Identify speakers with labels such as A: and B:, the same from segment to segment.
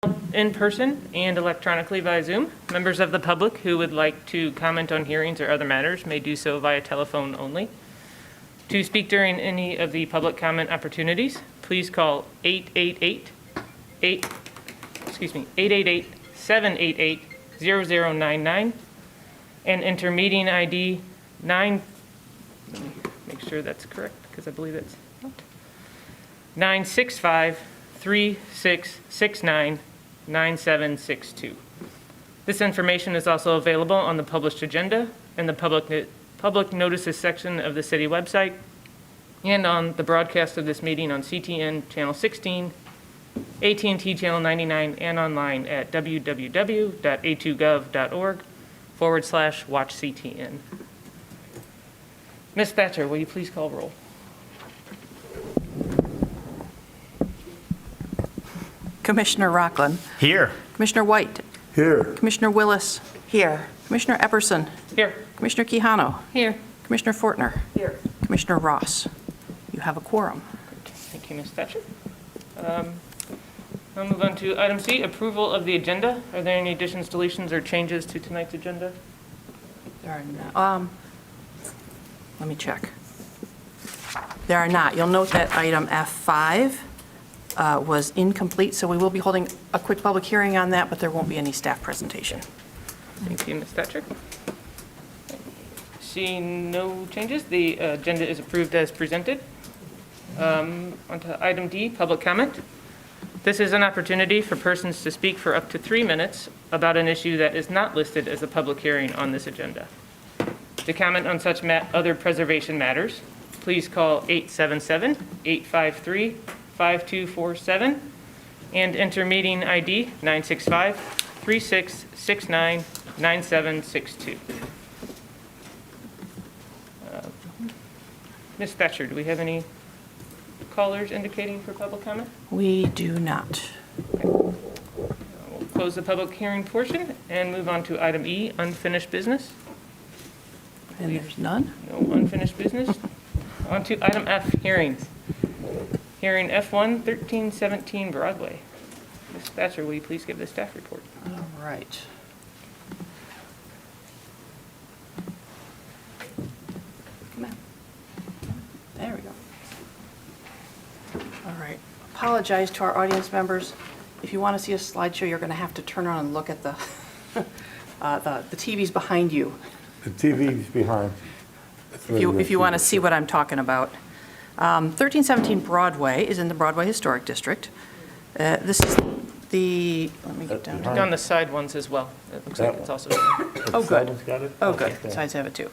A: In person and electronically via Zoom. Members of the public who would like to comment on hearings or other matters may do so via telephone only. To speak during any of the public comment opportunities, please call 888-788-0099 and enter meeting ID 9. Let me make sure that's correct because I believe it's not. 965-3669-9762. This information is also available on the published agenda in the public notices section of the city website and on the broadcast of this meeting on CTN Channel 16, AT&T Channel 99, and online at www.a2gov.org/watchctn. Ms. Thatcher, will you please call roll?
B: Commissioner Rockland.
C: Here.
B: Commissioner White.
D: Here.
B: Commissioner Willis.
E: Here.
B: Commissioner Epperson.
A: Here.
B: Commissioner Quijano.
A: Here.
B: Commissioner Fortner.
E: Here.
B: Commissioner Ross. You have a quorum.
A: Thank you, Ms. Thatcher. I'll move on to item C, approval of the agenda. Are there any additions, deletions, or changes to tonight's agenda?
B: There are not. Let me check. There are not. You'll note that item F5 was incomplete, so we will be holding a quick public hearing on that, but there won't be any staff presentation.
A: Thank you, Ms. Thatcher. Seeing no changes, the agenda is approved as presented. On to item D, public comment. This is an opportunity for persons to speak for up to 3 minutes about an issue that is not listed as a public hearing on this agenda. To comment on such other preservation matters, please call 877-853-5247 and enter meeting ID 965-3669-9762. Ms. Thatcher, do we have any callers indicating for public comment?
B: We do not.
A: We'll close the public hearing portion and move on to item E, unfinished business.
B: And there's none.
A: No unfinished business. On to item F, hearings. Hearing F1, 1317 Broadway. Ms. Thatcher, will you please give the staff report?
B: All right. Come on. There we go. All right. Apologize to our audience members. If you want to see a slideshow, you're going to have to turn around and look at the the TVs behind you.
D: The TV's behind.
B: If you want to see what I'm talking about. 1317 Broadway is in the Broadway Historic District. This is the, let me get down.
A: On the side ones as well. It looks like it's also.
B: Oh, good.
D: Got it?
B: Oh, good. Sides have it too.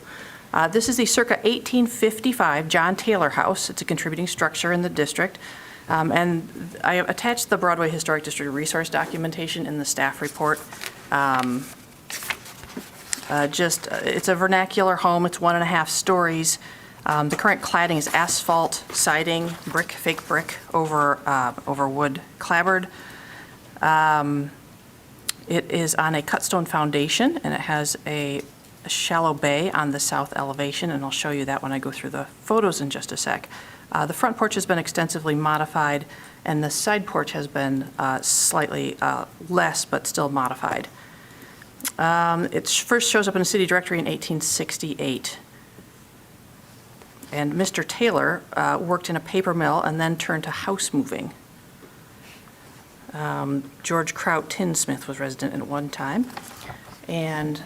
B: This is the circa 1855 John Taylor House. It's a contributing structure in the district. And I have attached the Broadway Historic District resource documentation in the staff report. It's a vernacular home. It's 1.5 stories. The current cladding is asphalt siding, brick, fake brick over wood clapboard. It is on a cut stone foundation, and it has a shallow bay on the south elevation, and I'll show you that when I go through the photos in just a sec. The front porch has been extensively modified, and the side porch has been slightly less, but still modified. It first shows up in a city directory in 1868. And Mr. Taylor worked in a paper mill and then turned to house moving. George Kraut Tinsmith was resident at one time. And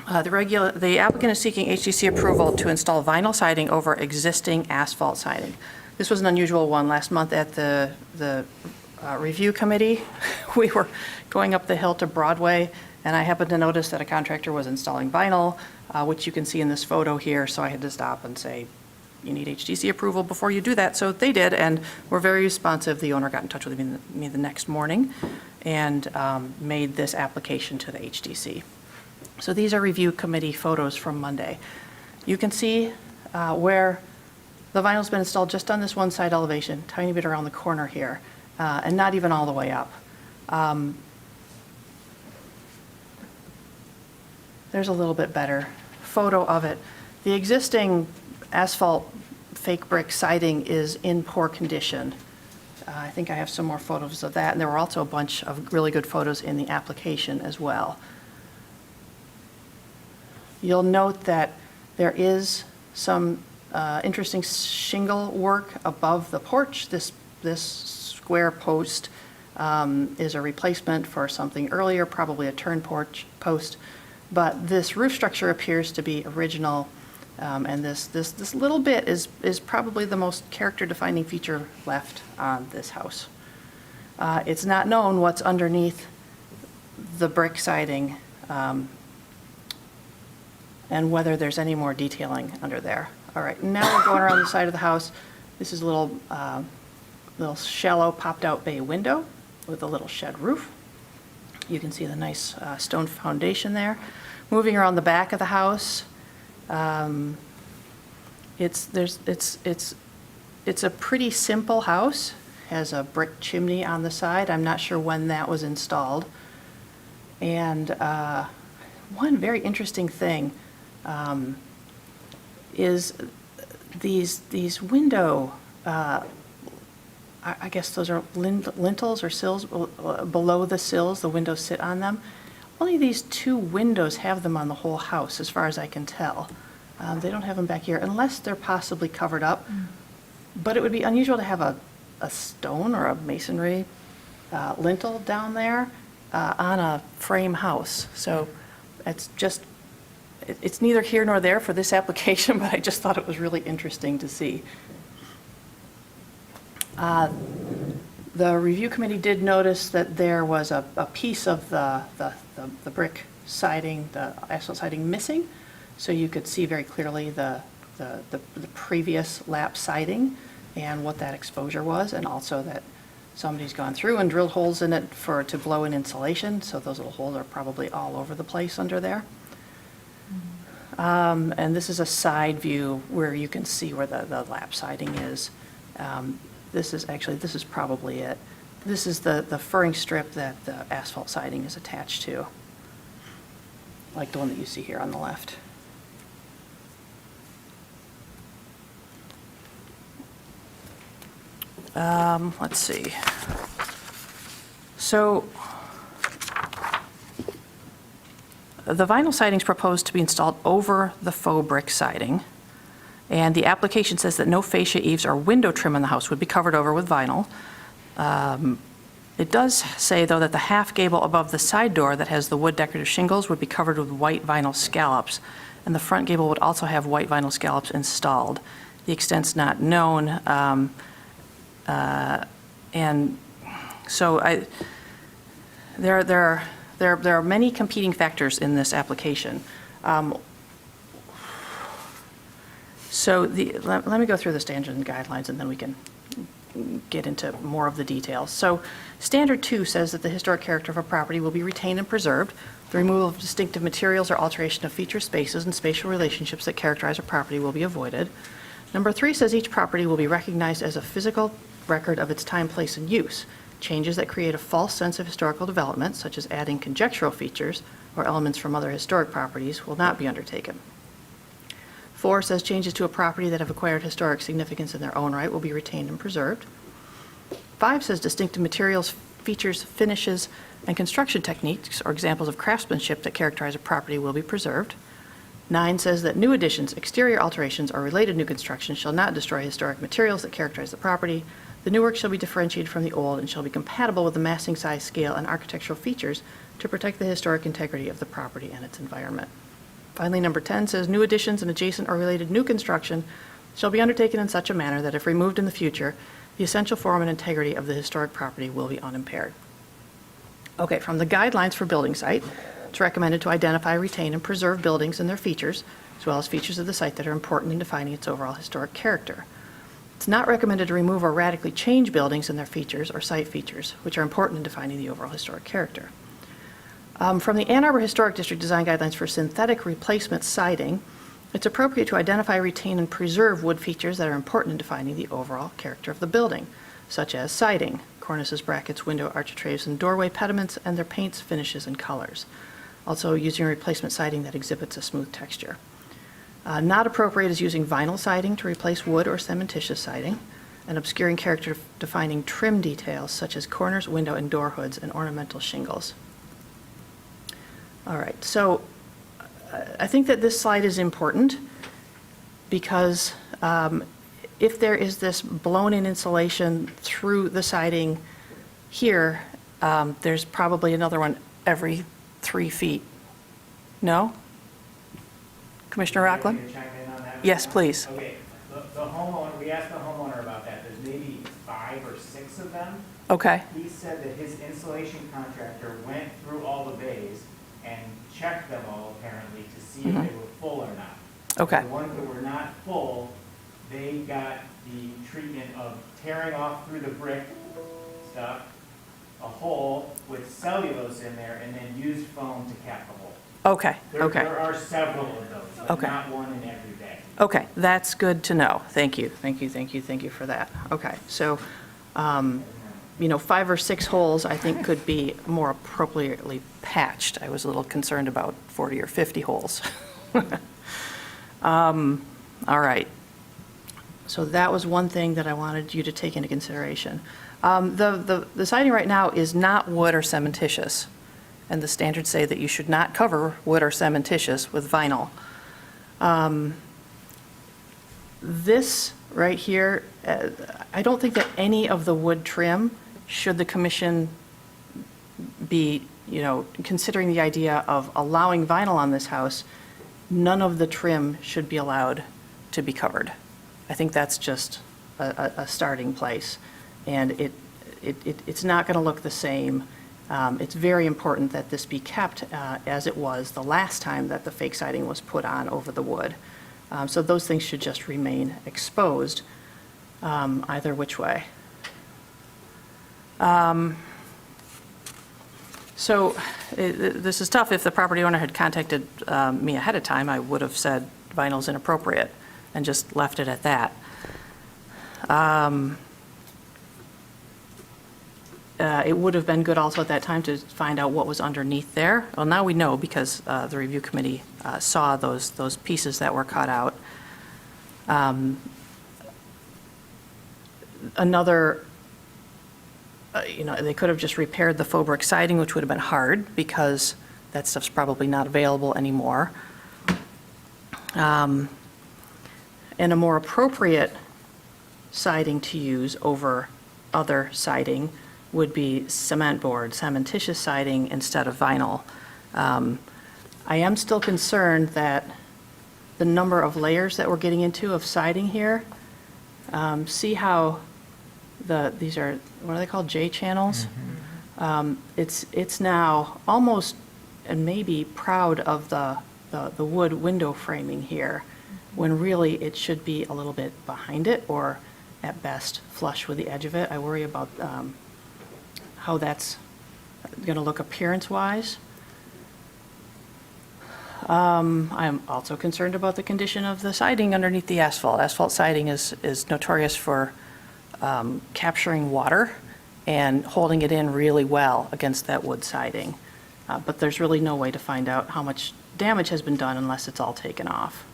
B: the applicant is seeking HDC approval to install vinyl siding over existing asphalt siding. This was an unusual one. Last month at the review committee, we were going up the hill to Broadway, and I happened to notice that a contractor was installing vinyl, which you can see in this photo here, so I had to stop and say, you need HDC approval before you do that. So they did, and were very responsive. The owner got in touch with me the next morning and made this application to the HDC. So these are review committee photos from Monday. You can see where the vinyl's been installed just on this one side elevation, tiny bit around the corner here, and not even all the way up. There's a little bit better photo of it. The existing asphalt fake brick siding is in poor condition. I think I have some more photos of that, and there were also a bunch of really good photos in the application as well. You'll note that there is some interesting shingle work above the porch. This square post is a replacement for something earlier, probably a turn porch post, but this roof structure appears to be original, and this little bit is probably the most character-defining feature left on this house. It's not known what's underneath the brick siding, and whether there's any more detailing under there. All right, now we're going around the side of the house. This is a little shallow popped-out bay window with a little shed roof. You can see the nice stone foundation there. Moving around the back of the house, it's a pretty simple house. Has a brick chimney on the side. I'm not sure when that was installed. And one very interesting thing is these window, I guess those are lintels or sills below the sills, the windows sit on them. Only these two windows have them on the whole house, as far as I can tell. They don't have them back here, unless they're possibly covered up. But it would be unusual to have a stone or a masonry lintel down there on a frame house. So it's neither here nor there for this application, but I just thought it was really interesting to see. The review committee did notice that there was a piece of the brick siding, the asphalt siding missing, so you could see very clearly the previous lap siding and what that exposure was, and also that somebody's gone through and drilled holes in it to blow in insulation, so those little holes are probably all over the place under there. And this is a side view where you can see where the lap siding is. This is probably it. This is the furring strip that the asphalt siding is attached to, like the one that you see here on the left. Let's see. So the vinyl siding is proposed to be installed over the faux brick siding. And the application says that no fascia, eaves, or window trim in the house would be covered over with vinyl. It does say, though, that the half gable above the side door that has the wood decorative shingles would be covered with white vinyl scallops, and the front gable would also have white vinyl scallops installed. The extent's not known, and so there are many competing factors in this application. So let me go through the standards and guidelines, and then we can get into more of the details. So Standard 2 says that the historic character of a property will be retained and preserved. The removal of distinctive materials or alteration of feature spaces and spatial relationships that characterize a property will be avoided. Number 3 says each property will be recognized as a physical record of its time, place, and use. Changes that create a false sense of historical development, such as adding conjectural features or elements from other historic properties, will not be undertaken. 4 says changes to a property that have acquired historic significance in their own right will be retained and preserved. 5 says distinctive materials, features, finishes, and construction techniques or examples of craftsmanship that characterize a property will be preserved. 9 says that new additions, exterior alterations, or related new construction shall not destroy historic materials that characterize the property. The new work shall be differentiated from the old and shall be compatible with the massing, size, scale, and architectural features to protect the historic integrity of the property and its environment. Finally, number 10 says new additions and adjacent or related new construction shall be undertaken in such a manner that if removed in the future, the essential form and integrity of the historic property will be unimpaired. Okay, from the guidelines for building site, it's recommended to identify, retain, and preserve buildings and their features, as well as features of the site that are important in defining its overall historic character. It's not recommended to remove or radically change buildings and their features or site features, which are important in defining the overall historic character. From the Ann Arbor Historic District Design Guidelines for synthetic replacement siding, it's appropriate to identify, retain, and preserve wood features that are important in defining the overall character of the building, such as siding, cornices, brackets, window architraves, and doorway pediments, and their paints, finishes, and colors. Also, using replacement siding that exhibits a smooth texture. Not appropriate is using vinyl siding to replace wood or cementitious siding, and obscuring character defining trim details such as corners, window, and door hoods, and ornamental shingles. All right, so I think that this slide is important because if there is this blown-in insulation through the siding here, there's probably another one every 3 feet. No? Commissioner Rockland?
C: Can I chime in on that?
B: Yes, please.
C: Okay, the homeowner, we asked the homeowner about that, there's maybe 5 or 6 of them.
B: Okay,
C: He said that his insulation contractor went through all the bays and checked them all apparently to see if they were full or not.
B: okay,
C: The ones that were not full, they got the treatment of tearing off through the brick stuff, a hole with cellulose in there, and then used foam to cap the hole.
B: okay,
C: There
B: okay.
C: are several of those, but
B: Okay.
C: not one in every bay.
B: Okay, that's good to know. Thank you, thank you, thank you, thank you for that. Okay, so, 5 or 6 holes, I think, could be more appropriately patched. I was a little concerned about 40 or 50 holes. All right. So that was one thing that I wanted you to take into consideration. The siding right now is not wood or cementitious, and the standards say that you should not cover wood or cementitious with vinyl. This right here, I don't think that any of the wood trim, should the commission be, considering the idea of allowing vinyl on this house, none of the trim should be allowed to be covered. I think that's just a starting place. And it's not going to look the same. It's very important that this be kept as it was the last time that the fake siding was put on over the wood. So those things should just remain exposed either which way. So this is tough. If the property owner had contacted me ahead of time, I would have said vinyl's inappropriate and just left it at that. It would have been good also at that time to find out what was underneath there. Well, now we know because the review committee saw those pieces that were cut out. They could have just repaired the faux brick siding, which would have been hard because that stuff's probably not available anymore. And a more appropriate siding to use over other siding would be cement board, cementitious siding instead of vinyl. I am still concerned that the number of layers that we're getting into of siding here, see how these are, what are they called, J channels? It's now almost, and maybe proud of the wood window framing here, when really it should be a little bit behind it or at best flush with the edge of it. I worry about how that's going to look appearance-wise. I'm also concerned about the condition of the siding underneath the asphalt. Asphalt siding is notorious for capturing water and holding it in really well against that wood siding. But there's really no way to find out how much damage has been done unless it's all taken off.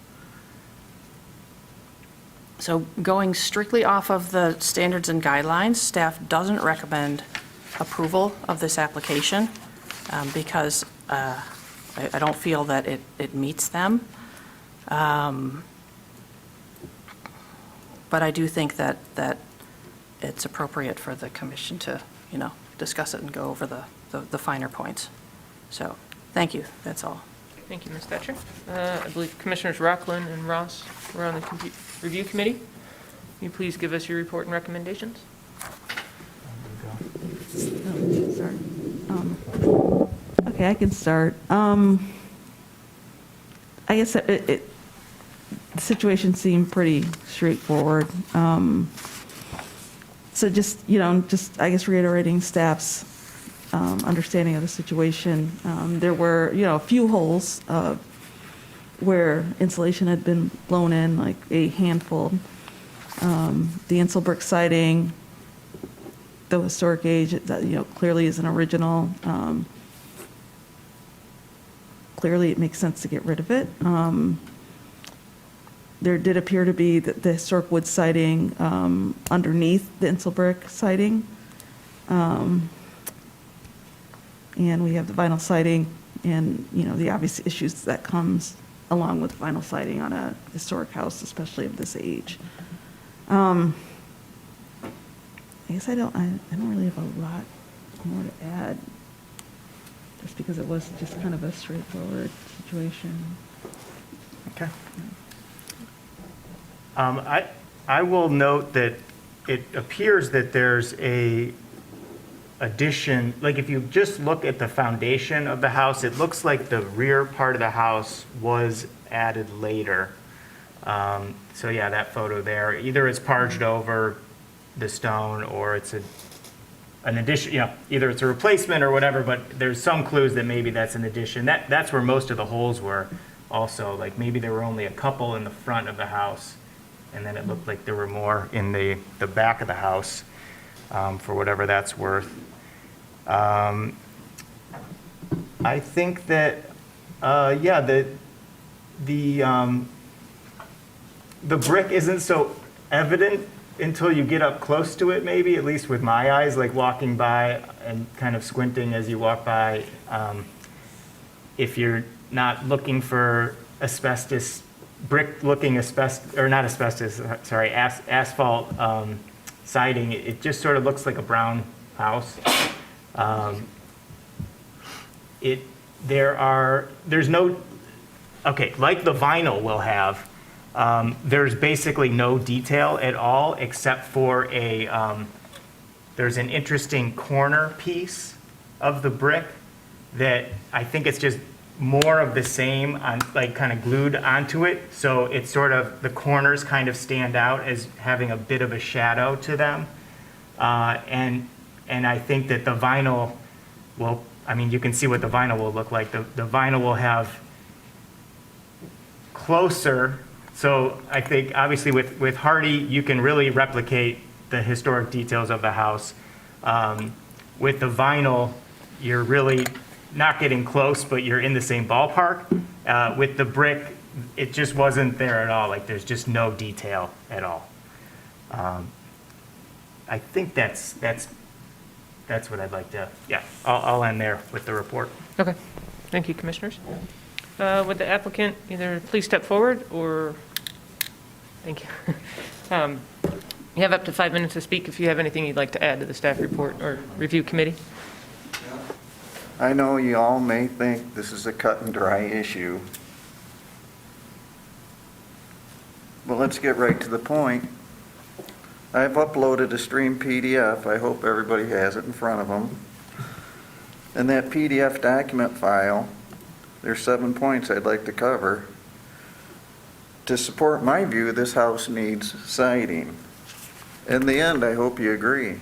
B: So going strictly off of the standards and guidelines, staff doesn't recommend approval of this application because I don't feel that it meets them. But I do think that it's appropriate for the commission to, discuss it and go over the finer points. So, thank you, that's all.
A: Thank you, Ms. Thatcher. I believe Commissioners Rockland and Ross were on the review committee. Can you please give us your report and recommendations?
E: Sorry. Okay, I can start. I guess the situation seemed pretty straightforward. So just I guess reiterating staff's understanding of the situation. There were, a few holes where insulation had been blown in, like a handful. The insul brick siding, the historic age, that clearly is an original. Clearly, it makes sense to get rid of it. There did appear to be the historic wood siding underneath the insul brick siding. And we have the vinyl siding and, you know, the obvious issues that comes along with vinyl siding on a historic house, especially of this age. I guess I don't really have a lot more to add, just because it was just kind of a straightforward situation.
C: Okay. I will note that it appears that there's a addition, like if you just look at the foundation of the house, it looks like the rear part of the house was added later. So yeah, that photo there, either it's parged over the stone or it's an addition, you know, either it's a replacement or whatever, but there's some clues that maybe that's an addition. That's where most of the holes were also, like maybe there were only a couple in the front of the house, and then it looked like there were more in the back of the house, for whatever that's worth. I think that, yeah, the brick isn't so evident until you get up close to it, maybe, at least with my eyes, like walking by and kind of squinting as you walk by. If you're not looking for asbestos, brick-looking asbestos, or not asbestos, sorry, asphalt siding, it just sort of looks like a brown house. There's no, okay, like the vinyl will have, there's basically no detail at all except for there's an interesting corner piece of the brick that I think it's just more of the same, on, like kind of glued onto it. So it's sort of, the corners kind of stand out as having a bit of a shadow to them. And I think that the vinyl will, I mean, you can see what the vinyl will look like. The vinyl will have closer. So I think obviously with Hardy, you can really replicate the historic details of the house. With the vinyl, you're really not getting close, but you're in the same ballpark. With the brick, it just wasn't there at all. Like there's just no detail at all. I think that's what I'd like to, yeah, I'll end there with the report.
A: Okay, thank you, commissioners. Would the applicant either please step forward or, thank you. You have up to 5 minutes to speak if you have anything you'd like to add to the staff report or review committee.
F: I know you all may think this is a cut and dry issue, but let's get right to the point. I've uploaded a stream PDF. I hope everybody has it in front of them. In that PDF document file, there's 7 points I'd like to cover. To support my view, this house needs siding. In the end, I hope you agree.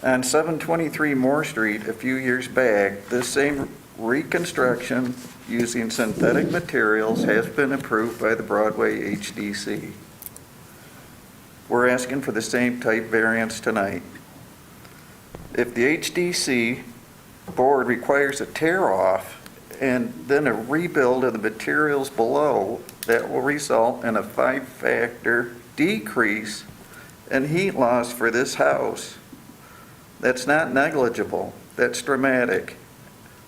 F: On 723 Moore Street, a few years back, this same reconstruction using synthetic materials has been approved by the Broadway HDC. We're asking for the same type variance tonight. If the HDC board requires a tear off and then a rebuild of the materials below, that will result in a 5-factor decrease in heat loss for this house. That's not negligible, that's dramatic,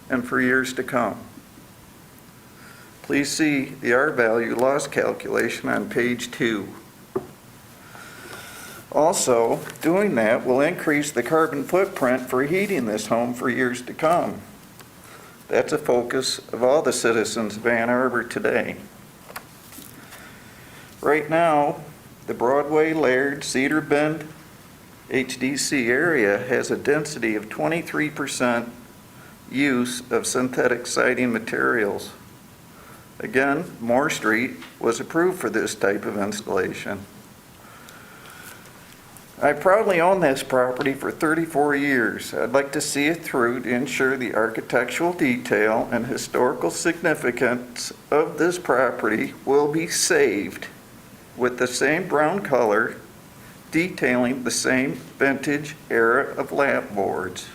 F: and for years to come. Please see the R value loss calculation on page 2. Also, doing that will increase the carbon footprint for heating this home for years to come. That's a focus of all the citizens of Ann Arbor today. Right now, the Broadway, Laird, Cedar Bend, HDC area has a density of 23% use of synthetic siding materials. Again, Moore Street was approved for this type of installation. I proudly own this property for 34 years. I'd like to see it through to ensure the architectural detail and historical significance of this property will be saved with the same brown color detailing the same vintage era of lap boards.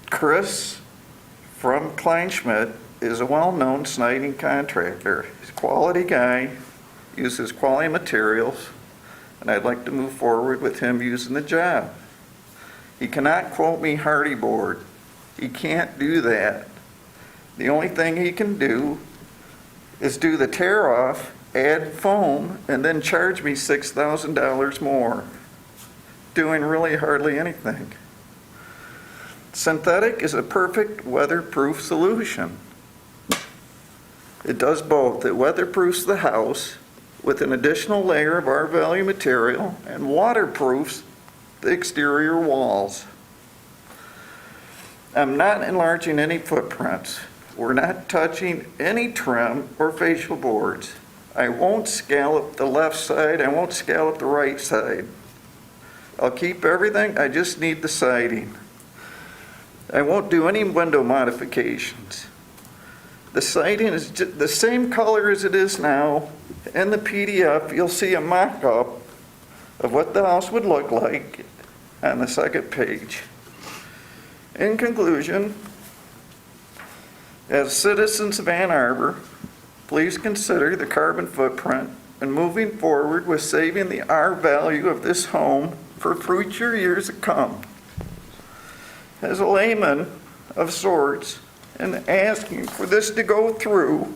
F: Chris from Kleinschmidt is a well-known siding contractor. He's a quality guy, uses quality materials, and I'd like to move forward with him using the job. He cannot quote me hardy board. He can't do that. The only thing he can do is do the tear off, add foam, and then charge me $6,000 more, doing really hardly anything. Synthetic is a perfect weatherproof solution. It does both. It weatherproofs the house with an additional layer of R-value material and waterproofs the exterior walls. I'm not enlarging any footprints. We're not touching any trim or facial boards. I won't scallop the left side, I won't scallop the right side. I'll keep everything, I just need the siding. I won't do any window modifications. The siding is the same color as it is now. In the PDF, you'll see a mock-up of what the house would look like on the second page. In conclusion, as citizens of Ann Arbor, please consider the carbon footprint and moving forward with saving the R value of this home for future years to come. As a layman of sorts and asking for this to go through,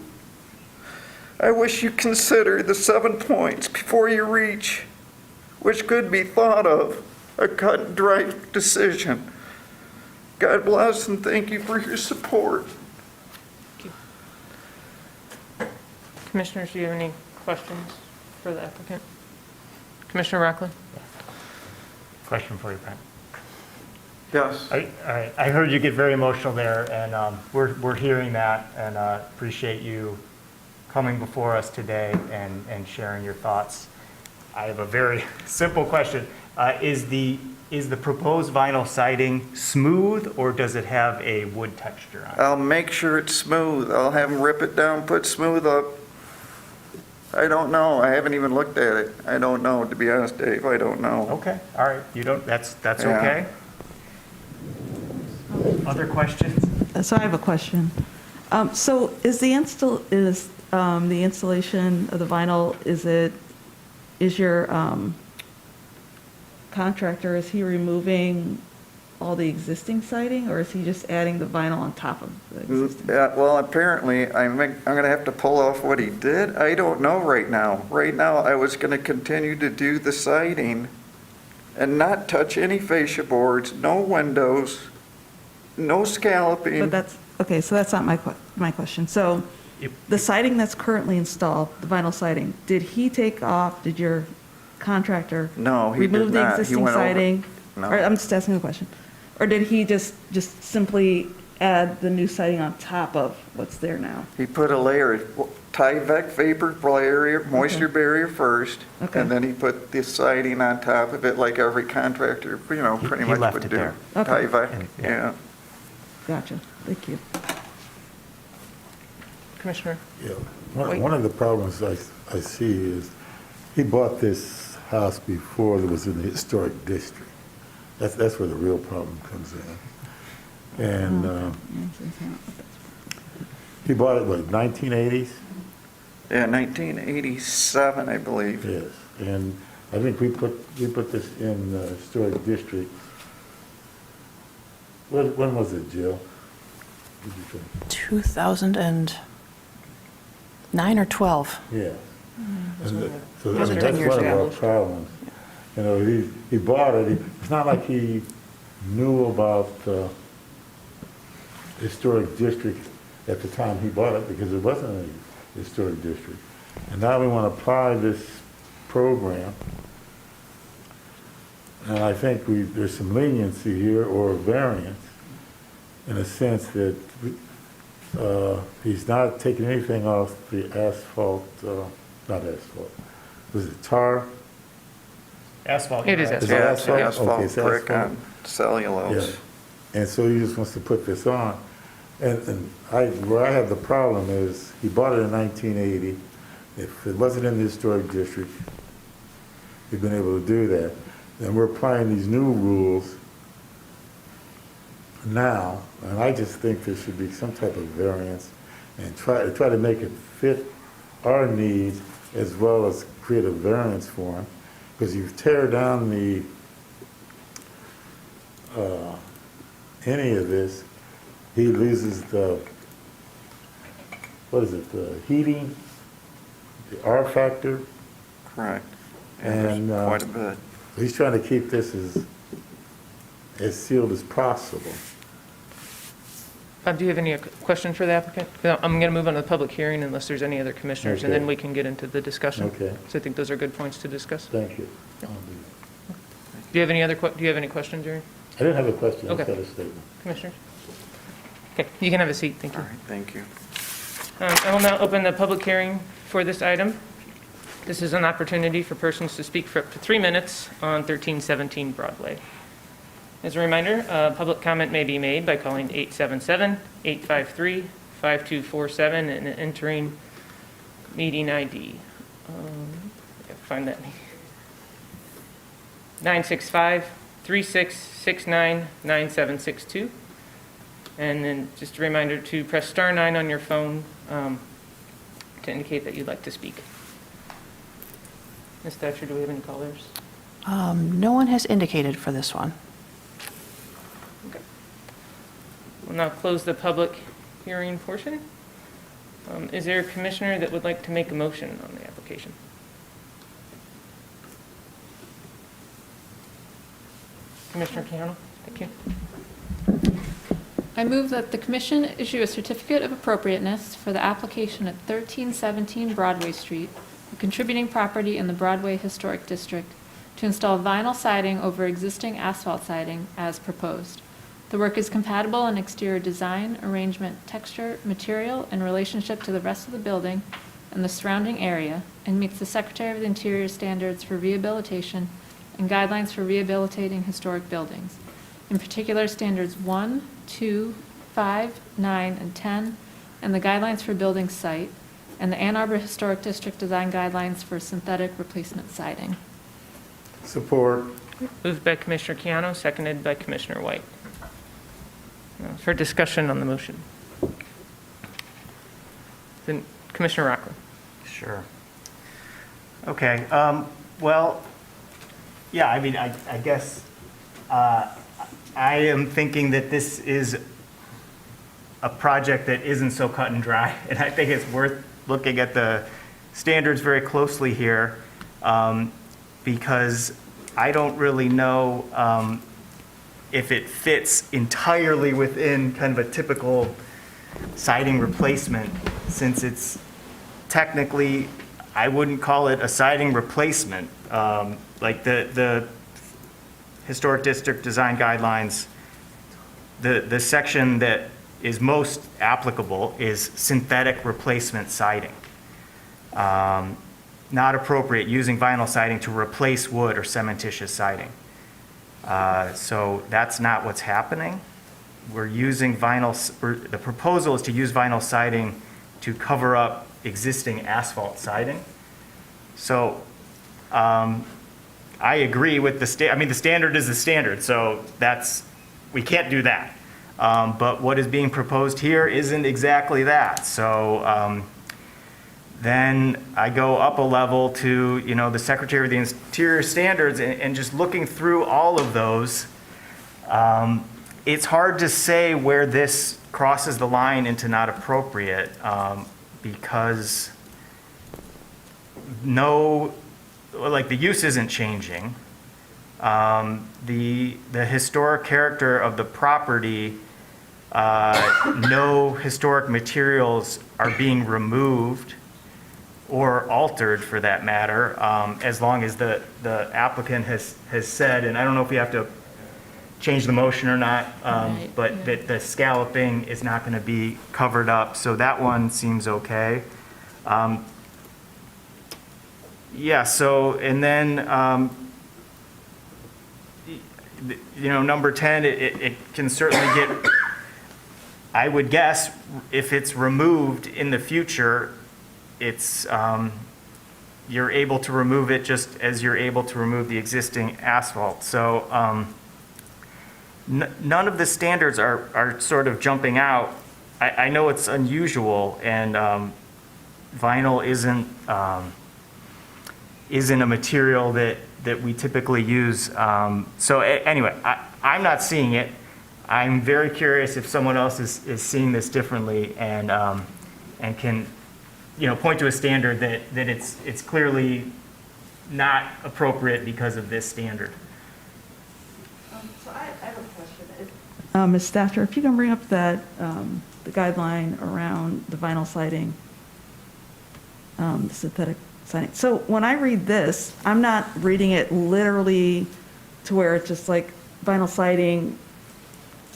F: I wish you consider the 7 points before you reach, which could be thought of a cut and dry decision. God bless and thank you for your support.
A: Commissioners, do you have any questions for the applicant? Commissioner Rockland?
G: Question for you, Brent.
F: Yes.
G: I heard you get very emotional there, and we're hearing that, and appreciate you coming before us today and sharing your thoughts. I have a very simple question. Is the proposed vinyl siding smooth, or does it have a wood texture on it?
F: I'll make sure it's smooth. I'll have them rip it down, put smooth up. I don't know. I haven't even looked at it. I don't know, to be honest, Dave. I don't know.
G: Okay, all right. You don't. That's
F: Yeah.
G: okay. Other questions?
E: So I have a question. So is the installation of the vinyl, is your contractor, is he removing all the existing siding, or is he just adding the vinyl on top of the existing?
F: Yeah, well, apparently, I'm going to have to pull off what he did. I don't know right now. Right now, I was going to continue to do the siding and not touch any fascia boards, no windows, no scalloping.
E: But that's, okay, so that's not my question. So the siding that's currently installed, the vinyl siding, did your contractor
F: No, he did
E: remove the
F: not. He
E: existing
F: went over-
E: siding?
F: No.
E: Or I'm just asking a question. Or did he just simply add the new siding on top of what's there now?
F: He put a layer, Tyvek vapor barrier, moisture barrier first,
E: Okay.
F: and then he put the siding on top of it like every contractor, pretty
G: He
F: much
G: left
F: would
G: it
F: do.
G: there.
E: Okay.
F: Tyvek,
G: And- yeah.
F: yeah.
E: Gotcha, thank you.
A: Commissioner?
D: Yeah.
A: Wait.
D: One of the problems I see is he bought this house before it was in the historic district. That's where the real problem comes in. And he bought it, what, 1980s?
F: Yeah, 1987, I believe.
D: Yes. And I think we put this in the historic district. When was it, Jill? Did you think?
B: 2009 or 12.
D: Yeah. And so
B: Those are 10
D: that's
B: years
D: one of
B: ago.
D: our problems. You know, he bought it, it's not like he knew about the historic district at the time he bought it, because it wasn't a historic district. And now we want to apply this program. And I think there's some leniency here, or variance, in a sense that he's not taking anything off the asphalt, not asphalt, was it tar?
G: Asphalt.
A: It is
G: right?
D: Is it
F: Yeah,
D: asphalt?
F: asphalt
D: Okay, it's
F: brick
D: asphalt.
F: on cellulose.
D: Yeah. And so he just wants to put this on. And where I have the problem is, he bought it in 1980. If it wasn't in the historic district, he'd been able to do that. And we're applying these new rules now, and I just think there should be some type of variance. and try to make it fit our needs as well as create a variance for him. Because you tear down any of this, he loses the heating, the R factor,
F: Correct.
D: and
F: Quite a bit.
D: he's trying to keep this as sealed as possible.
A: Bob, do you have any questions for the applicant? I'm going to move on to the public hearing unless there's any other commissioners, and
D: Okay.
A: then we can get into the discussion.
D: Okay.
A: So I think those are good points to discuss.
D: Thank you.
A: Do you have any other, do you have any questions, Jerry?
D: I didn't have a question, I just
A: Okay.
D: had a statement.
A: Commissioners? Okay, you can have a seat, thank
F: All
A: you.
F: right, thank you.
A: I will now open the public hearing for this item. This is an opportunity for persons to speak for up to 3 minutes on 1317 Broadway. As a reminder, public comment may be made by calling 877-853-5247 and entering meeting ID. I gotta find that. 965-3669-9762. And then just a reminder to press star 9 on your phone to indicate that you'd like to speak. Ms. Thatcher, do we have any callers?
B: No one has indicated for this one.
A: Okay. We'll now close the public hearing portion. Is there a commissioner that would like to make a motion on the application? Commissioner Keanu, thank you.
H: I move that the commission issue a certificate of appropriateness for the application at 1317 Broadway Street, a contributing property in the Broadway Historic District, to install vinyl siding over existing asphalt siding as proposed. The work is compatible in exterior design, arrangement, texture, material, and relationship to the rest of the building and the surrounding area, and meets the Secretary of the Interior standards for rehabilitation and guidelines for rehabilitating historic buildings. In particular, standards 1, 2, 5, 9, and 10, and the guidelines for building site, and the Ann Arbor Historic District design guidelines for synthetic replacement siding.
D: Support.
A: Moved by Commissioner Keanu, seconded by Commissioner White. For discussion on the motion. Then Commissioner Rockland.
G: Sure. Okay, well, yeah, I mean, I guess I am thinking that this is a project that isn't so cut and dry, and I think it's worth looking at the standards very closely here, because I don't really know if it fits entirely within kind of a typical siding replacement, since it's technically, I wouldn't call it a siding replacement. Like the Historic District Design Guidelines, the section that is most applicable is synthetic replacement siding. Not appropriate using vinyl siding to replace wood or cementitious siding. So that's not what's happening. We're using the proposal is to use vinyl siding to cover up existing asphalt siding. So I agree with the standard is the standard, so we can't do that. But what is being proposed here isn't exactly that. So then I go up a level to, the Secretary of the Interior standards, and just looking through all of those, it's hard to say where this crosses the line into not appropriate, because the use isn't changing. The historic character of the property, no historic materials are being removed or altered, for that matter, as long as the applicant has said, and I don't know if we have to change the motion or not, but that the scalloping is not going to be covered up, so that one seems okay. Yeah, so, and then, number 10, it can certainly get, I would guess, if it's removed in the future, it's, you're able to remove it just as you're able to remove the existing asphalt. So none of the standards are sort of jumping out I know it's unusual, and vinyl isn't a material that we typically use. Anyway, I'm not seeing it. I'm very curious if someone else is seeing this differently and can, point to a standard that it's clearly not appropriate because of this standard.
E: So I have a question. Ms. Stafford, if you can bring up that, the guideline around the vinyl siding, the synthetic siding. So when I read this, I'm not reading it literally to where it's just like vinyl siding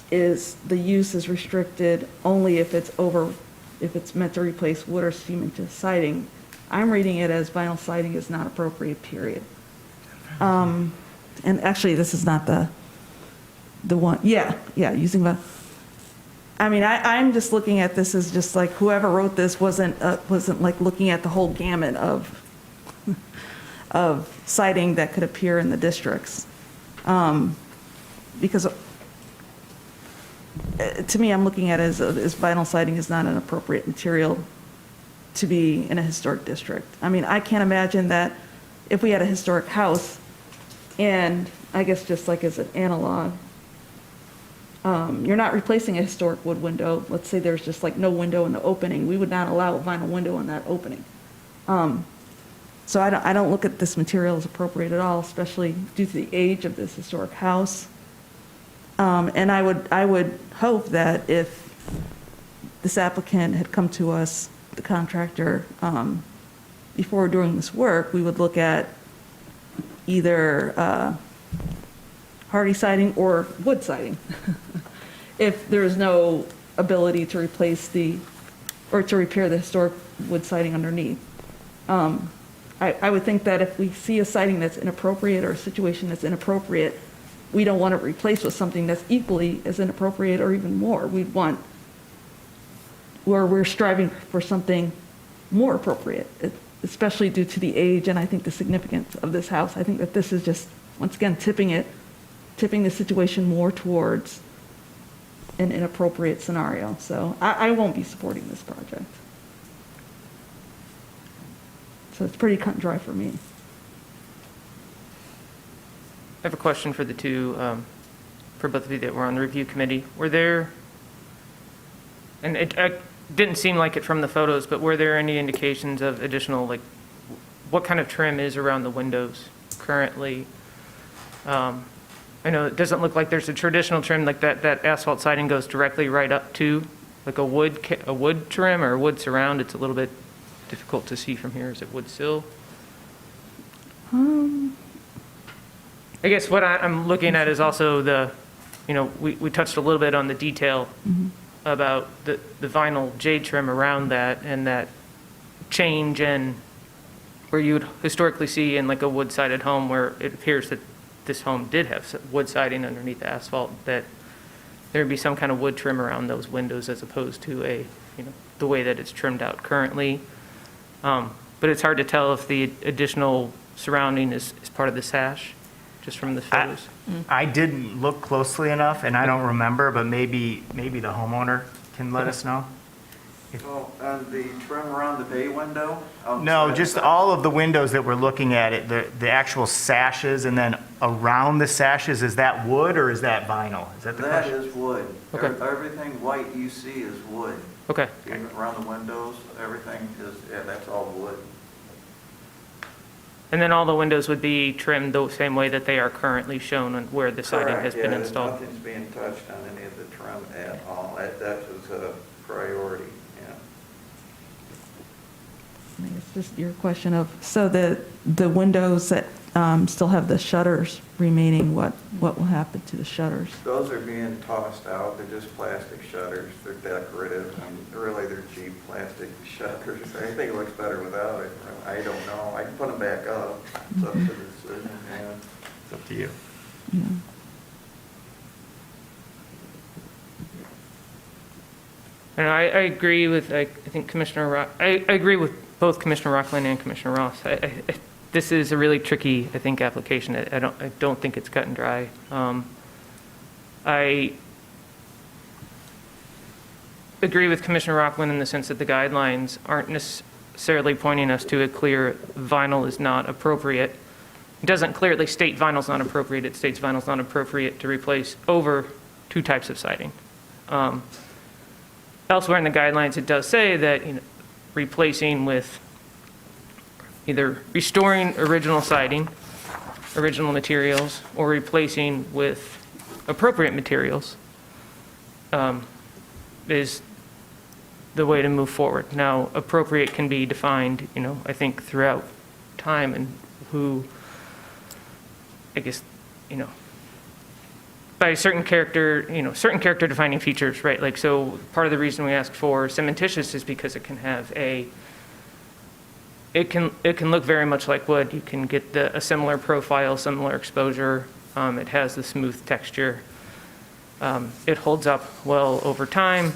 E: the use is restricted only if it's meant to replace wood or cemented siding. I'm reading it as vinyl siding is not appropriate, period. And actually, this is not the one, using vinyl. I mean, I'm just looking at this as just like whoever wrote this wasn't like looking at the whole gamut of siding that could appear in the districts. Because to me, I'm looking at it as vinyl siding is not an appropriate material to be in a historic district. I mean, I can't imagine that if we had a historic house, and I guess just like as an analog, you're not replacing a historic wood window. Let's say there's just like no window in the opening. We would not allow a vinyl window in that opening. So I don't look at this material as appropriate at all, especially due to the age of this historic house. And I would hope that if this applicant had come to us, the contractor, before doing this work, we would look at either hardy siding or wood siding. If there is no ability to replace or to repair the historic wood siding underneath. I would think that if we see a siding that's inappropriate or a situation that's inappropriate, we don't want to replace with something that's equally as inappropriate or even more. We're striving for something more appropriate, especially due to the age and I think the significance of this house. I think that this is just, once again, tipping the situation more towards an inappropriate scenario. So I won't be supporting this project. So it's pretty cut and dry for me.
A: I have a question for the two, for both of you that were on the review committee. Were there, and it didn't seem like it from the photos, but were there any indications of additional, like, what kind of trim is around the windows currently? I know it doesn't look like there's a traditional trim, like that asphalt siding goes directly right up to, like a wood trim or a wood surround. It's a little bit difficult to see from here. Is it wood sill? I guess what I'm looking at is also we touched a little bit on the detail about the vinyl J trim around that and that change in where you would historically see in like a wood-sided home where it appears that this home did have wood siding underneath the asphalt, that there'd be some kind of wood trim around those windows as opposed to the way that it's trimmed out currently. But it's hard to tell if the additional surrounding is part of the sash. Just from the photos.
G: I didn't look closely enough, and I don't remember, but maybe the homeowner can let us know.
F: So, the trim around the bay window?
G: No, just all of the windows that we're looking at, the actual sashes, and then around the sashes, is that wood or is that vinyl? Is that the
F: That
G: question?
F: is wood.
A: Okay.
F: Everything white you see is wood.
A: Okay.
F: Even around the windows, everything that's all wood.
A: And then all the windows would be trimmed the same way that they are currently shown on where the siding has been installed?
F: Nothing's being touched on any of the trim at all. That was a priority,
E: I guess just your question of, so the windows that still have the shutters remaining, what will happen to the shutters?
F: Those are being tossed out. They're just plastic shutters. They're decorative, and really they're cheap plastic shutters. I think it looks better without it. I don't know. I can put them back up. It's up to the decision, yeah.
G: It's up to you.
E: Yeah.
A: And I agree with, I think Commissioner Rock, I agree with both Commissioner Rockland and Commissioner Ross. This is a really tricky, I think, application. I don't think it's cut and dry. agree with Commissioner Rockland in the sense that the guidelines aren't necessarily pointing us to a clear vinyl is not appropriate. It doesn't clearly state vinyl's not appropriate. It states vinyl's not appropriate to replace over 2 types of siding. Elsewhere in the guidelines, it does say that replacing with either restoring original siding, original materials, or replacing with appropriate materials is the way to move forward. Now, appropriate can be defined, I think throughout time and who, I guess, by certain character defining features, right? Like, so part of the reason we ask for cementitious is because it can have it can look very much like wood. You can get a similar profile, similar exposure. It has the smooth texture. It holds up well over time.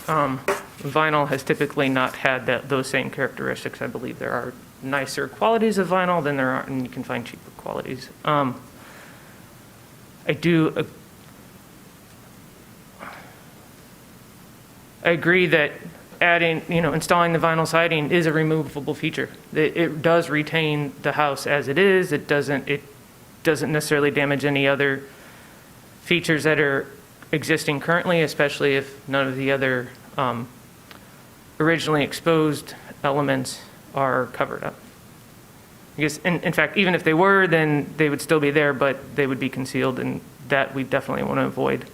A: Vinyl has typically not had those same characteristics. I believe there are nicer qualities of vinyl than there are, and you can find cheaper qualities. I agree that installing the vinyl siding is a removable feature. It does retain the house as it is. It doesn't necessarily damage any other features that are existing currently, especially if none of the other originally exposed elements are covered up. I guess, in fact, even if they were, then they would still be there, but they would be concealed, and that we definitely want to avoid.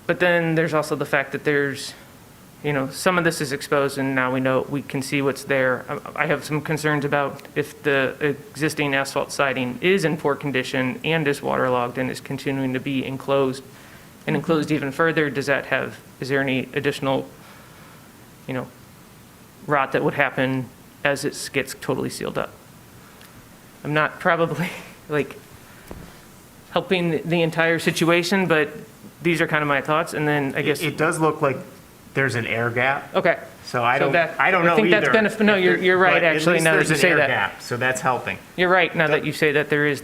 A: But then there's also the fact that there's, some of this is exposed, and now we can see what's there. I have some concerns about if the existing asphalt siding is in poor condition and is waterlogged and is continuing to be enclosed and enclosed even further. Is there any additional rot that would happen as it gets totally sealed up? I'm not probably helping the entire situation, but these are kind of my thoughts. And then I guess
G: It does look like there's an air gap.
A: okay.
G: So I don't know
A: I think
G: either.
A: that's no, you're right.
G: But at
A: Actually,
G: least
A: now that
G: there's
A: you
G: an
A: say
G: air
A: that,
G: gap, so that's helping.
A: you're right. Now that you say that, there's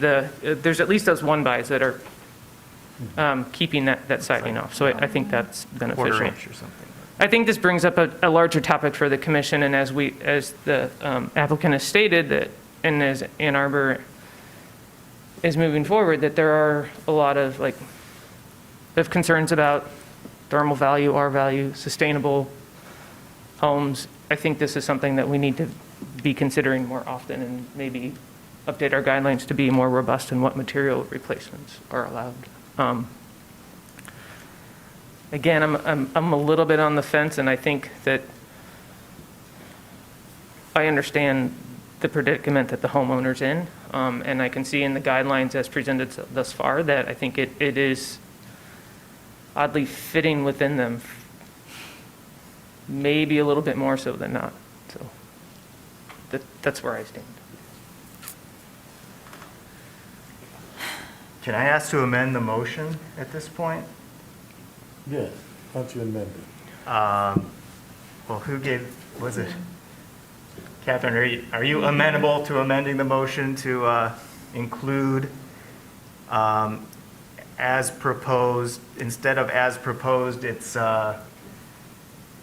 A: at least those 1-bys that are keeping that siding off. So I think that's beneficial.
G: Quarter inch or something.
A: I think this brings up a larger topic for the commission, and as the applicant has stated that, and as Ann Arbor is moving forward, that there are a lot of concerns about thermal value, R value, sustainable homes. I think this is something that we need to be considering more often, and maybe update our guidelines to be more robust in what material replacements are allowed. Again, I'm a little bit on the fence, and I think that I understand the predicament that the homeowner's in, and I can see in the guidelines as presented thus far that I think it is oddly fitting within them, maybe a little bit more so than not. So that's where I stand.
G: Can I ask to amend the motion at this point?
D: Yes, why don't you amend it?
G: Well, was it? Catherine, are you amenable to amending the motion to include as proposed, instead of as proposed, it's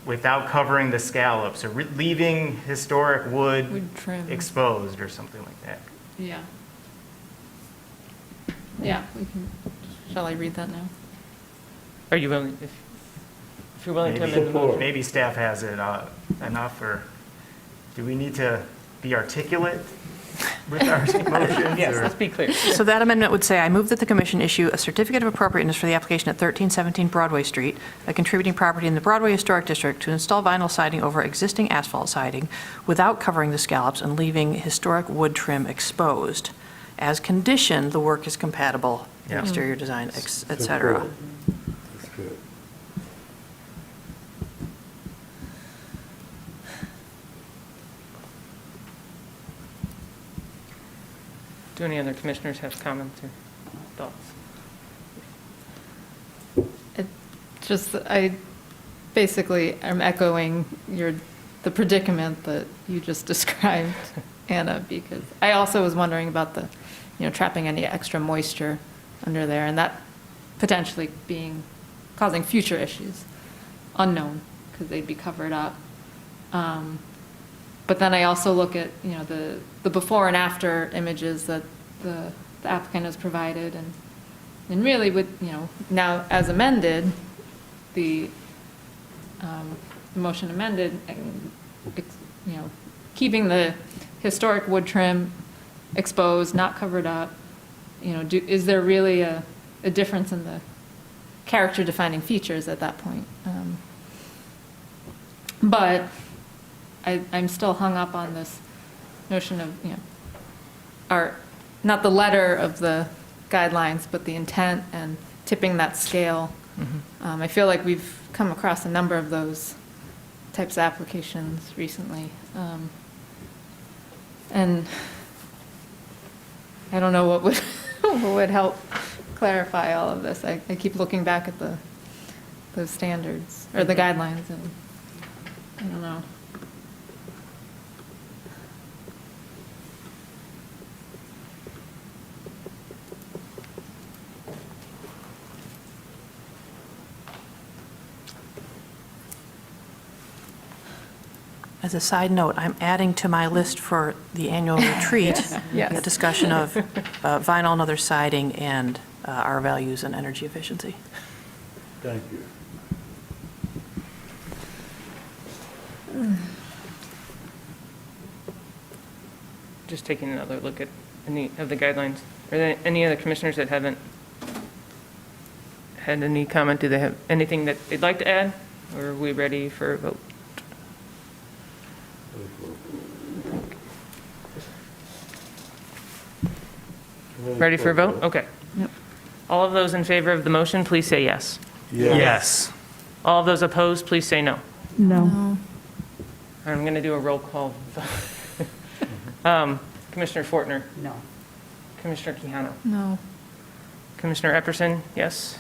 G: without covering the scallops, or leaving historic wood
H: Wood trim.
G: exposed or something like that?
H: Yeah. Yeah, shall I read that now?
A: Are you willing, if you're willing to amend the motion?
G: Maybe staff has it enough, or do we need to be articulate with our motions?
A: Yes,
G: or-
A: let's be clear.
B: So that amendment would say, I move that the commission issue a certificate of appropriateness for the application at 1317 Broadway Street, a contributing property in the Broadway Historic District, to install vinyl siding over existing asphalt siding without covering the scallops and leaving historic wood trim exposed. As conditioned, the work is compatible,
G: Yeah.
B: exterior design, et
D: That's
B: cetera.
D: good. That's good.
A: Do any other commissioners have comments or thoughts?
H: I basically am echoing the predicament that you just described, Anna, because I also was wondering about trapping any extra moisture under there, and that potentially causing future issues, unknown, because they'd be covered up. But then I also look at, the before and after images that the applicant has provided, and really with, now as amended, the motion amended, keeping the historic wood trim exposed, not covered up, is there really a difference in the character defining features at that point? But I'm still hung up on this notion of, not the letter of the guidelines, but the intent and tipping that scale. I feel like we've come across a number of those types of applications recently. And I don't know what would, what would help clarify all of this. I keep looking back at those standards, or the guidelines, and I don't know.
B: As a side note, I'm adding to my list for the annual retreat,
H: Yes.
B: a discussion of vinyl and other siding and our values and energy efficiency.
D: Thank you.
A: Just taking another look at any of the guidelines. Are there any other commissioners that haven't had any comment? Do they have anything that they'd like to add? Or are we ready for a vote? Ready for a vote? Okay.
E: Yep.
A: All of those in favor of the motion, please say yes.
G: Yes.
A: All of those opposed, please say no.
E: No.
A: I'm going to do a roll call. Commissioner Fortner?
I: No.
A: Commissioner Quijano?
H: No.
A: Commissioner Epperson? Yes.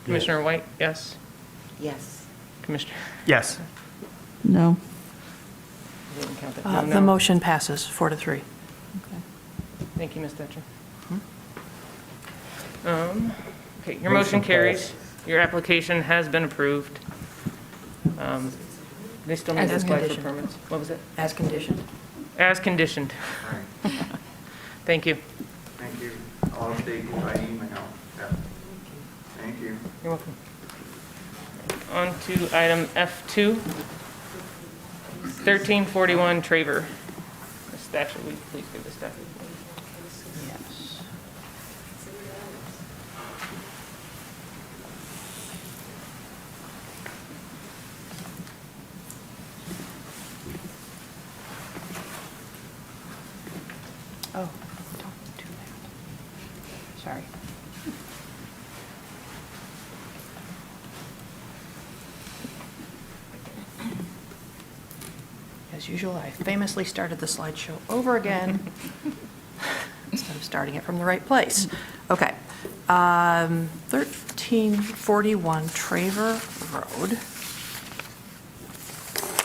A: Commissioner White? Yes.
I: Yes.
A: Commissioner?
G: Yes.
E: No.
A: I didn't count that. No,
B: The
A: no.
B: motion passes 4-3.
H: Okay.
A: Thank you, Ms. Thatcher. Okay, your motion carries. Your application has been approved. They still need to
B: As
A: apply for
B: conditioned.
A: permits. What was it?
B: As conditioned.
A: As conditioned. Thank you.
F: Thank you. I'll update you by email. Yeah. Thank you.
A: You're welcome. On to item F2, 1341 Traver. Ms. Thatcher, will you please give the staff report?
B: Yes. Oh, don't do that. Sorry. As usual, I famously started the slideshow over again instead of starting it from the right place. Okay. 1341 Traver Road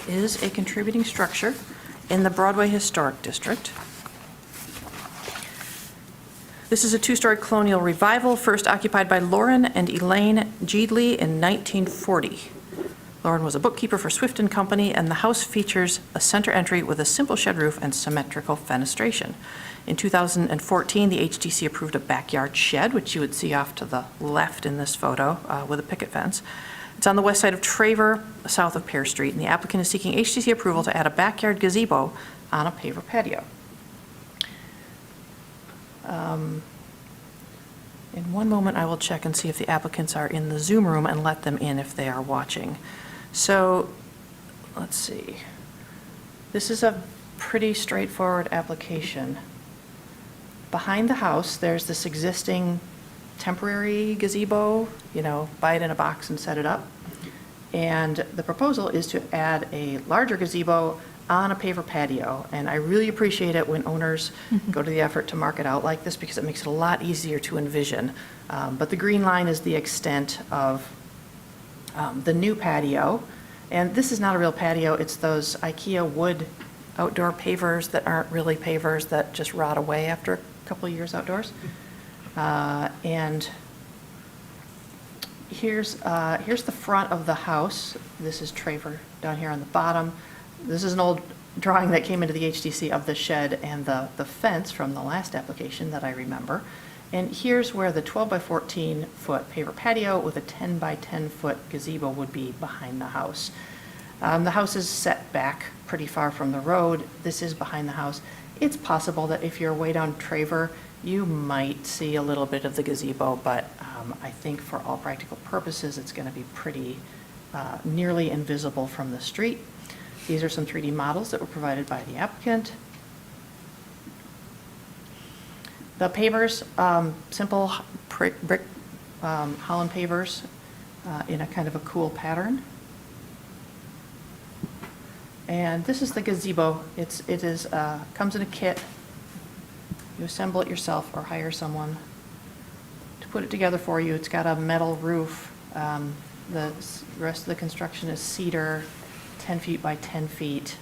B: is a contributing structure in the Broadway Historic District. This is a two-story colonial revival, first occupied by Lauren and Elaine Jeedley in 1940. Lauren was a bookkeeper for Swift & Company, and the house features a center entry with a simple shed roof and symmetrical fenestration. In 2014, the HDC approved a backyard shed, which you would see off to the left in this photo, with a picket fence. It's on the west side of Traver, south of Pear Street, and the applicant is seeking HDC approval to add a backyard gazebo on a paver patio. In one moment, I will check and see if the applicants are in the Zoom room and let them in if they are watching. So, let's see. This is a pretty straightforward application. Behind the house, there's this existing temporary gazebo, buy it in a box and set it up. And the proposal is to add a larger gazebo on a paver patio. And I really appreciate it when owners go to the effort to mark it out like this, because it makes it a lot easier to envision. But the green line is the extent of the new patio. And this is not a real patio. It's those IKEA wood outdoor pavers that aren't really pavers, that just rot away after a couple of years outdoors. And here's the front of the house. This is Traver down here on the bottom. This is an old drawing that came into the HDC of the shed and the fence from the last application that I remember. And here's where the 12 by 14 foot paver patio with a 10 by 10 foot gazebo would be behind the house. The house is set back pretty far from the road. This is behind the house. It's possible that if you're way down Traver, you might see a little bit of the gazebo, but I think for all practical purposes, it's going to be pretty nearly invisible from the street. These are some 3D models that were provided by the applicant. The pavers, simple brick Holland pavers in a kind of a cool pattern. And this is the gazebo. It is comes in a kit. You assemble it yourself or hire someone to put it together for you. It's got a metal roof. The rest of the construction is cedar, 10 feet by 10 feet.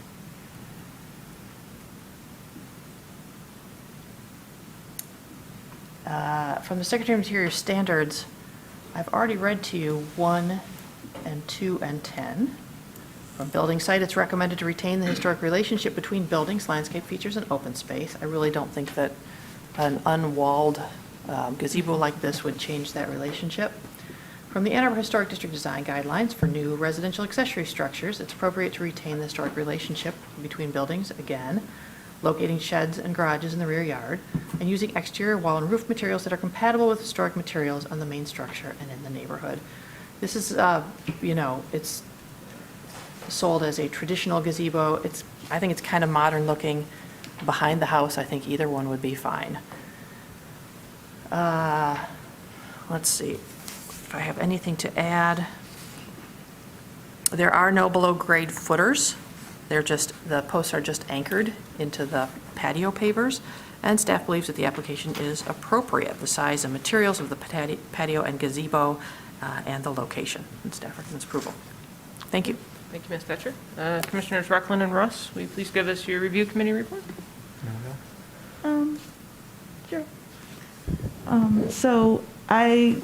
B: From the Secretary of Interior standards, I've already read to you 1 and 2 and 10. From building site, it's recommended to retain the historic relationship between buildings, landscape features, and open space. I really don't think that an unwalled gazebo like this would change that relationship. From the Ann Arbor Historic District Design Guidelines for new residential accessory structures, it's appropriate to retain the historic relationship between buildings, again, locating sheds and garages in the rear yard, and using exterior wall and roof materials that are compatible with historic materials on the main structure and in the neighborhood. This is, it's sold as a traditional gazebo. I think it's kind of modern looking. Behind the house, I think either one would be fine. Let's see if I have anything to add. There are no below grade footers. The posts are just anchored into the patio pavers, and staff believes that the application is appropriate. The size and materials of the patio and gazebo and the location, and staff recommends approval. Thank you.
A: Thank you, Ms. Thatcher. Commissioners Rockland and Ross, will you please give us your review committee report?
E: Sure. So I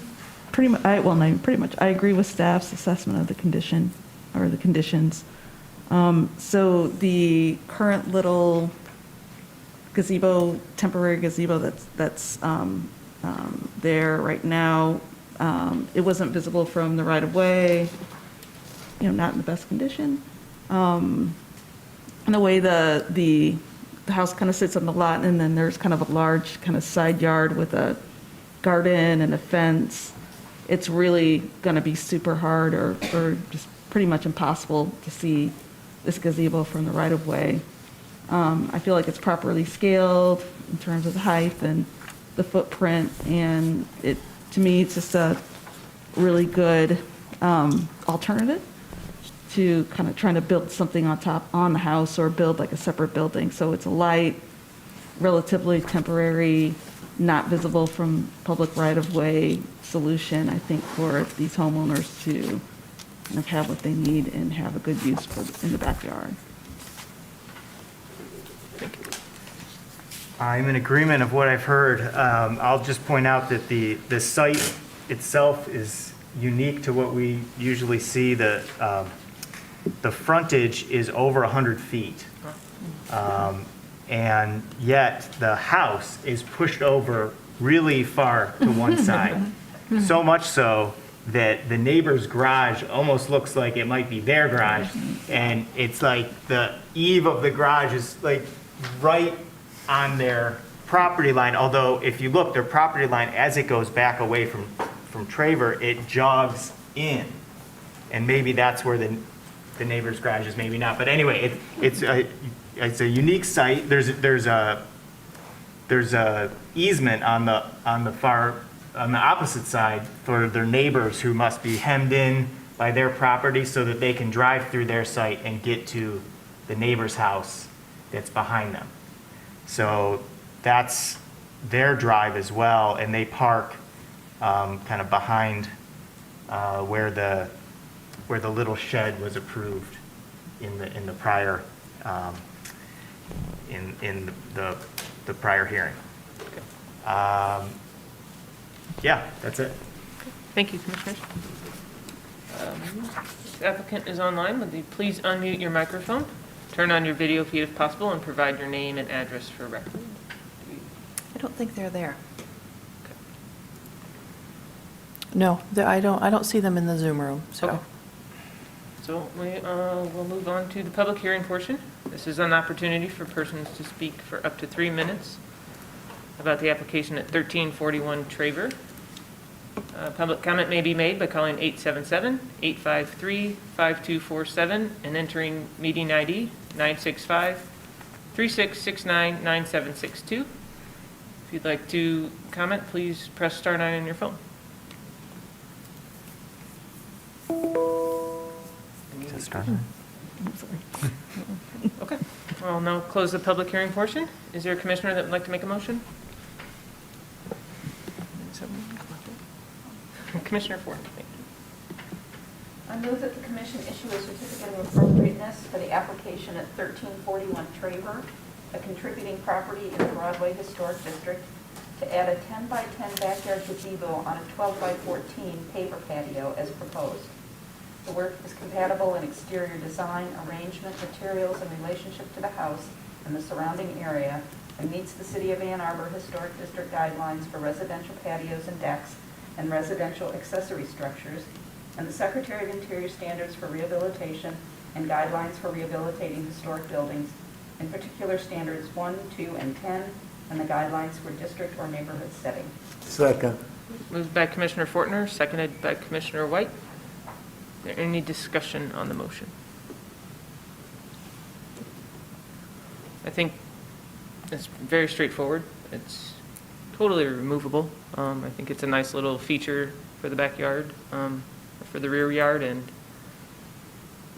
E: agree with staff's assessment of the condition or the conditions. So the current little gazebo, temporary gazebo that's there right now, it wasn't visible from the right of way, not in the best condition. And the way the house kind of sits on the lot, and then there's kind of a large kind of side yard with a garden and a fence. It's really going to be super hard or just pretty much impossible to see this gazebo from the right of way. I feel like it's properly scaled in terms of the height and the footprint, and to me, it's just a really good alternative to kind of trying to build something on the house or build like a separate building. So it's a light, relatively temporary, not visible from public right-of-way solution, I think, for these homeowners to kind of have what they need and have a good use in the backyard.
G: I'm in agreement of what I've heard. I'll just point out that the site itself is unique to what we usually see. The frontage is over 100 feet. And yet the house is pushed over really far to one side. So much so that the neighbor's garage almost looks like it might be their garage. And it's like the eave of the garage is like right on their property line. Although if you look, their property line, as it goes back away from Traver, it jogs in. And maybe that's where the neighbor's garage is, maybe not. But anyway, it's a unique site. There's a easement on the opposite side for their neighbors who must be hemmed in by their property so that they can drive through their site and get to the neighbor's house that's behind them. So that's their drive as well, and they park kind of behind where the little shed was approved in the prior in the prior hearing. Yeah, that's it.
A: Thank you, Commissioners. The applicant is online. Would you please unmute your microphone, turn on your video feed if possible, and provide your name and address for record?
B: I don't think they're there. No, I don't see them in the Zoom room, so.
A: Okay. So we'll move on to the public hearing portion. This is an opportunity for persons to speak for up to 3 minutes about the application at 1341 Traver. Public comment may be made by calling 877-853-5247 and entering meeting ID 965-3669-9762. If you'd like to comment, please press star 9 on your phone. Okay, I'll now close the public hearing portion. Is there a commissioner that would like to make a motion? Commissioner Ford. Thank you.
B: I move that the commission issue a certificate of appropriateness for the application at 1341 Traver, a contributing property in the Broadway Historic District, to add a 10 by 10 backyard gazebo on a 12 by 14 paver patio as proposed. The work is compatible in exterior design, arrangement, materials, and relationship to the house and the surrounding area, and meets the City of Ann Arbor Historic District guidelines for residential patios and decks and residential accessory structures, and the Secretary of Interior standards for rehabilitation and guidelines for rehabilitating historic buildings, in particular standards 1, 2, and 10, and the guidelines for district or neighborhood setting.
D: Second.
A: Moved by Commissioner Fortner, seconded by Commissioner White. Is there any discussion on the motion? I think it's very straightforward. It's totally removable. I think it's a nice little feature for the backyard, for the rear yard, and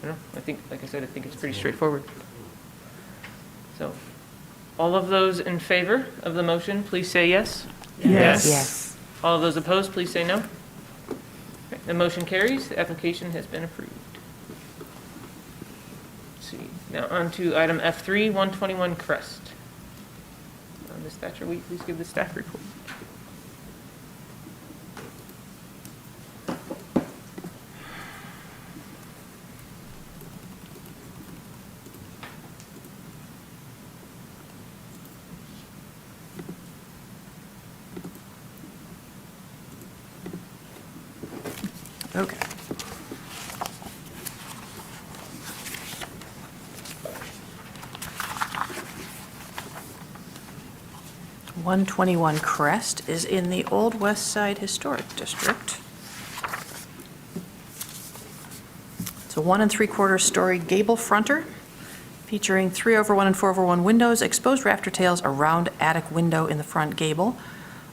A: I think, like I said, I think it's pretty straightforward. So, all of those in favor of the motion, please say yes.
E: Yes.
A: All of those opposed, please say no. Okay, the motion carries. The application has been approved. Let's see. Now on to item F3, 121 Crest. Ms. Thatcher, will you please give the staff report?
B: Okay. "121 Crest" is in the Old West Side Historic District. It's a 1 3/4 story gable fronter featuring 3/1 and 4/1 windows, exposed rafter tails, a round attic window in the front gable,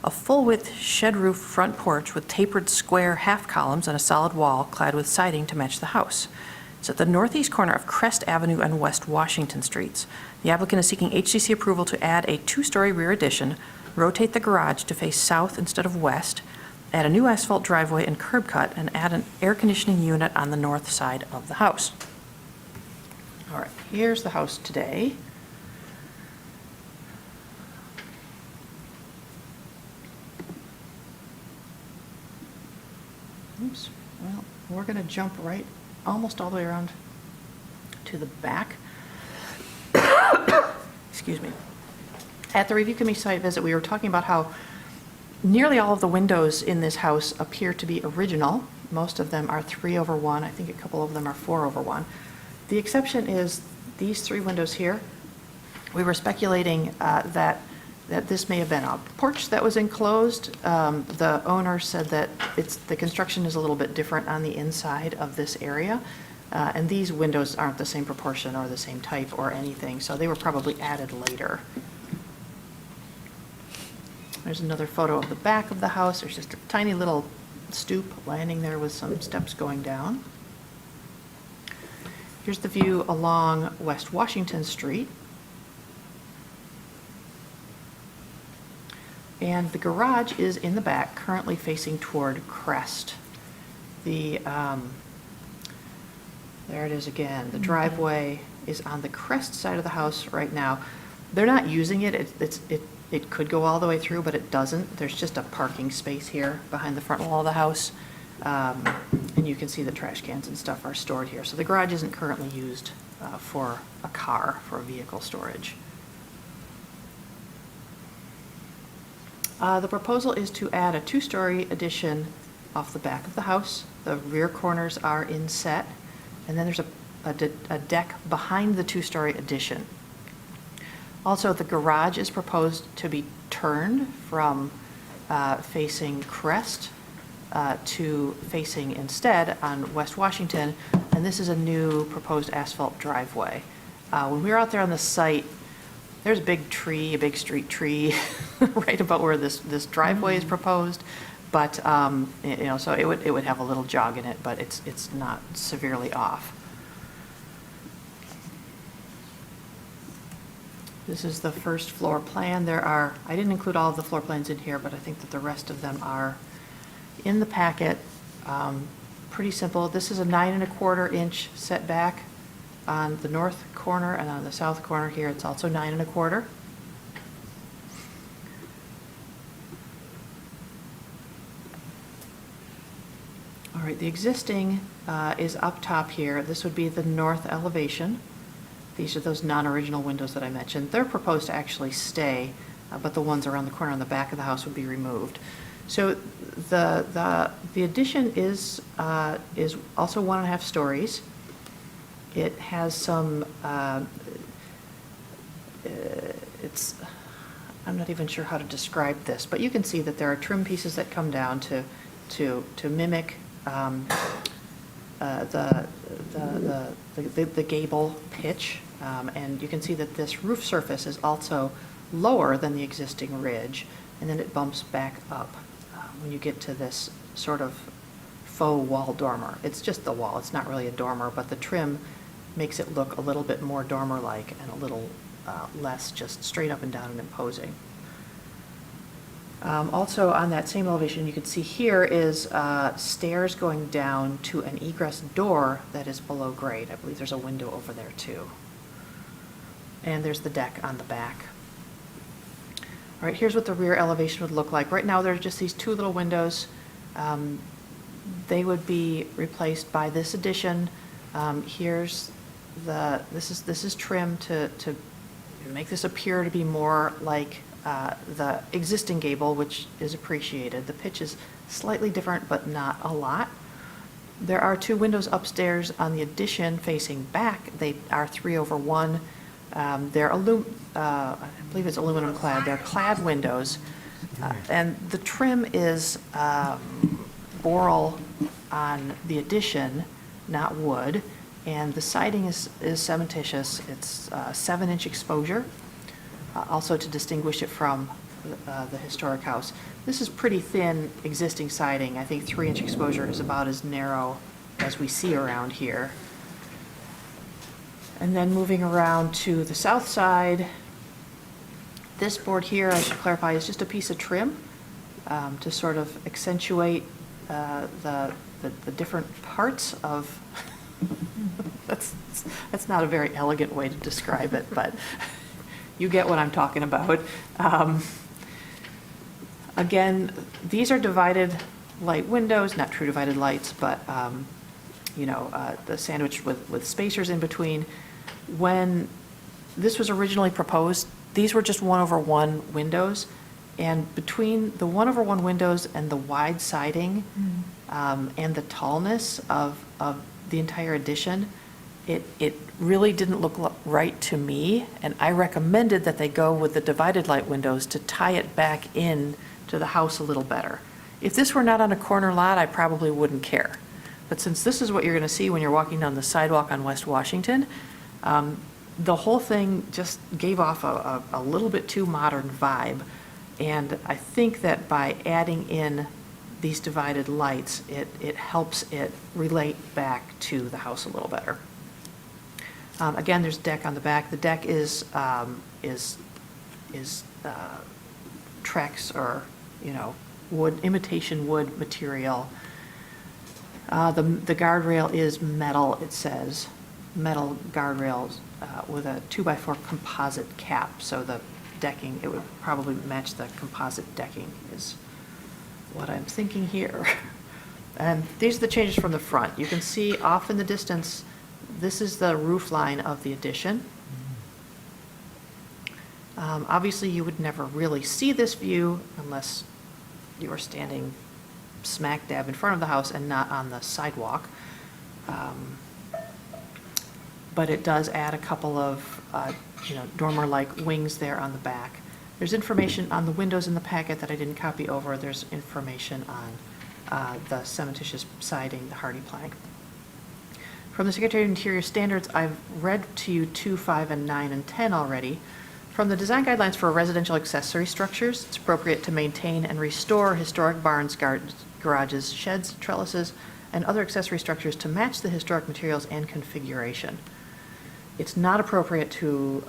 B: a full-width shed roof front porch with tapered square half columns and a solid wall clad with siding to match the house. It's at the northeast corner of Crest Avenue and West Washington Streets. The applicant is seeking HCC approval to add a 2-story rear addition, rotate the garage to face south instead of west, add a new asphalt driveway and curb cut, and add an air conditioning unit on the north side of the house. All right, here's the house today. Oops, well, we're going to jump right, almost all the way around to the back. Excuse me. At the review committee site visit, we were talking about how nearly all of the windows in this house appear to be original. Most of them are 3/1. I think a couple of them are 4/1. The exception is these 3 windows here. We were speculating that this may have been a porch that was enclosed. The owner said that the construction is a little bit different on the inside of this area, and these windows aren't the same proportion or the same type or anything, so they were probably added later. There's another photo of the back of the house. There's just a tiny little stoop landing there with some steps going down. Here's the view along West Washington Street. And the garage is in the back, currently facing toward Crest. There it is again. The driveway is on the Crest side of the house right now. They're not using it. It could go all the way through, but it doesn't. There's just a parking space here behind the front wall of the house. And you can see the trash cans and stuff are stored here. So the garage isn't currently used for a car, for vehicle storage. The proposal is to add a 2-story addition off the back of the house. The rear corners are inset, and then there's a deck behind the 2-story addition. Also, the garage is proposed to be turned from facing Crest to facing instead on West Washington, and this is a new proposed asphalt driveway. When we were out there on the site, there's a big tree, a big street tree, right about where this driveway is proposed. But so it would have a little jog in it, but it's not severely off. This is the first floor plan. I didn't include all of the floor plans in here, but I think that the rest of them are in the packet. Pretty simple. This is a 9¼ inch setback on the north corner, and on the south corner here, it's also 9¼ inches. All right, the existing is up top here. This would be the north elevation. These are those non-original windows that I mentioned. They're proposed to actually stay, but the ones around the corner on the back of the house would be removed. So the addition is also 1.5 stories. It has some, I'm not even sure how to describe this, but you can see that there are trim pieces that come down to mimic the gable pitch, and you can see that this roof surface is also lower than the existing ridge, and then it bumps back up when you get to this sort of faux wall dormer. It's just the wall, it's not really a dormer, but the trim makes it look a little bit more dormer-like and a little less just straight up and down and imposing. Also on that same elevation, you can see here is stairs going down to an egress door that is below grade. I believe there's a window over there too. And there's the deck on the back. All right, here's what the rear elevation would look like. Right now there's just these 2 little windows. They would be replaced by this addition. This is trim to make this appear to be more like the existing gable, which is appreciated. The pitch is slightly different, but not a lot. There are 2 windows upstairs on the addition facing back. They are 3/1. They're I believe it's aluminum clad. They're clad windows, and the trim is boral on the addition, not wood, and the siding is cementitious. It's 7-inch exposure. Also to distinguish it from the historic house. This is pretty thin existing siding. I think 3-inch exposure is about as narrow as we see around here. And then moving around to the south side, this board here, I should clarify, is just a piece of trim to sort of accentuate the different parts of, that's not a very elegant way to describe it, but you get what I'm talking about. Again, these are divided light windows, not true divided lights, but the sandwich with spacers in between. When this was originally proposed, these were just 1/1 windows, and between the 1/1 windows and the wide siding and the tallness of the entire addition, it really didn't look right to me, and I recommended that they go with the divided light windows to tie it back in to the house a little better. If this were not on a corner lot, I probably wouldn't care. But since this is what you're going to see when you're walking down the sidewalk on West Washington, the whole thing just gave off a little bit too modern vibe, and I think that by adding in these divided lights, it helps it relate back to the house a little better. Again, there's a deck on the back. The deck is Trex or wood, imitation wood material. The guardrail is metal. It says metal guardrails with a 2x4 composite cap. So the decking, it would probably match the composite decking is what I'm thinking here. And these are the changes from the front. You can see off in the distance, this is the roof line of the addition. Obviously, you would never really see this view unless you were standing smack dab in front of the house and not on the sidewalk. But it does add a couple of, dormer-like wings there on the back. There's information on the windows in the packet that I didn't copy over. There's information on the cementitious siding, the hardy plank. From the Secretary of Interior standards, I've read to you 2, 5, and 9, and 10 already. From the design guidelines for residential accessory structures, it's appropriate to maintain and restore historic barns, garages, sheds, trellises, and other accessory structures to match the historic materials and configuration. It's not appropriate to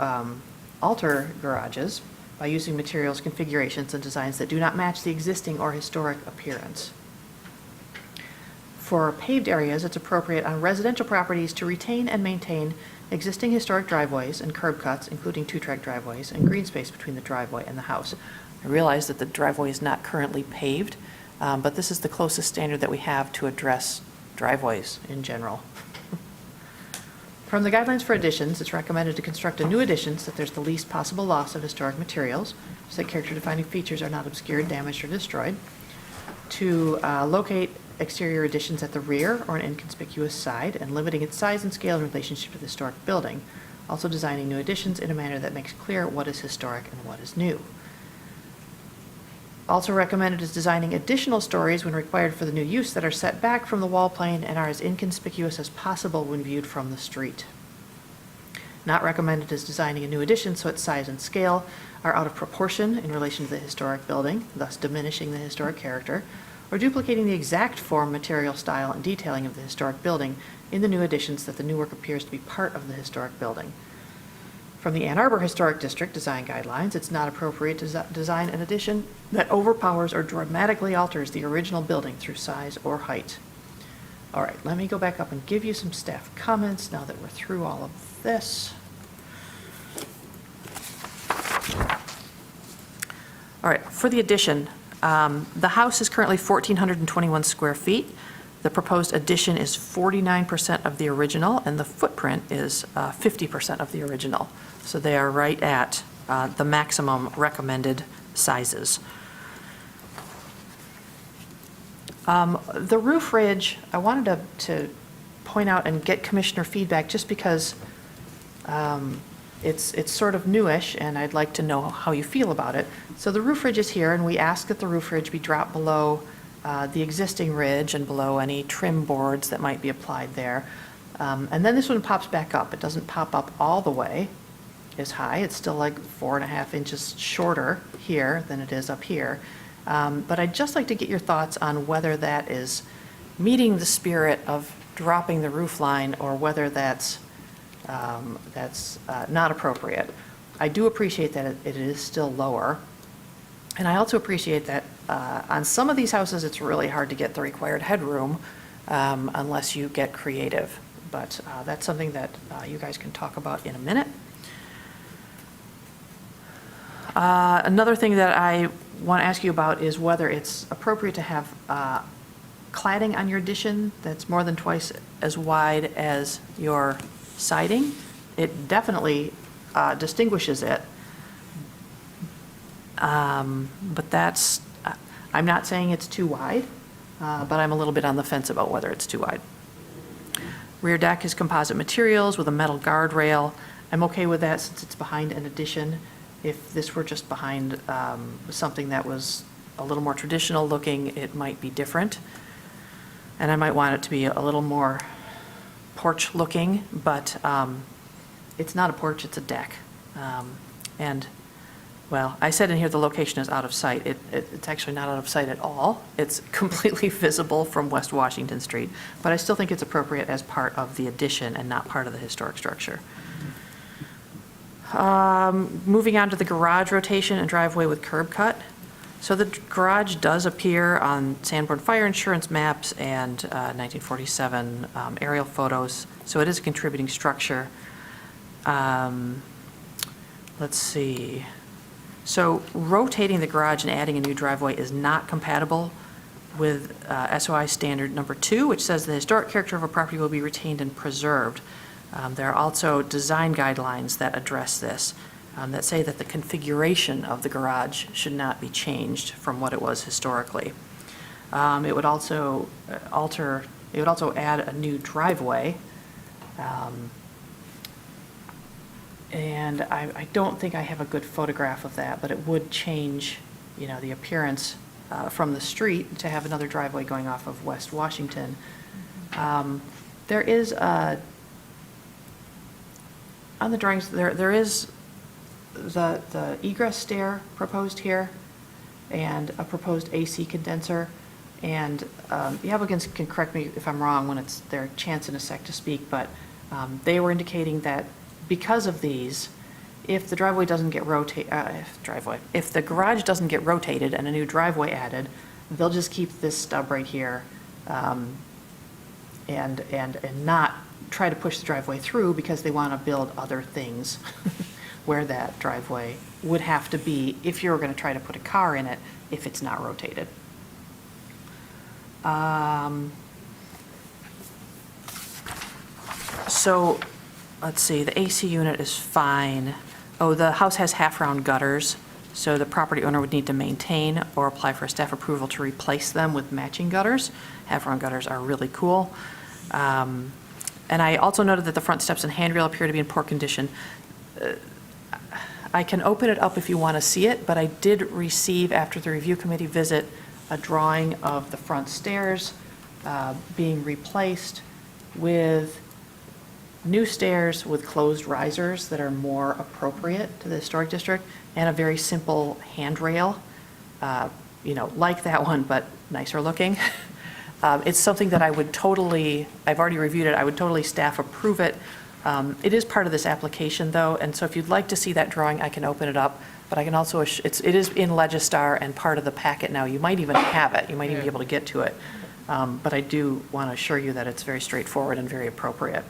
B: alter garages by using materials, configurations, and designs that do not match the existing or historic appearance. For paved areas, it's appropriate on residential properties to retain and maintain existing historic driveways and curb cuts, including 2-track driveways, and green space between the driveway and the house. I realize that the driveway is not currently paved, but this is the closest standard that we have to address driveways in general. From the guidelines for additions, it's recommended to construct a new addition so that there's the least possible loss of historic materials, so that character-defining features are not obscured, damaged, or destroyed. To locate exterior additions at the rear or an inconspicuous side, and limiting its size and scale in relationship to the historic building. Also designing new additions in a manner that makes clear what is historic and what is new. Also recommended is designing additional stories when required for the new use that are set back from the wall plane and are as inconspicuous as possible when viewed from the street. Not recommended is designing a new addition so its size and scale are out of proportion in relation to the historic building, thus diminishing the historic character, or duplicating the exact form, material, style, and detailing of the historic building in the new additions that the new work appears to be part of the historic building. From the Ann Arbor Historic District Design Guidelines, it's not appropriate to design an addition that overpowers or dramatically alters the original building through size or height. All right, let me go back up and give you some staff comments now that we're through all of this. All right, for the addition, the house is currently 1,421 square feet. The proposed addition is 49% of the original, and the footprint is 50% of the original. So they are right at the maximum recommended sizes. The roof ridge, I wanted to point out and get commissioner feedback just because it's sort of newish, and I'd like to know how you feel about it. So the roof ridge is here, and we ask that the roof ridge be dropped below the existing ridge and below any trim boards that might be applied there. And then this one pops back up. It doesn't pop up all the way as high. It's still like 4.5 inches shorter here than it is up here. But I'd just like to get your thoughts on whether that is meeting the spirit of dropping the roof line or whether that's not appropriate. I do appreciate that it is still lower. And I also appreciate that on some of these houses, it's really hard to get the required headroom unless you get creative. But that's something that you guys can talk about in a minute. Another thing that I want to ask you about is whether it's appropriate to have cladding on your addition that's more than twice as wide as your siding. It definitely distinguishes it. But that's, I'm not saying it's too wide, but I'm a little bit on the fence about whether it's too wide. Rear deck is composite materials with a metal guardrail. I'm okay with that since it's behind an addition. If this were just behind something that was a little more traditional looking, it might be different. And I might want it to be a little more porch looking, but it's not a porch, it's a deck. And well, I said in here the location is out of sight. It's actually not out of sight at all. It's completely visible from West Washington Street, but I still think it's appropriate as part of the addition and not part of the historic structure. Moving on to the garage rotation and driveway with curb cut. So the garage does appear on Sanborn fire insurance maps and 1947 aerial photos, so it is a contributing structure. Let's see. So rotating the garage and adding a new driveway is not compatible with SOI standard number 2, which says the historic character of a property will be retained and preserved. There are also design guidelines that address this, that say that the configuration of the garage should not be changed from what it was historically. It would also add a new driveway. And I don't think I have a good photograph of that, but it would change, the appearance from the street to have another driveway going off of West Washington. There is on the drawings, there is the egress stair proposed here and a proposed AC condenser. And the applicants can correct me if I'm wrong when it's their chance in a sec to speak, but they were indicating that because of these, if the driveway doesn't get if the garage doesn't get rotated and a new driveway added, they'll just keep this stub right here, and not try to push the driveway through because they want to build other things where that driveway would have to be if you were going to try to put a car in it if it's not rotated. So, let's see, the AC unit is fine. Oh, the house has half-round gutters, so the property owner would need to maintain or apply for staff approval to replace them with matching gutters. Half-round gutters are really cool. And I also noted that the front steps and handrail appear to be in poor condition. I can open it up if you want to see it, but I did receive, after the review committee visit, a drawing of the front stairs being replaced with new stairs with closed risers that are more appropriate to the historic district, and a very simple handrail, like that one, but nicer looking. It's something that I would totally, I've already reviewed it, I would totally staff approve it. It is part of this application, though, and so if you'd like to see that drawing, I can open it up. But I can also, it is in Legistar and part of the packet now. You might even have it. You might even be able to get to it. But I do want to assure you that it's very straightforward and very appropriate.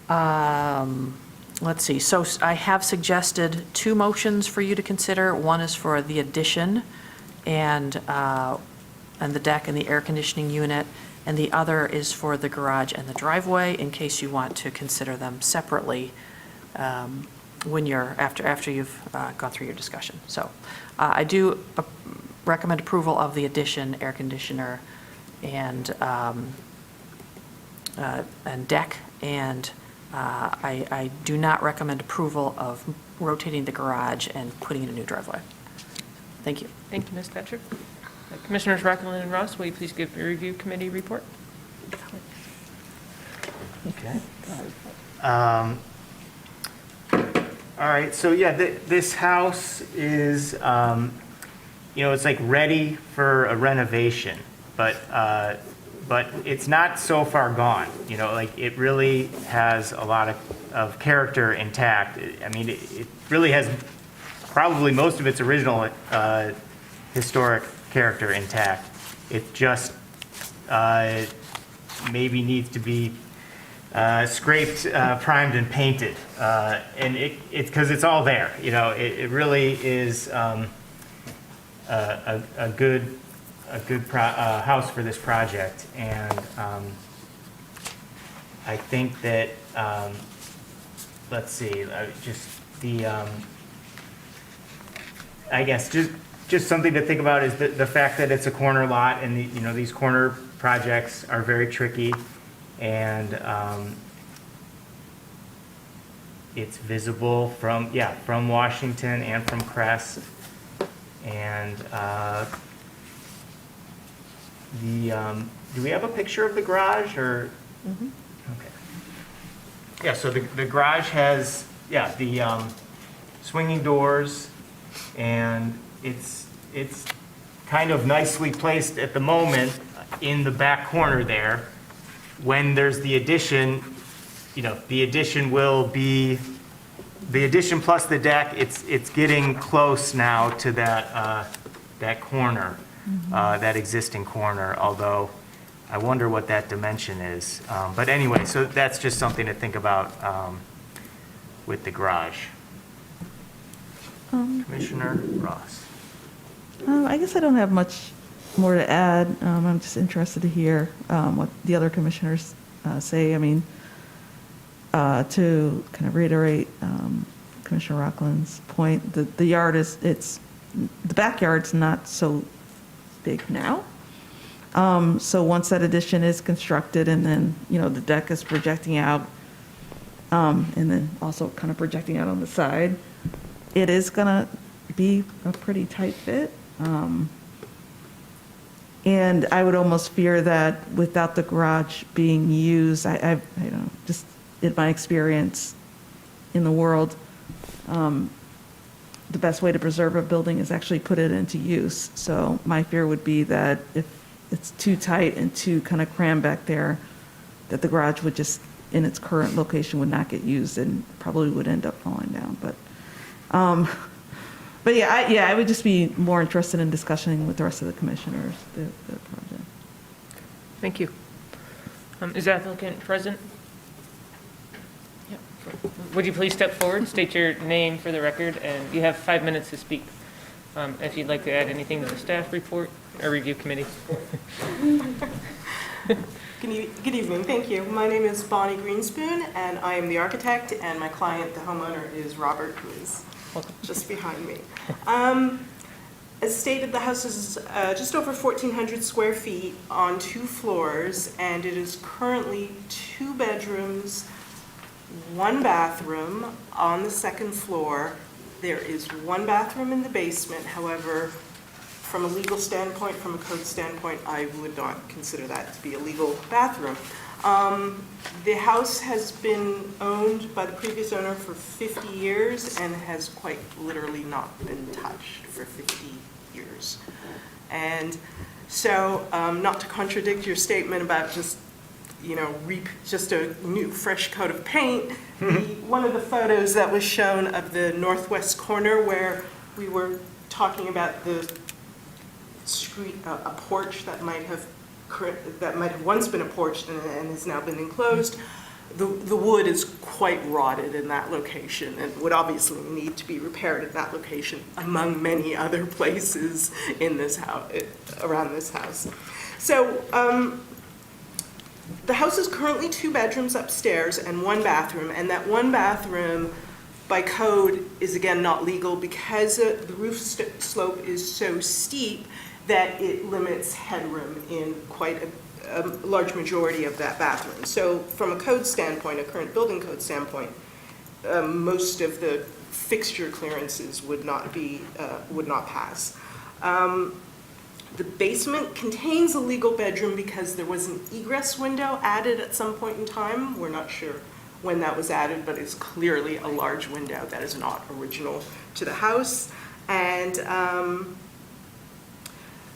B: Let's see. So I have suggested 2 motions for you to consider. One is for the addition and the deck and the air conditioning unit, and the other is for the garage and the driveway, in case you want to consider them separately when you're after you've gone through your discussion. So I do recommend approval of the addition, air conditioner, and deck, and I do not recommend approval of rotating the garage and putting in a new driveway. Thank you.
A: Thank you, Ms. Thatcher. Commissioners Rockland and Ross, will you please give your review committee report?
G: Okay. All right, so yeah, this house is, it's like ready for a renovation, but it's not so far gone. It really has a lot of character intact. I mean, it really has probably most of its original historic character intact. It just maybe needs to be scraped, primed, and painted, and it's because it's all there. It really is a good house for this project, and I think that let's see, I guess just something to think about is the fact that it's a corner lot, and these corner projects are very tricky. And it's visible from Washington and from Crest. And do we have a picture of the garage or? Mm-hmm. Okay. Yeah, so the garage has, the swinging doors, and it's kind of nicely placed at the moment in the back corner there. When there's the addition, the addition will be, the addition plus the deck, it's getting close now to that corner, that existing corner, although I wonder what that dimension is. But anyway, so that's just something to think about with the garage. Commissioner Ross.
E: I guess I don't have much more to add. I'm just interested to hear what the other commissioners say. I mean, to kind of reiterate Commissioner Rockland's point, the yard the backyard's not so big now. So once that addition is constructed and then, the deck is projecting out, and then also kind of projecting out on the side, it is gonna be a pretty tight fit. And I would almost fear that without the garage being used, I just in my experience in the world, the best way to preserve a building is actually put it into use. So my fear would be that if it's too tight and too kind of crammed back there, that the garage would just, in its current location, would not get used and probably would end up falling down. But yeah, I would just be more interested in discussing with the rest of the commissioners the project.
A: Thank you. Is the applicant present? Yep. Would you please step forward, state your name for the record, and you have 5 minutes to speak. If you'd like to add anything to the staff report or review committee.
I: Good evening, thank you. My name is Bonnie Greenspoon, and I am the architect, and my client, the homeowner, is Robert, who is just behind me. As stated, the house is just over 1,400 square feet on 2 floors, and it is currently 2 bedrooms, 1 bathroom on the 2nd floor. There is 1 bathroom in the basement. However, from a legal standpoint, from a code standpoint, I would not consider that to be a legal bathroom. The house has been owned by the previous owner for 50 years and has quite literally not been touched for 50 years. And so, not to contradict your statement about just a new fresh coat of paint, one of the photos that was shown of the northwest corner where we were talking about the street, a porch that might have once been a porch and has now been enclosed. The wood is quite rotted in that location and would obviously need to be repaired at that location, among many other places in this house, around this house. So the house is currently 2 bedrooms upstairs and 1 bathroom, and that 1 bathroom by code is again not legal because the roof slope is so steep that it limits headroom in quite a large majority of that bathroom. So from a code standpoint, a current building code standpoint, most of the fixture clearances would not pass. The basement contains a legal bedroom because there was an egress window added at some point in time. We're not sure when that was added, but it's clearly a large window that is not original to the house. And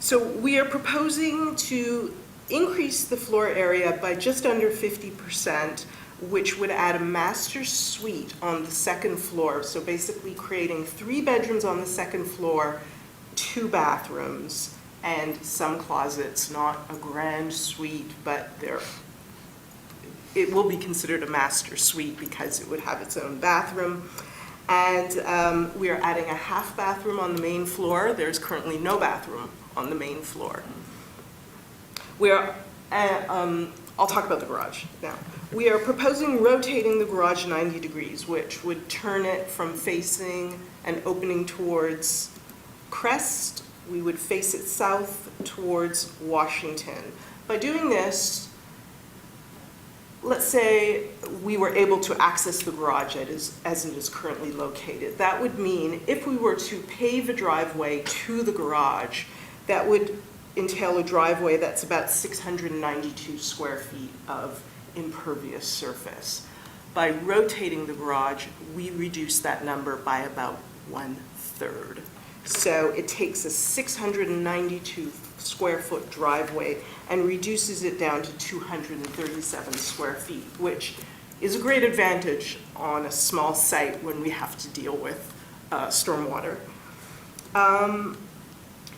I: so we are proposing to increase the floor area by just under 50%, which would add a master suite on the 2nd floor. So basically creating 3 bedrooms on the 2nd floor, 2 bathrooms, and some closets, not a grand suite, but it will be considered a master suite because it would have its own bathroom. And we are adding a half bathroom on the main floor. There's currently no bathroom on the main floor. I'll talk about the garage now. We are proposing rotating the garage 90 degrees, which would turn it from facing and opening towards Crest. We would face it south towards Washington. By doing this, let's say we were able to access the garage as it is currently located. That would mean if we were to pave a driveway to the garage, that would entail a driveway that's about 692 square feet of impervious surface. By rotating the garage, we reduce that number by about 1/3. So it takes a 692 square foot driveway and reduces it down to 237 square feet, which is a great advantage on a small site when we have to deal with stormwater.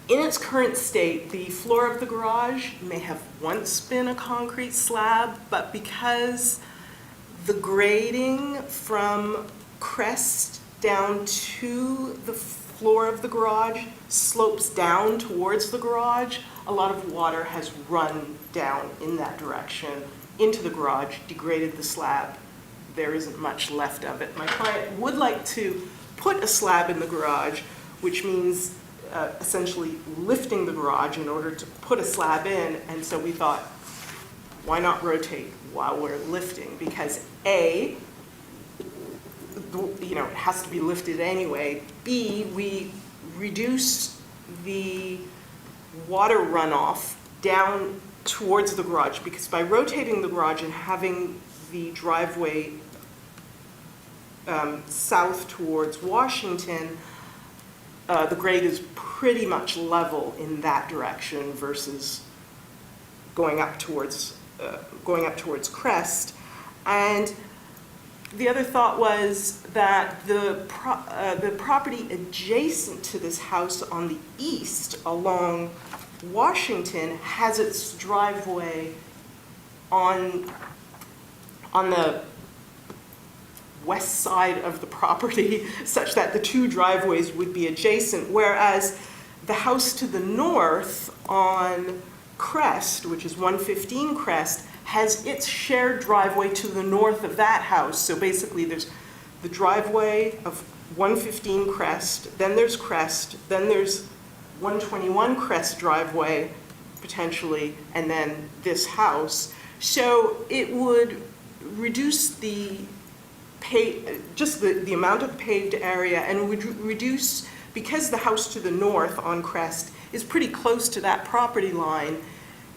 I: In its current state, the floor of the garage may have once been a concrete slab, but because the grading from Crest down to the floor of the garage, slopes down towards the garage. A lot of water has run down in that direction into the garage, degraded the slab. There isn't much left of it. My client would like to put a slab in the garage, which means essentially lifting the garage in order to put a slab in, and so we thought, why not rotate while we're lifting? Because A, it has to be lifted anyway. B, we reduce the water runoff down towards the garage, because by rotating the garage and having the driveway south towards Washington, the grade is pretty much level in that direction versus going up towards Crest. And the other thought was that the property adjacent to this house on the east along Washington has its driveway on the west side of the property, such that the two driveways would be adjacent, whereas the house to the north on Crest, which is 115 Crest, has its shared driveway to the north of that house. So basically there's the driveway of 115 Crest, then there's Crest, then there's 121 Crest driveway potentially, and then this house. So it would reduce the amount of paved area, and would reduce, because the house to the north on Crest is pretty close to that property line,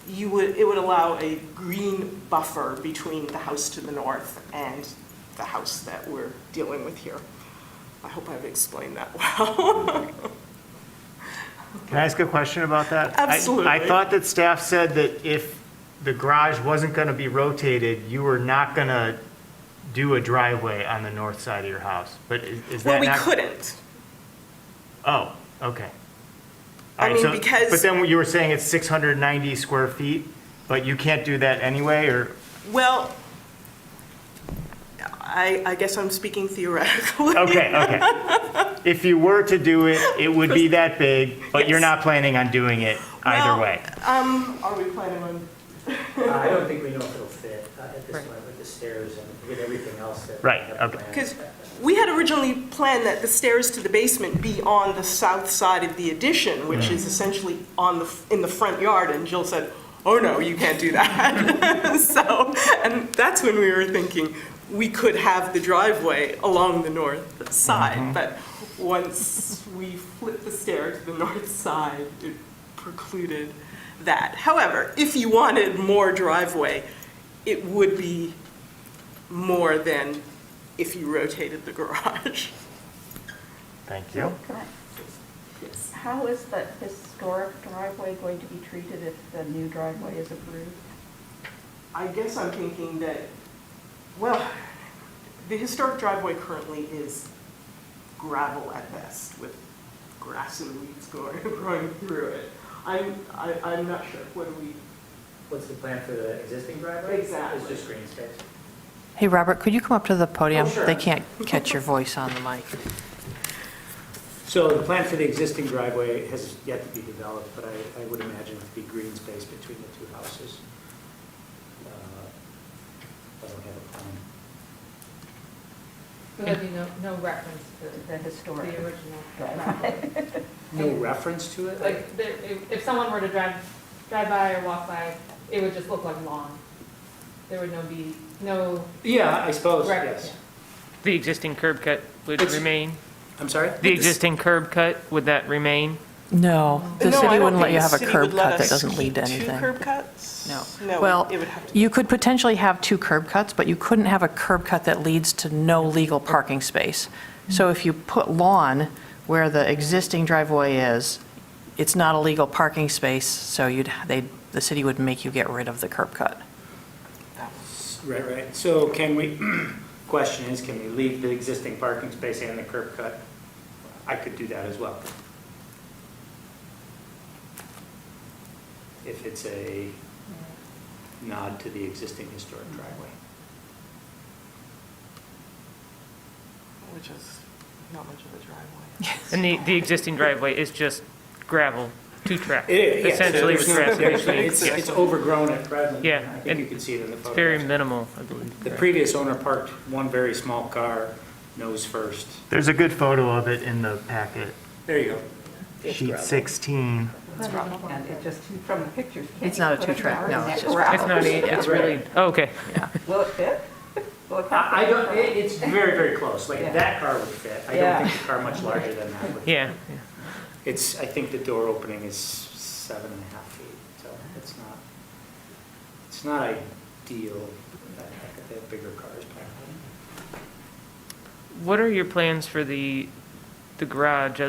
I: it would allow a green buffer between the house to the north and the house that we're dealing with here. I hope I've explained that well.
G: Can I ask a question about that?
I: Absolutely.
G: I thought that staff said that if the garage wasn't going to be rotated, you were not going to do a driveway on the north side of your house. But is that
I: Well, we
G: not?
I: couldn't.
G: Oh, okay.
I: I
G: All right,
I: mean, because-
G: But then you were saying it's 690 square feet, but you can't do that anyway, or?
I: Well, I guess I'm speaking theoretically.
G: Okay. If you were to do it, it would be that big, but you're
I: Yes.
G: not planning on doing it either
I: Well,
G: way.
I: Are we planning on?
J: I don't think we know if it'll fit at this point with the stairs and with everything else that.
G: Right,
J: we have
G: okay.
J: planned.
I: Because we had originally planned that the stairs to the basement be on the south side of the addition, which is essentially in the front yard, and Jill said, oh no, you can't do that. So, and that's when we were thinking we could have the driveway along the north side, but once we flipped the stair to the north side, it precluded that. However, if you wanted more driveway, it would be more than if you rotated the garage.
G: Thank you.
K: How is the historic driveway going to be treated if the new driveway is approved?
I: I guess I'm thinking that, well, the historic driveway currently is gravel at best with grass and weeds growing through it. I'm not sure. What do we?
J: What's the plan for the existing driveway?
I: Exactly.
J: It's just green space.
B: Hey, Robert, could you come up to the podium?
J: Oh, sure.
B: They can't catch your voice on the mic.
J: So the plan for the existing driveway has yet to be developed, but I would imagine it to be green space between the two houses. I don't have a plan.
H: So there'd be no reference to
K: The historic
H: the original
K: driveway.
H: driveway.
J: No reference to it?
H: Like, if someone were to drive by or walk by, it would just look like lawn. There would be no
J: Yeah, I suppose,
H: reference.
J: yes.
A: The existing curb cut would
J: It's-
A: remain?
J: I'm sorry?
A: The existing curb cut, would that remain?
B: No, the
I: No, I
B: city
I: don't
B: wouldn't let
I: think
B: you
I: the
B: have a
I: city
B: curb
I: would let
B: cut that
I: us
B: doesn't lead to
I: keep
B: anything.
I: Two curb cuts?
B: No.
I: No,
B: Well,
I: it would have to be.
B: you could potentially have two curb cuts, but you couldn't have a curb cut that leads to no legal parking space. So if you put lawn where the existing driveway is, it's not a legal parking space, so the city would make you get rid of the curb cut.
J: Right. So can we, question is, can we leave the existing parking space and the curb cut? I could do that as well. If it's a nod to the existing historic driveway.
I: Which is not much of a driveway.
A: And the existing driveway is just gravel, two-track,
J: It is, yes,
A: essentially with
J: there's no-
A: grass.
J: It's overgrown at present.
A: Yeah,
J: I think
A: and
J: you can see it in the
A: It's very
J: photos.
A: minimal, I believe.
J: The previous owner parked one very small car, nose first.
G: There's a good photo of it in the packet,
J: There you go.
G: sheet 16.
K: And it just, from the pictures.
B: It's not a two-track, no, it's just
A: It's not, it's really, oh, okay.
K: Will it fit? Will it fit?
J: I don't, it's very, very close. Like,
K: Yeah.
J: that car would fit. I
K: Yeah.
J: don't think the car much larger than that would fit.
A: Yeah,
J: It's, I think the door opening is 7.5 feet, so it's not ideal. They have bigger cars back
A: What are your plans for the garage,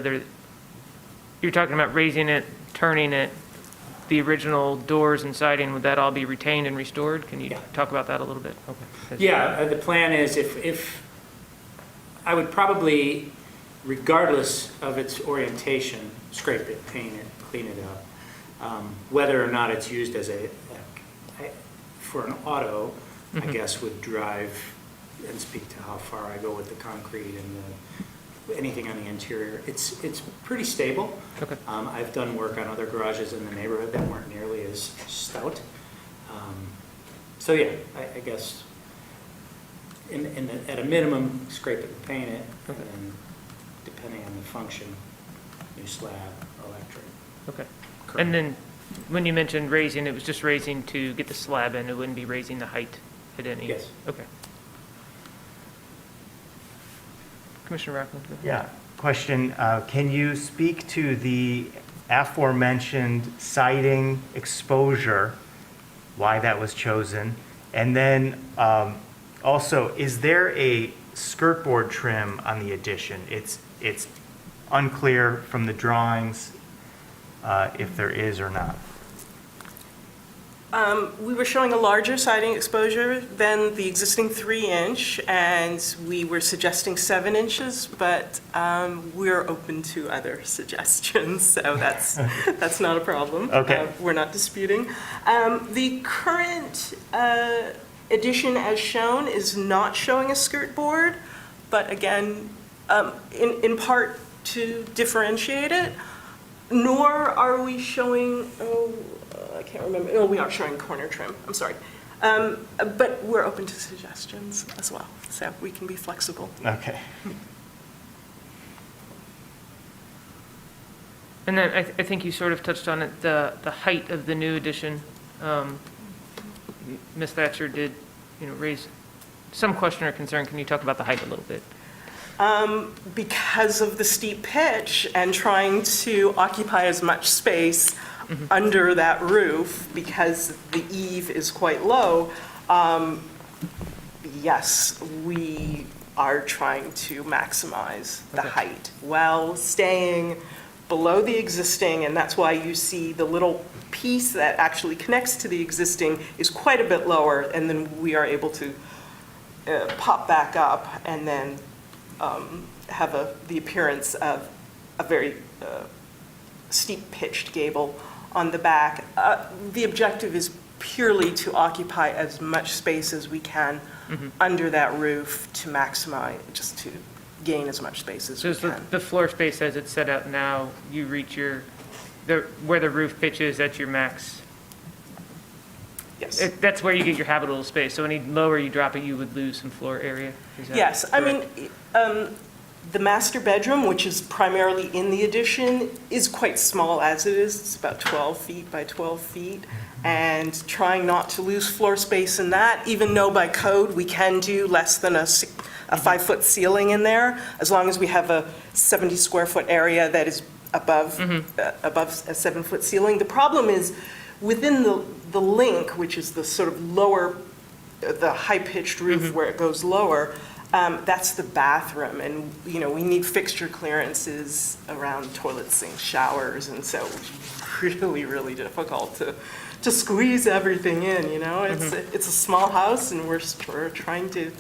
A: you're talking about raising it, turning it, the original doors and siding, would that all be retained and restored? Can you
J: Yeah.
A: talk about that a little bit? Okay.
J: Yeah, the plan is if, I would probably, regardless of its orientation, scrape it, paint it, clean it up. Whether or not it's used as for an auto, I guess would drive and speak to how far I go with the concrete and anything on the interior. It's pretty stable.
A: Okay.
J: I've done work on other garages in the neighborhood that weren't nearly as stout. So yeah, I guess at a minimum, scrape it and paint it, and then depending on the function, new slab, electric.
A: Okay. And then, when you mentioned raising, it was just raising to get the slab in, it wouldn't be raising the height at any?
J: Yes.
A: Okay. Commissioner Rockland? go ahead.
G: Yeah, question, can you speak to the aforementioned siding exposure, why that was chosen? And then also, is there a skirt board trim on the addition? It's unclear from the drawings if there is or not.
I: We were showing a larger siding exposure than the existing 3-inch, and we were suggesting 7 inches, but we're open to other suggestions, so that's not a problem.
G: Okay.
I: We're not disputing. The current addition as shown is not showing a skirt board, but again, in part to differentiate it, nor are we showing, I can't remember. No, we aren't showing corner trim. I'm sorry. But we're open to suggestions as well, so we can be flexible.
G: Okay.
A: And then I think you sort of touched on it, the height of the new addition. Ms. Thatcher did, raise some question or concern. Can you talk about the height a little bit?
I: Because of the steep pitch and trying to occupy as much space under that roof, because the eave is quite low, yes, we are trying to maximize the height while staying below the existing, and that's why you see the little piece that actually connects to the existing is quite a bit lower, and then we are able to pop back up and then have the appearance of a very steep pitched gable on the back. The objective is purely to occupy as much space as we can under that roof to maximize, just to gain as much space as
A: So
I: we
A: is
I: can.
A: the floor space as it's set out now, you reach where the roof pitches, that's your max?
I: Yes.
A: That's where you get your habitable space. So any lower you drop it, you would lose some floor area? Is that
I: Yes, I
A: correct?
I: mean, the master bedroom, which is primarily in the addition, is quite small as it is. It's about 12 feet by 12 feet. And trying not to lose floor space in that, even though by code we can do less than a 5-foot ceiling in there, as long as we have a 70 square foot area that is above a 7-foot ceiling. The problem is within the link, which is the sort of lower, the high-pitched roof where it goes lower, that's the bathroom, and, we need fixture clearances around toilet sinks, showers, and so it's really, really difficult to squeeze everything in, It's a small house, and we're trying to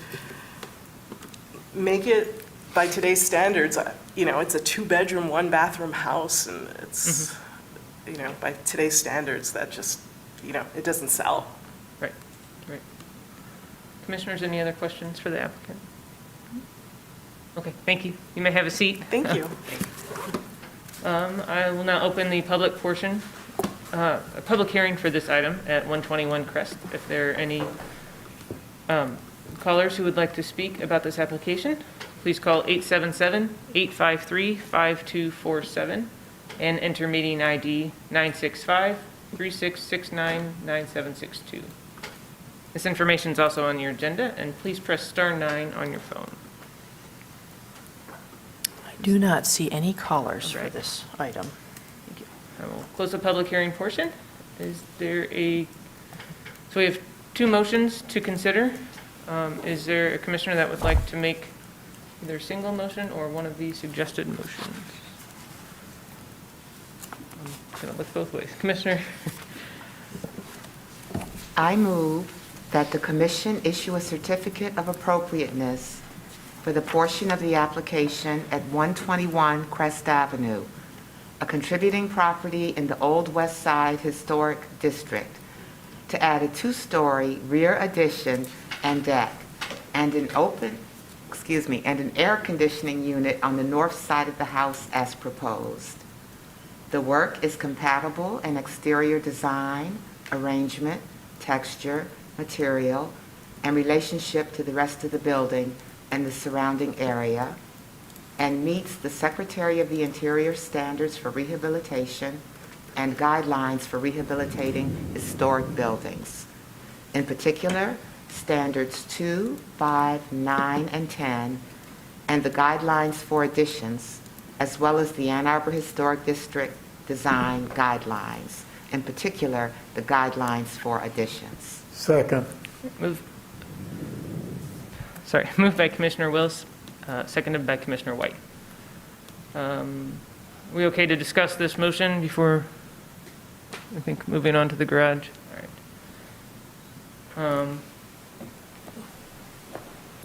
I: make it, by today's standards, it's a 2-bedroom, 1-bathroom house, and it's, by today's standards, that just, it doesn't sell.
A: Right. Commissioners, any other questions for the applicant? Okay, thank you. You may have a seat.
I: Thank you.
A: I will now open the public portion, a public hearing for this item at 121 Crest. If there are any callers who would like to speak about this application, please call 877-853-5247 and enter meeting ID 965-3669-9762. This information is also on your agenda, and please press star 9 on your phone.
B: I do not see any callers for this item. Thank you.
A: I will close the public hearing portion. Is there so we have 2 motions to consider. Is there a commissioner that would like to make either a single motion or one of the suggested motions? I'm going to look both ways. Commissioner?
L: I move that the commission issue a certificate of appropriateness for the portion of the application at 121 Crest Avenue, a contributing property in the Old West Side Historic District, to add a 2-story rear addition and deck and an air conditioning unit on the north side of the house as proposed. The work is compatible in exterior design, arrangement, texture, material, and relationship to the rest of the building and the surrounding area, and meets the Secretary of the Interior standards for rehabilitation and guidelines for rehabilitating historic buildings. In particular, standards 2, 5, 9, and 10, and the guidelines for additions, as well as the Ann Arbor Historic District design guidelines, in particular, the guidelines for additions.
D: Second.
A: Moved by Commissioner Willis, seconded by Commissioner White. We okay to discuss this motion before, I think, moving on to the garage? All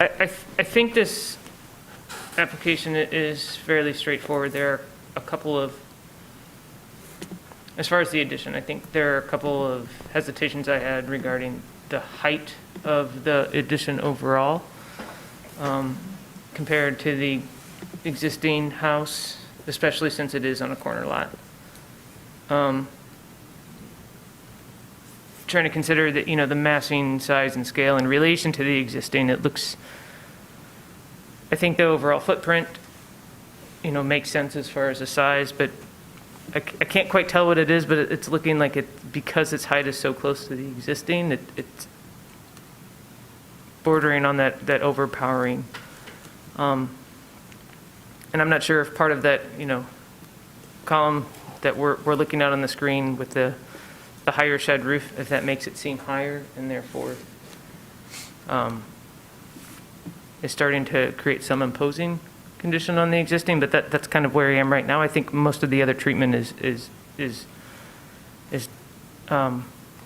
A: right. I think this application is fairly straightforward. There are a couple of, as far as the addition, I think there are a couple of hesitations I had regarding the height of the addition overall compared to the existing house, especially since it is on a corner lot. Trying to consider that, the massing size and scale in relation to the existing, it looks, I think the overall footprint, makes sense as far as the size, but I can't quite tell what it is, but it's looking like because its height is so close to the existing, it's bordering on that overpowering. And I'm not sure if part of that, column that we're looking at on the screen with the higher shed roof, if that makes it seem higher and therefore is starting to create some imposing condition on the existing, but that's kind of where I am right now. I think most of the other treatment is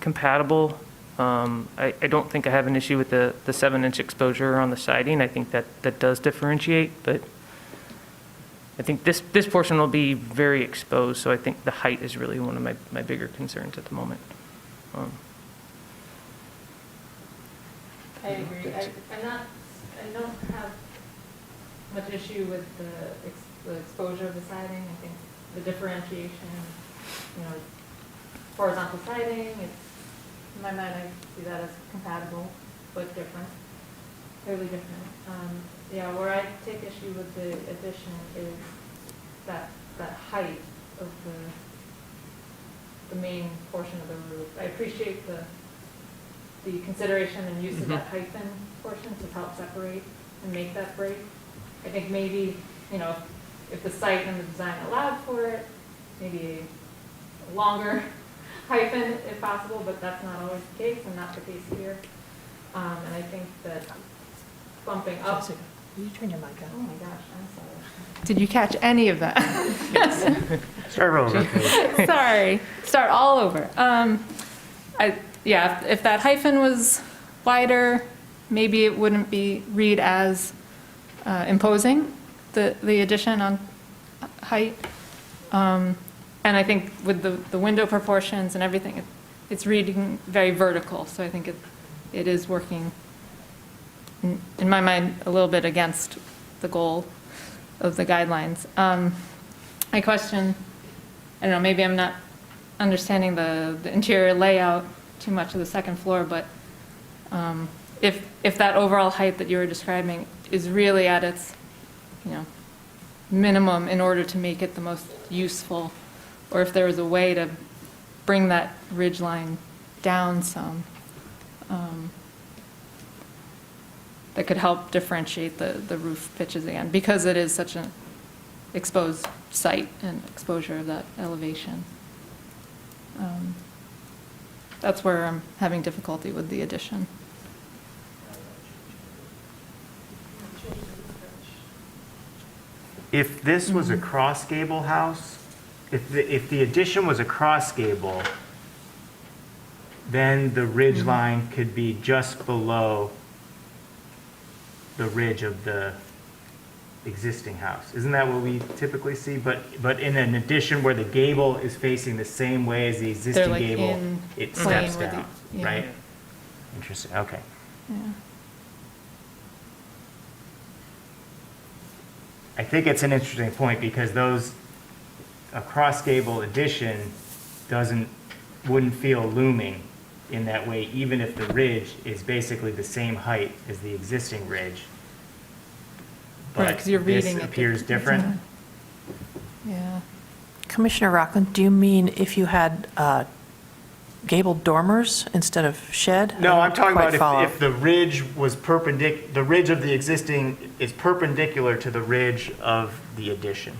A: compatible. I don't think I have an issue with the 7-inch exposure on the siding. I think that does differentiate, but I think this portion will be very exposed, so I think the height is really one of my bigger concerns at the moment.
H: I agree. I don't have much issue with the exposure of the siding. I think the differentiation, horizontal siding, in my mind, I see that as compatible, but different, clearly different. Where I take issue with the addition is that height of the main portion of the roof. I appreciate the consideration and use of that hyphen portion to help separate and make that break. I think maybe, if the site and the design allowed for it, maybe a longer hyphen if possible, but that's not always the case and not the case here. And I think that bumping up.
B: Will you turn your mic on?
H: Oh my gosh, I'm sorry. Did you catch any of that?
G: Start over.
H: Sorry. Start all over. If that hyphen was wider, maybe it wouldn't be read as imposing the addition on height. And I think with the window proportions and everything, it's reading very vertical. So I think it is working, in my mind, a little bit against the goal of the guidelines. My question, I don't know, maybe I'm not understanding the interior layout too much of the second floor, but if that overall height that you were describing is really at its, minimum in order to make it the most useful, or if there was a way to bring that ridge line down some, that could help differentiate the roof pitches again, because it is such an exposed site and exposure of that elevation. That's where I'm having difficulty with the addition.
G: If this was a cross gable house, if the addition was a cross gable, then the ridge line could be just below the ridge of the existing house. Isn't that what we typically see? But in an addition where the gable is facing the same way as the existing
H: like
G: gable,
H: in
G: it
H: plane
G: steps
H: with
G: down,
H: yeah.
G: right? Interesting, okay.
H: Yeah.
G: I think it's an interesting point because a cross gable addition wouldn't feel looming in that way, even if the ridge is basically the same height as the existing ridge.
H: Right,
G: But
H: 'cause you're reading
G: this
H: it
G: appears different.
H: Yeah.
B: Commissioner Rockland, do you mean if you had gabled dormers instead of shed?
G: No,
B: I
G: I'm
B: don't
G: talking
B: quite
G: about
B: follow.
G: if the ridge was the ridge of the existing is perpendicular to the ridge of the addition.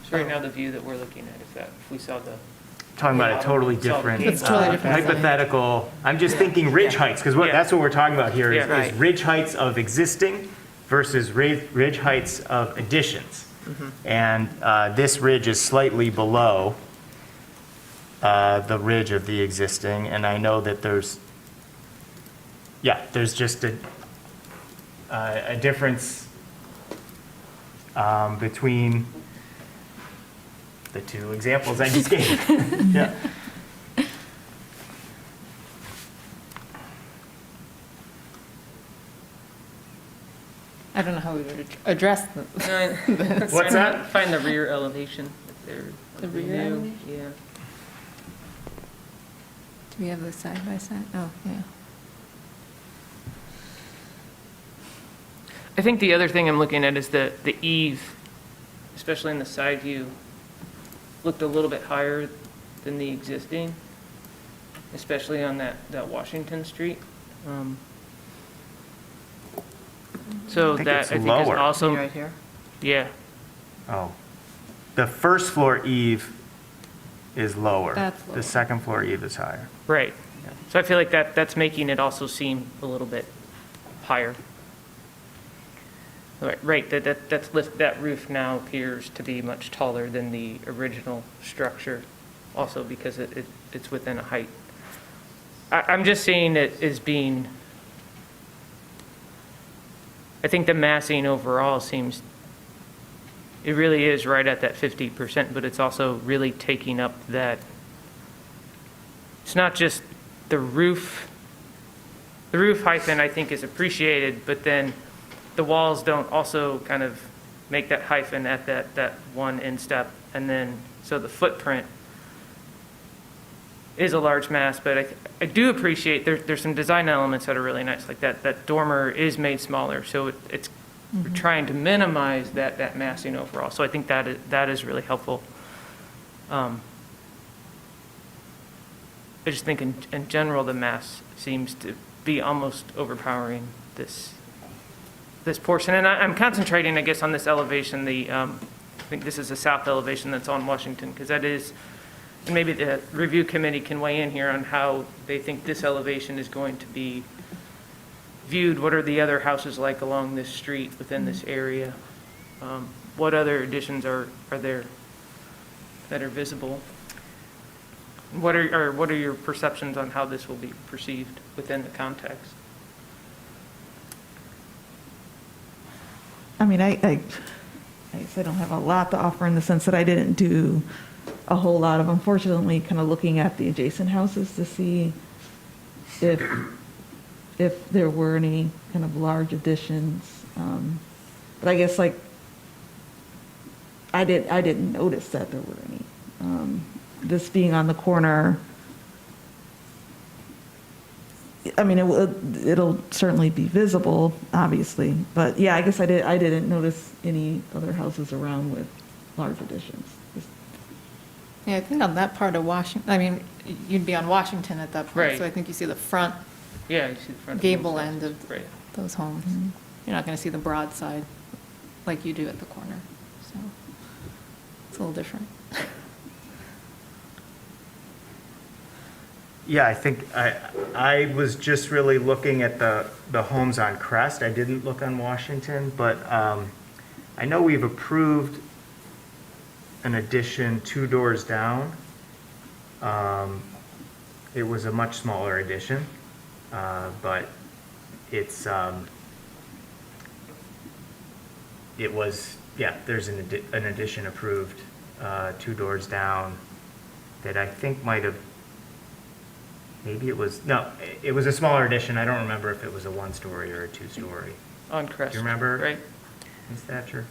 A: So right now, the view that we're looking at is that if we saw the,
G: Talking about a totally
A: Saw the
G: different,
A: gable.
H: It's totally different.
G: hypothetical, I'm just thinking ridge heights, because
A: Yeah.
G: that's what we're talking about here,
A: Yeah.
G: is
B: Right.
G: ridge heights of existing versus ridge heights of additions. And this ridge is slightly below the ridge of the existing, and I know that there's just a difference between the two examples I just gave. Yeah.
H: I don't know how we would address the
G: What's that?
A: Find the rear elevation. if they're
H: The rear
A: new.
H: elevation?
A: Yeah.
H: Do we have the side by side? Oh, yeah.
A: I think the other thing I'm looking at is the eave, especially in the side view, looked a little bit higher than the existing, especially on that Washington Street. So
G: I think
A: that
G: it's
A: I think is
G: lower.
A: also,
B: Right here?
A: yeah,
G: Oh. The first floor eave is lower.
H: That's lower.
G: The second floor eave is higher.
A: right. So I feel like that's making it also seem a little bit higher. Right, that roof now appears to be much taller than the original structure, also because it's within a height. I'm just seeing it as being, I think the massing overall seems, it really is right at that 50%, but it's also really taking up that, it's not just the roof height then I think is appreciated, but then the walls don't also kind of make that hyphen at that one instep. And then, so the footprint is a large mass, but I do appreciate there's some design elements that are really nice, like that dormer is made smaller. So it's we're trying to minimize that massing overall. So I think that is really helpful. I just think in general, the mass seems to be almost overpowering this portion. And I'm concentrating, I guess, on this elevation, I think this is the south elevation that's on Washington, because that is, and maybe the review committee can weigh in here on how they think this elevation is going to be viewed. What are the other houses like along this street within this area? What other additions are there that are visible? What are your perceptions on how this will be perceived within the context?
E: I mean, I guess I don't have a lot to offer in the sense that I didn't do a whole lot of, unfortunately, kind of looking at the adjacent houses to see if there were any kind of large additions. But I guess like, I didn't notice that there were any. This being on the corner, I mean, it'll certainly be visible, obviously, but yeah, I guess I didn't notice any other houses around with large additions.
H: Yeah, I think on that part of Washington, I mean, you'd be on Washington at that point.
A: Right.
H: So I think you see the front
A: Yeah, you see the front.
H: gable
A: both
H: end
A: sides.
H: of
A: Right.
H: those homes. You're not going to see the broad side like you do at the corner. So it's a little different.
G: Yeah, I think I was just really looking at the homes on Crest. I didn't look on Washington, but I know we've approved an addition 2 doors down. It was a much smaller addition, but it's, it was, yeah, there's an addition approved 2 doors down that I think might have, maybe it was, no, it was a smaller addition. I don't remember if it was a 1-story or a 2-story.
A: On Crest.
G: Do you remember?
A: Right.
G: Ms. Thatcher?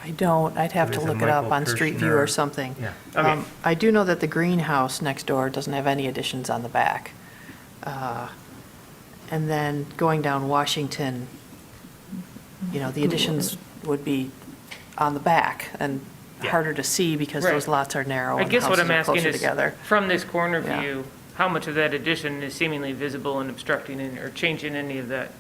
B: I don't, I'd have
G: It
B: to
G: was a
B: look it up
G: Michael
B: on Street View
G: Kirshner.
B: or something.
G: Yeah, okay.
B: I do know that the greenhouse next door doesn't have any additions on the back. And then going down Washington, you know, the additions would be on the back and
G: Yeah.
B: harder to see because
A: Right.
B: those lots are narrow
A: I
B: and
A: guess what
B: houses
A: I'm
B: are
A: asking
B: closer
A: is,
B: together.
A: from this corner
B: Yeah.
A: view, how much of that addition is seemingly visible and obstructing or changing any of that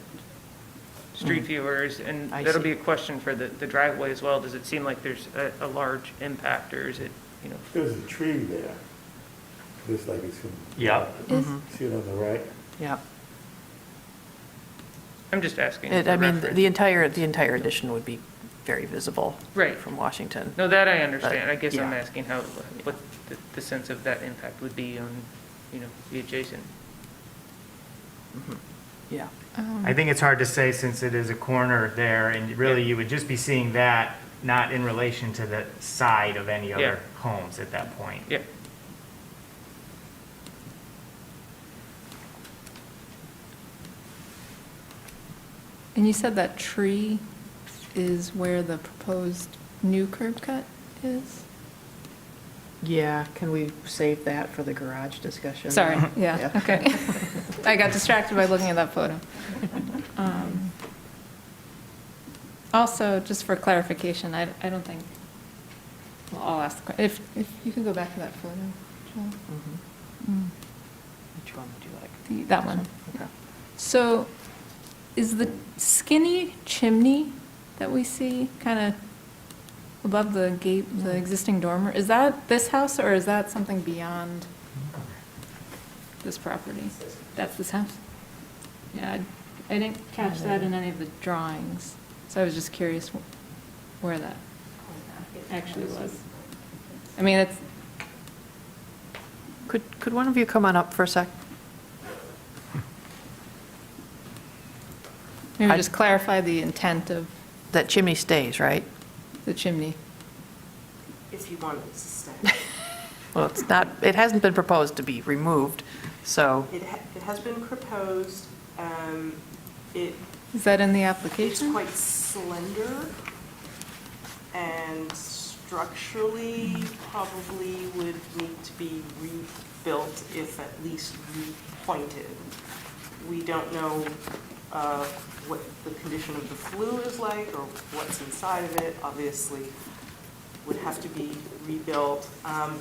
A: street viewers? And
B: I
A: that'll
B: see.
A: be a question for the driveway as well. Does it seem like there's a large impact, or is it, you know?
D: There's a tree there. Looks like it's.
G: Yeah.
D: See it on the right?
B: Yeah.
A: I'm just asking.
B: I
A: for
B: mean,
A: reference.
B: the entire addition would be very visible.
A: Right.
B: From Washington.
A: No, that I understand. I guess I'm
B: yeah.
A: asking what the sense of that impact would be on, you know, the adjacent.
B: Yeah.
G: I think it's hard to say since it is a corner there, and really you would just be seeing that, not in relation to the side of any
A: Yeah.
G: other homes at that point.
A: Yeah.
H: And you said that tree is where the proposed new curb cut is?
B: Yeah, can we save that for the garage discussion?
H: Sorry, yeah,
B: Yeah.
H: okay. I got distracted by looking at that photo. Also, just for clarification, I don't think, well, I'll ask, if you could go back to that photo, Joe.
B: Which one would you like?
H: That one.
B: Okay.
H: So is the skinny chimney that we see kind of above the gate, the existing dormer, is that this house or is that something beyond this property? That's this house? Yeah, I didn't catch that in any of the drawings, so I was just curious where that actually was. I mean, it's,
B: Could one of you come on up for a sec?
H: maybe just clarify the intent of
B: That chimney stays, right?
H: the chimney.
I: If you want it to stay.
B: Well, it's not, it hasn't been proposed to be removed, so,
I: It has been proposed, it
H: Is that in the
I: It's
H: application?
I: quite slender and structurally probably would need to be rebuilt if at least repointed. We don't know what the condition of the flue is like or what's inside of it. Obviously, would have to be rebuilt.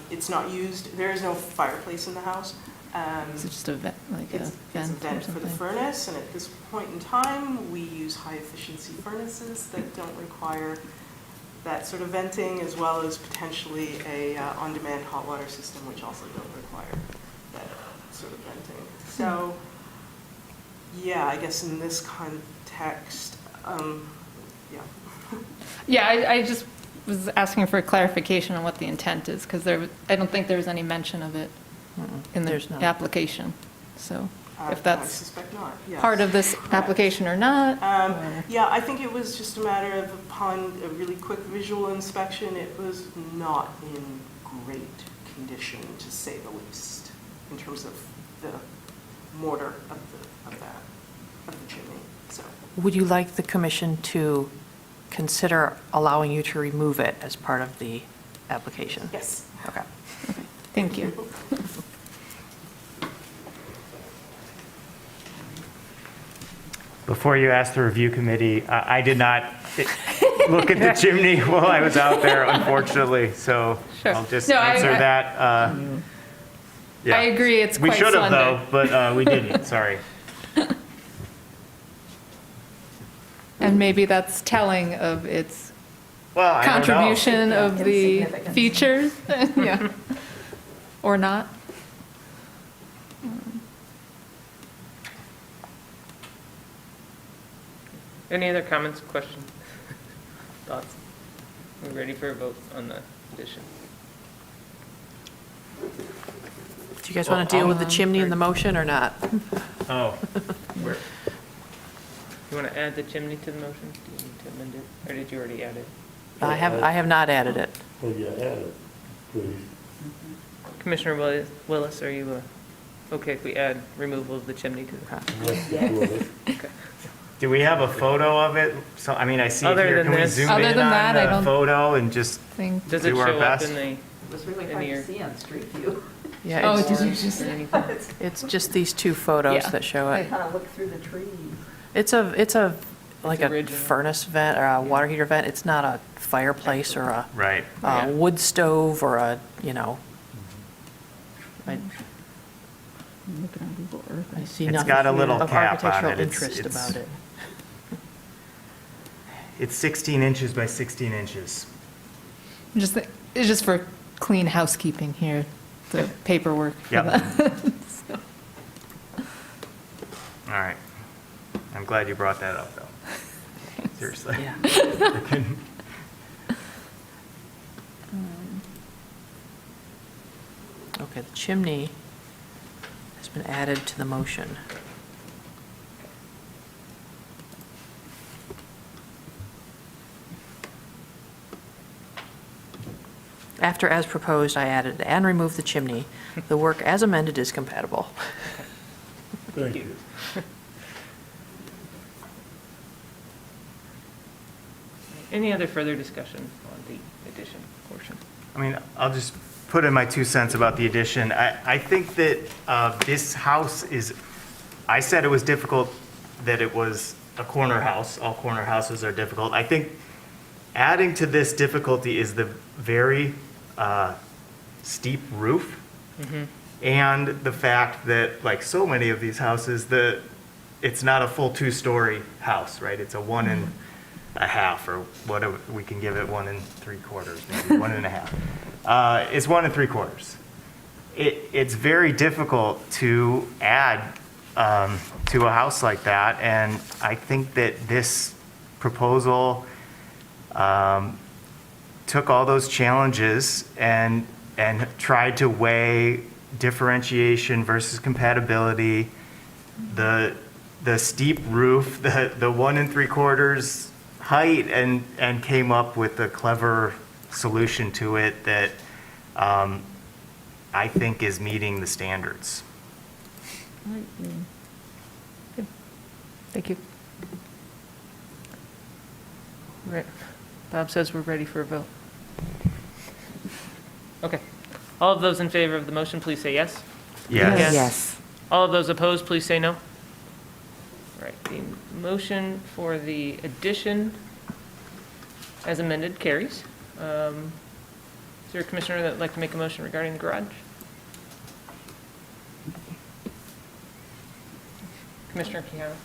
I: It's not used, there is no fireplace in the house.
H: Is it just a vent, like a
I: It's a
H: vent or
I: vent for the
H: something?
I: furnace, and at this point in time, we use high-efficiency furnaces that don't require that sort of venting, as well as potentially a on-demand hot water system, which also don't require that sort of venting. So, yeah, I guess in this context, yeah.
H: Yeah, I just was asking for clarification on what the intent is, because I don't think there was any mention of it in the
B: there's not.
H: application. So if
I: I
H: that's
I: suspect not, yes.
H: part of this application or not. or-
I: Yeah, I think it was just a matter of upon a really quick visual inspection, it was not in great condition, to say the least, in terms of the mortar of the chimney, so.
B: would you like the commission to consider allowing you to remove it as part of the application?
I: Yes.
B: Okay.
H: Thank you.
G: Before you ask the review committee, I did not look at the chimney while I was out there, unfortunately, so
H: Sure.
G: I'll just
H: No, I-
G: answer that. Yeah.
H: I agree, it's
G: We
H: quite
G: should have though,
H: slender.
G: but we didn't, sorry.
H: And maybe that's telling of its
G: Well, I don't know.
H: contribution of the
K: Insignificance.
H: features, yeah, or not.
A: Any other comments, questions, thoughts? We're ready for a vote on the addition.
B: Do you guys want to deal with the chimney in the motion or not?
G: Oh,
A: Where? You want to add the chimney to the motion? Do you need to amend it, or did you already add it?
B: I have not added it.
D: Oh, yeah, add it, please.
A: Commissioner Willis, are you okay if we add removal of the chimney to the?
D: Unless you do it.
A: Okay.
G: do we have a photo of it? So, I mean, I see it
A: Other
G: here.
A: than
G: Can we
A: this-
G: zoom
H: Other
G: in
H: than that, I
G: on the
H: don't
G: photo and just
H: Think,
A: Does it
G: do our
A: show up
G: best?
A: in the?
K: It was really
A: In
K: hard
A: your-
K: to see on Street View.
B: Yeah,
H: oh,
B: it's,
H: did you just,
B: it's just these two photos
H: Yeah.
B: that show
K: I
B: it.
K: kind of looked through the trees.
B: It's like a
A: original.
B: furnace vent or a water heater vent. It's not a fireplace or a
G: Right.
A: Yeah.
B: wood stove or a, I
E: I'm looking on Google Earth.
B: I see
G: It's
B: nothing
G: got a little
B: of
G: cap on
B: architectural
G: it. It's-
B: interest
G: it's-
B: about it.
G: It's 16 inches by 16 inches.
H: just, it's just for clean housekeeping here, the paperwork. for
G: Yep.
H: that. So,
G: All right. I'm glad you brought that up, though. Seriously.
B: Yeah. Okay, the chimney has been added to the motion. After as proposed, I added and removed the chimney. The work as amended is compatible.
D: Thank you.
A: Any other further discussion on the addition portion?
G: I mean, I'll just put in my 2 cents about the addition. I think that this house is, I said it was difficult that it was a corner house. All corner houses are difficult. I think adding to this difficulty is the very steep roof and the fact that, like so many of these houses, it's not a full 2-story house, right? It's a 1 1/2, or whatever, we can give it 1 3/4, maybe 1 1/2. It's 1 3/4. It's very difficult to add to a house like that, and I think that this proposal took all those challenges and tried to weigh differentiation versus compatibility, the steep roof, the 1 3/4 height, and came up with a clever solution to it that I think is meeting the standards.
A: Thank you. Right. Bob says we're ready for a vote. Okay. All of those in favor of the motion, please say yes.
G: Yes.
L: Yes.
A: All of those opposed, please say no. All right, the motion for the addition as amended carries. Is there a commissioner that would like to make a motion regarding the garage? Commissioner Quijano?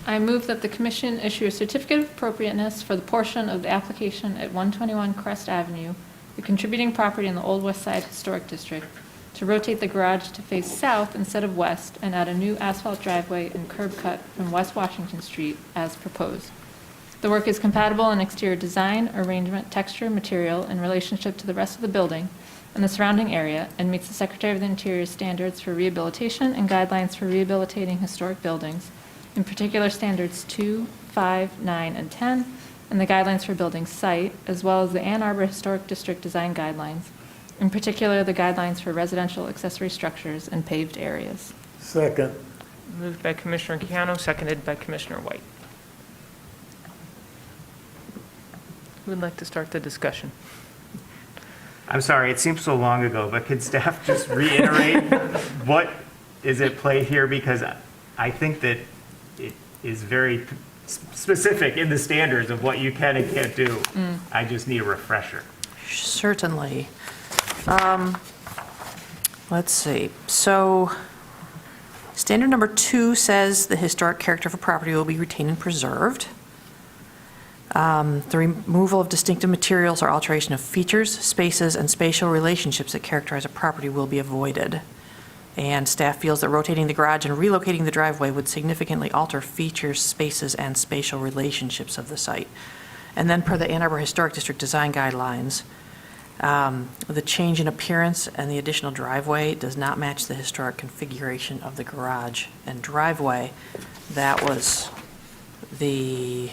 H: I move that the commission issue a certificate of appropriateness for the portion of the application at 121 Crest Avenue, the contributing property in the Old West Side Historic District, to rotate the garage to face south instead of west and add a new asphalt driveway and curb cut from West Washington Street as proposed. The work is compatible in exterior design, arrangement, texture, material in relationship to the rest of the building and the surrounding area, and meets the Secretary of the Interior standards for rehabilitation and guidelines for rehabilitating historic buildings, in particular standards 2, 5, 9, and 10, and the guidelines for building site, as well as the Ann Arbor Historic District design guidelines, in particular the guidelines for residential accessory structures and paved areas.
D: Second.
A: Moved by Commissioner Quijano, seconded by Commissioner White. Who would like to start the discussion?
G: I'm sorry, it seems so long ago, but could staff just reiterate what is at play here? Because I think that it is very specific in the standards of what you can and can't do. I just need a refresher.
B: Certainly. Let's see. So standard number 2 says the historic character of a property will be retained and preserved. The removal of distinctive materials or alteration of features, spaces, and spatial relationships that characterize a property will be avoided. And staff feels that rotating the garage and relocating the driveway would significantly alter features, spaces, and spatial relationships of the site. And then per the Ann Arbor Historic District Design Guidelines, the change in appearance and the additional driveway does not match the historic configuration of the garage and driveway. That was the,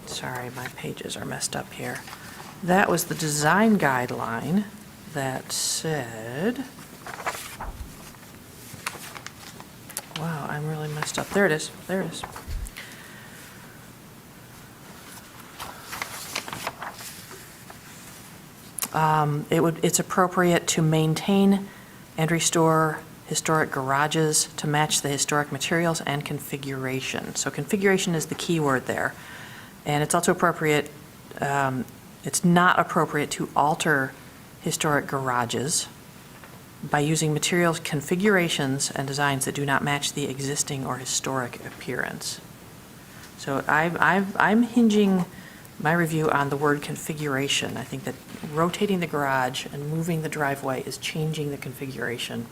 B: sorry, my pages are messed up here. That was the design guideline that said, wow, I'm really messed up. There it is. There it is. It's appropriate to maintain and restore historic garages to match the historic materials and configuration. So configuration is the key word there. And it's also appropriate, it's not appropriate to alter historic garages by using materials, configurations, and designs that do not match the existing or historic appearance. So I'm hinging my review on the word configuration. I think that rotating the garage and moving the driveway is changing the configuration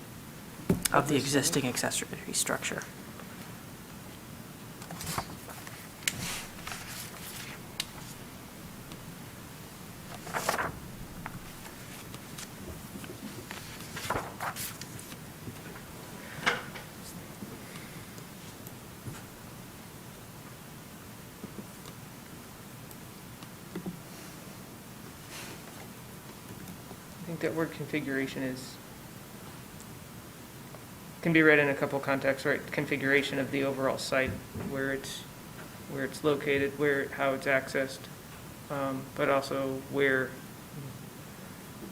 B: of the existing accessory structure.
A: I think that word configuration can be read in a couple contexts, right? Configuration of the overall site, where it's located, how it's accessed, but also where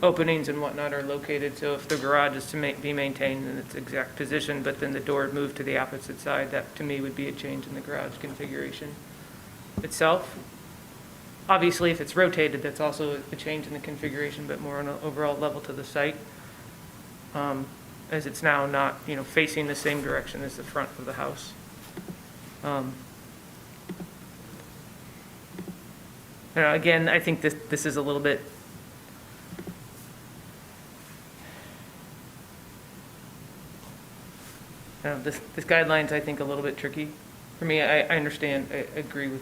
A: openings and whatnot are located. So if the garage is to be maintained in its exact position, but then the door moved to the opposite side, that to me would be a change in the garage configuration itself. Obviously, if it's rotated, that's also a change in the configuration, but more on an overall level to the site, as it's now not, facing the same direction as the front of the house. Again, I think this is a little bit, this guideline's, I think, a little bit tricky for me. I understand, I agree with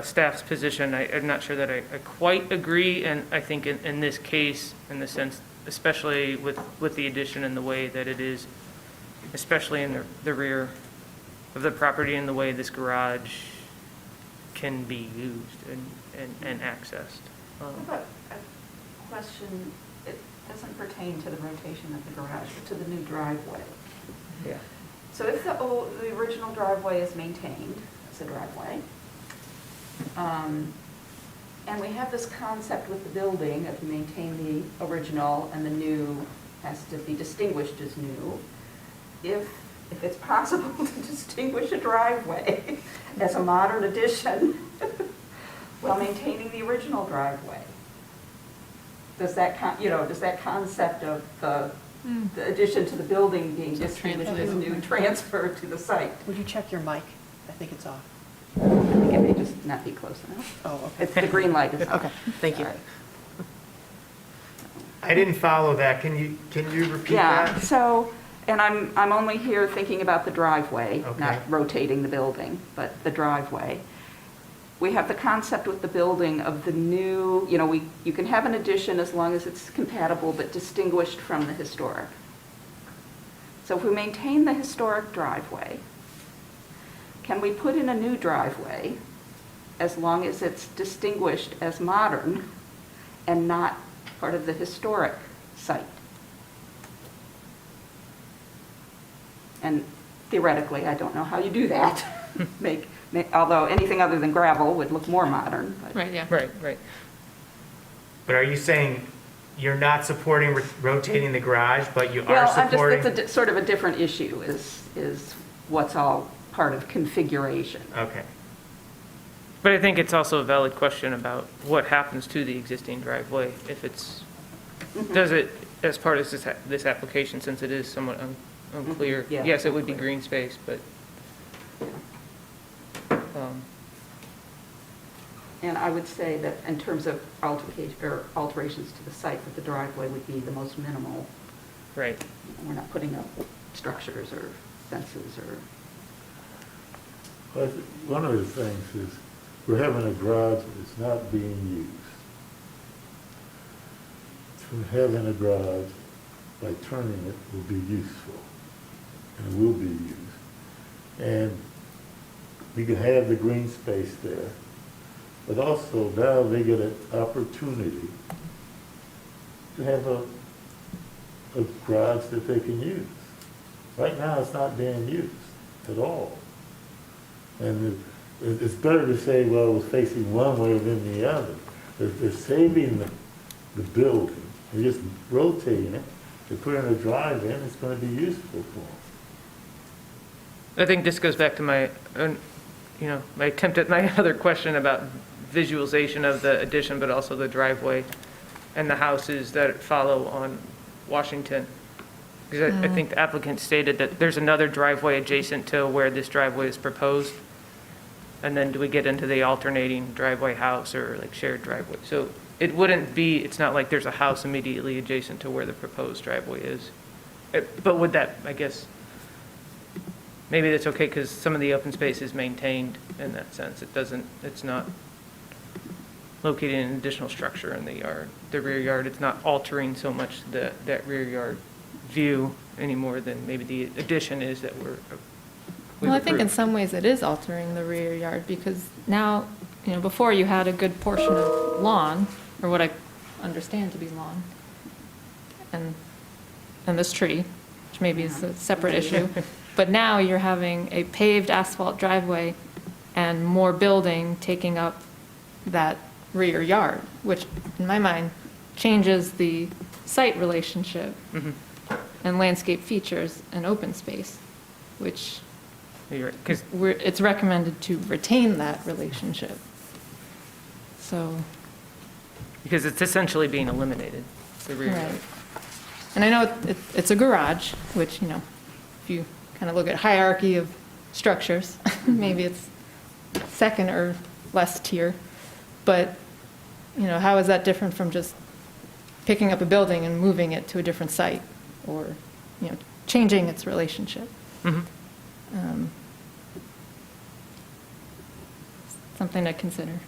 A: staff's position. I'm not sure that I quite agree, and I think in this case, in the sense, especially with the addition and the way that it is, especially in the rear of the property and the way this garage can be used and accessed.
K: But a question, it doesn't pertain to the rotation of the garage, but to the new driveway.
A: Yeah.
K: So if the original driveway is maintained as a driveway, and we have this concept with the building of maintain the original and the new has to be distinguished as new, if it's possible to distinguish a driveway as a modern addition while maintaining the original driveway, does that concept of the addition to the building being distinguished as new transfer to the site?
B: Would you check your mic? I think it's off.
K: I think it may just not be close enough.
B: Oh, okay.
K: It's the green light is on.
B: Okay, thank you.
K: Sorry.
G: I didn't follow that. Can you repeat
K: Yeah,
G: that?
K: so, and I'm only here thinking about the driveway,
G: Okay.
K: not rotating the building, but the driveway. We have the concept with the building of the new, you can have an addition as long as it's compatible but distinguished from the historic. So if we maintain the historic driveway, can we put in a new driveway as long as it's distinguished as modern and not part of the historic site? And theoretically, I don't know how you do that. Although anything other than gravel would look more modern. But
H: Right, yeah.
A: Right.
G: But are you saying you're not supporting rotating the garage, but you are
K: Well,
G: supporting?
K: it's sort of a different issue is what's all part of configuration.
G: Okay.
A: But I think it's also a valid question about what happens to the existing driveway if it's, does it, as part of this application, since it is somewhat unclear?
K: Yeah,
A: Yes, it would be
K: unclear.
A: green space, but,
K: And I would say that in terms of alterations to the site, that the driveway would be the most minimal.
A: right.
K: We're not putting up structures or fences or,
D: But one of the things is, we're having a garage that's not being used. So having a garage, by turning it, will be useful, and it will be used. And we can have the green space there, but also now they get an opportunity to have a garage that they can use. Right now, it's not being used at all. And it's better to say, well, it was facing one way than the other. They're saving the building, they're just rotating it, they're putting a drive in, it's going to be useful for them.
A: I think this goes back to my attempt at my other question about visualization of the addition, but also the driveway and the houses that follow on Washington. Because I think the applicant stated that there's another driveway adjacent to where this driveway is proposed. And then do we get into the alternating driveway house or like shared driveway? So it wouldn't be, it's not like there's a house immediately adjacent to where the proposed driveway is. But would that, I guess, maybe that's okay because some of the open space is maintained in that sense. It's not located in an additional structure in the yard, the rear yard. It's not altering so much that rear yard view any more than maybe the addition is that we've
H: Well, I think in
A: approved.
H: some ways it is altering the rear yard because now, before you had a good portion of lawn, or what I understand to be lawn, and this tree, which maybe is a separate issue, but now you're having a paved asphalt driveway and more building taking up that rear yard, which in my mind changes the site relationship and landscape features and open space, which
A: You're right, 'cause
H: it's recommended to retain that relationship. So,
A: because it's essentially being eliminated, the rear yard.
H: right. And I know it's a garage, which, if you kind of look at hierarchy of structures, maybe it's second or less tier. But, how is that different from just picking up a building and moving it to a different site or, changing its relationship? Something to consider.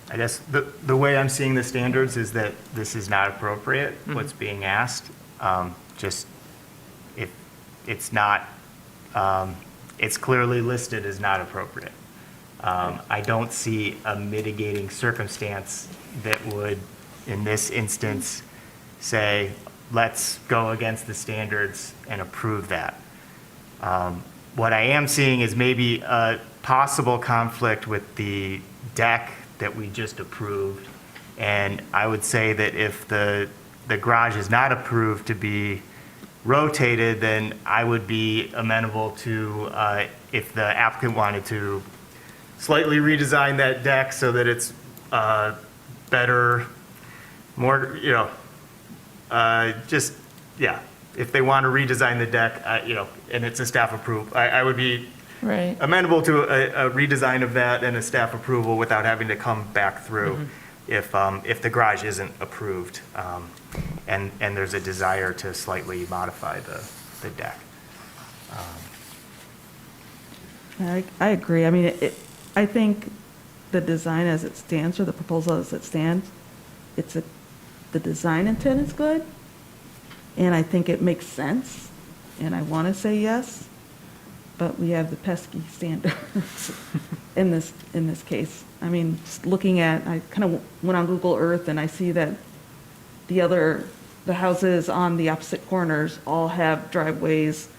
G: I guess the way I'm seeing the standards is that this is not appropriate, what's being asked. Just if it's not, it's clearly listed as not appropriate. I don't see a mitigating circumstance that would, in this instance, say, let's go against the standards and approve that. What I am seeing is maybe a possible conflict with the deck that we just approved. And I would say that if the garage is not approved to be rotated, then I would be amenable to, if the applicant wanted to slightly redesign that deck so that it's better, more, just, yeah, if they want to redesign the deck, and it's a staff approval, I would be
H: Right.
G: amenable to a redesign of that and a staff approval without having to come back through if the garage isn't approved, and there's a desire to slightly modify the deck.
E: I agree. I mean, I think the design as it stands, or the proposal as it stands, the design intent is good, and I think it makes sense, and I want to say yes, but we have the pesky standards in this case. I mean, just looking at, I kind of went on Google Earth, and I see that the other the houses on the opposite corners all have driveways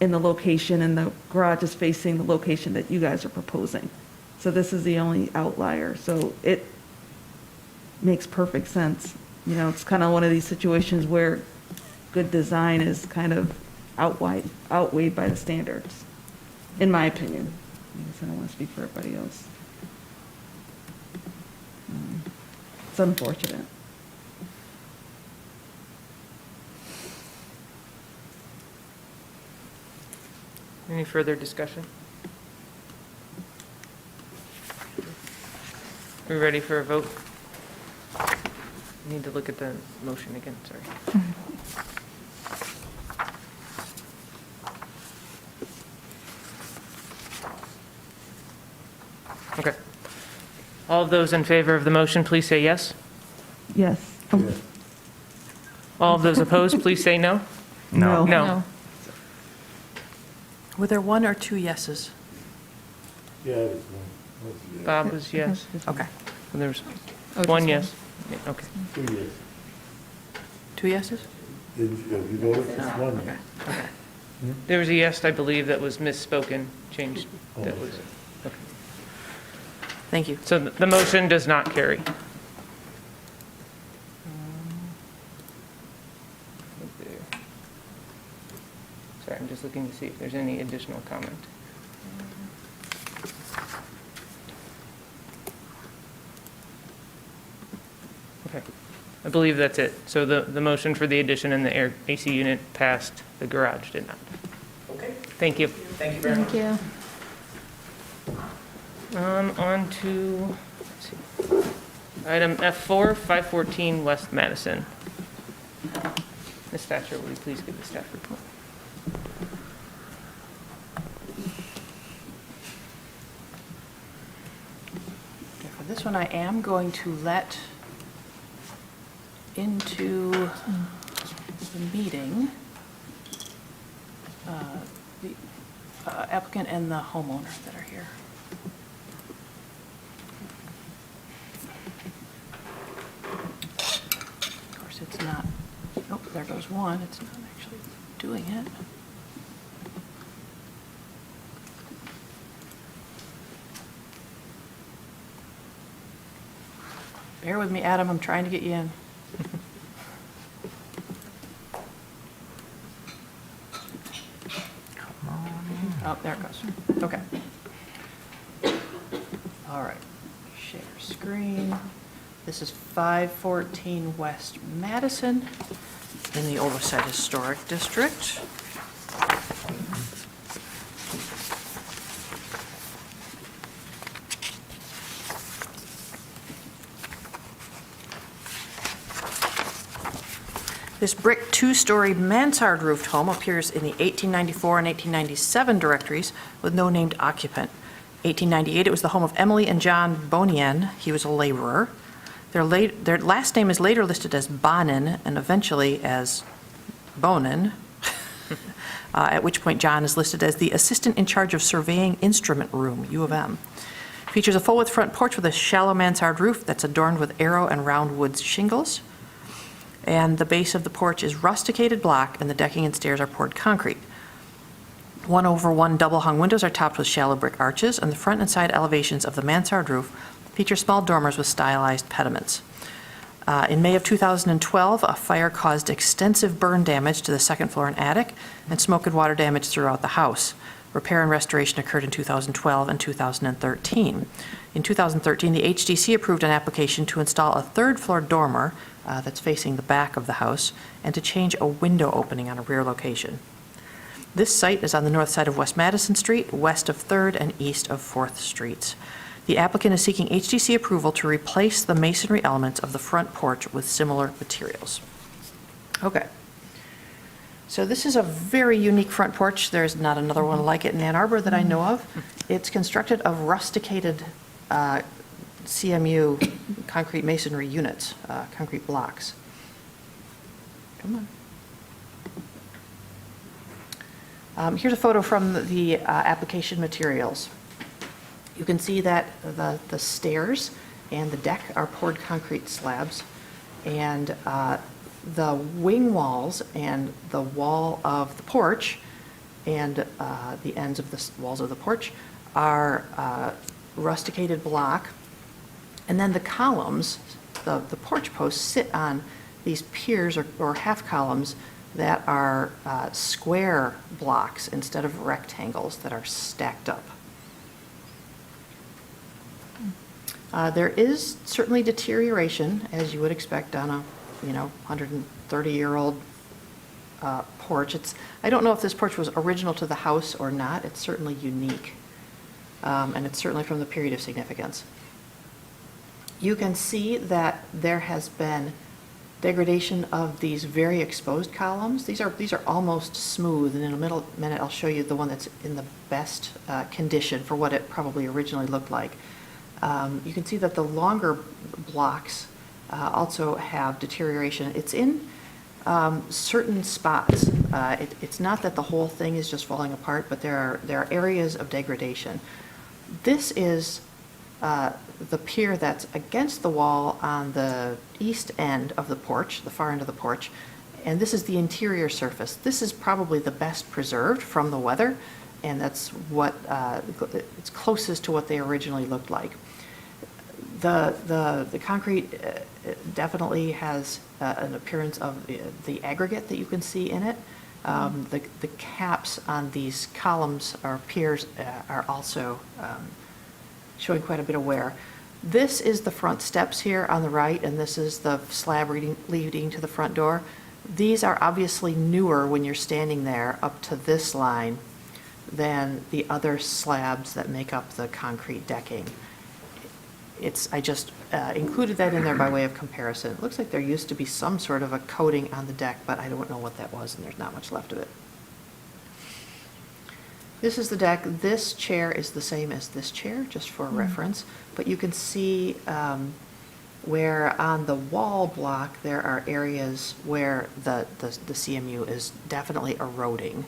E: in the location, and the garage is facing the location that you guys are proposing. So this is the only outlier. So it makes perfect sense. You know, it's kind of one of these situations where good design is kind of outweighed by the standards, in my opinion. I guess I don't want to speak for everybody else. It's unfortunate.
A: Any further discussion? We ready for a vote? Need to look at the motion again, sorry. Okay. All of those in favor of the motion, please say yes.
E: Yes.
D: Yeah.
A: All of those opposed, please say no.
E: No.
A: No.
B: Were there one or two yeses?
D: Yeah, it was one.
A: Bob was yes.
B: Okay.
A: And there was
H: Oh, just
A: one yes. Yeah, okay.
D: 2 years.
B: 2 yeses?
D: You voted, it's one year.
A: There was a yes, I believe, that was misspoken, changed. That was, okay.
B: Thank you.
A: So the motion does not carry. Sorry, I'm just looking to see if there's any additional comment. Okay, I believe that's it. So the motion for the addition in the AC unit passed, the garage did not.
J: Okay,
A: Thank you.
J: thank you very much.
H: Thank you.
A: On to, let's see, item F4, 514 West Madison. Ms. Thatcher, will you please give the staff report?
B: Okay, for this one, I am going to let into the meeting the applicant and the homeowner that are here. Of course, it's not, oh, there goes one. It's not actually doing it. Bear with me, Adam, I'm trying to get you in. Oh, there it goes. Okay. All right. Share screen. This is 514 West Madison in the Oversight Historic District. This brick two-story mansard roofed home appears in the 1894 and 1897 directories with no named occupant. 1898, it was the home of Emily and John Bonien. He was a laborer. Their last name is later listed as Bonin and eventually as Bonin, at which point John is listed as the assistant in charge of surveying instrument room, U of M. Features a full-width front porch with a shallow mansard roof that's adorned with arrow and round wood shingles. And the base of the porch is rusticated block, and the decking and stairs are poured concrete. 1/1 double-hung windows are topped with shallow brick arches, and the front and side elevations of the mansard roof feature small dormers with stylized pediments. In May of 2012, a fire caused extensive burn damage to the second floor and attic, and smoke and water damage throughout the house. Repair and restoration occurred in 2012 and 2013. In 2013, the HDC approved an application to install a third-floor dormer that's facing the back of the house, and to change a window opening on a rear location. This site is on the north side of West Madison Street, west of 3rd and east of 4th Streets. The applicant is seeking HDC approval to replace the masonry elements of the front porch with similar materials. Okay. So this is a very unique front porch. There's not another one like it in Ann Arbor that I know of. It's constructed of rusticated CMU concrete masonry units, concrete blocks. Come on. Here's a photo from the application materials. You can see that the stairs and the deck are poured concrete slabs, and The wing walls and the wall of the porch and the ends of the walls of the porch are rusticated block. And then the columns, the porch posts sit on these piers or half columns that are square blocks instead of rectangles that are stacked up. There is certainly deterioration, as you would expect on a 130-year-old porch. I don't know if this porch was original to the house or not. It's certainly unique, and it's certainly from the period of significance. You can see that there has been degradation of these very exposed columns. These are almost smooth, and in a minute I'll show you the one that's in the best condition for what it probably originally looked like. You can see that the longer blocks also have deterioration. It's in certain spots. It's not that the whole thing is just falling apart, but there are areas of degradation. This is the pier that's against the wall on the east end of the porch, the far end of the porch, and this is the interior surface. This is probably the best preserved from the weather, and that's what it's closest to what they originally looked like. The concrete definitely has an appearance of the aggregate that you can see in it. The caps on these columns or piers are also showing quite a bit of wear. This is the front steps here on the right, and this is the slab leading to the front door. These are obviously newer when you're standing there up to this line than the other slabs that make up the concrete decking. I just included that in there by way of comparison. It looks like there used to be some sort of a coating on the deck, but I don't know what that was, and there's not much left of it. This is the deck. This chair is the same as this chair, just for reference, but you can see where on the wall block there are areas where the CMU is definitely eroding,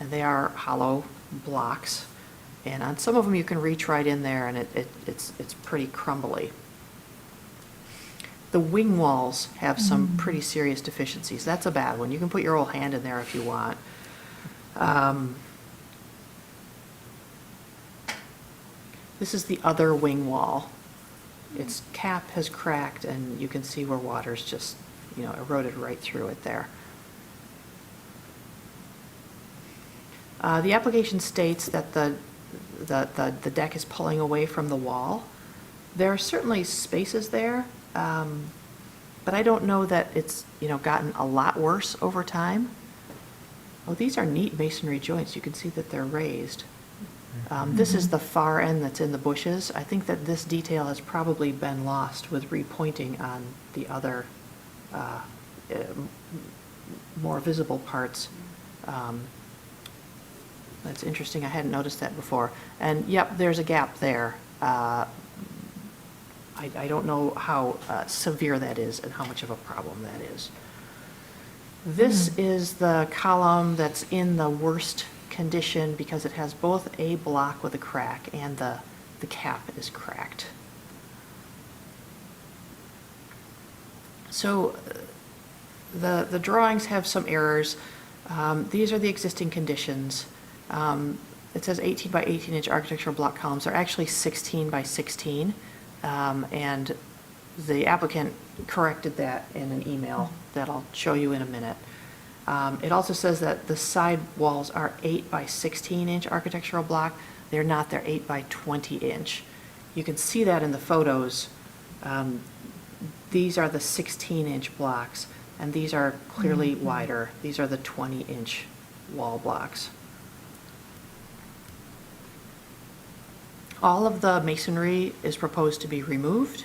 B: and they are hollow blocks. And on some of them you can reach right in there, and it's pretty crumbly. The wing walls have some pretty serious deficiencies. That's a bad one. You can put your whole hand in there if you want. This is the other wing wall. Its cap has cracked, and you can see where water's just, eroded right through it there. The application states that the deck is pulling away from the wall. There are certainly spaces there, but I don't know that it's gotten a lot worse over time. Oh, these are neat masonry joints. You can see that they're raised. This is the far end that's in the bushes. I think that this detail has probably been lost with repointing on the other more visible parts. That's interesting. I hadn't noticed that before. And yep, there's a gap there. I don't know how severe that is and how much of a problem that is. This is the column that's in the worst condition because it has both a block with a crack and the cap is cracked. So the drawings have some errors. These are the existing conditions. It says 18 by 18 inch architectural block columns. They're actually 16 by 16. And the applicant corrected that in an email that I'll show you in a minute. It also says that the side walls are 8 by 16 inch architectural block. They're not, they're 8 by 20 inch. You can see that in the photos. These are the 16 inch blocks, and these are clearly wider. These are the 20 inch wall blocks. All of the masonry is proposed to be removed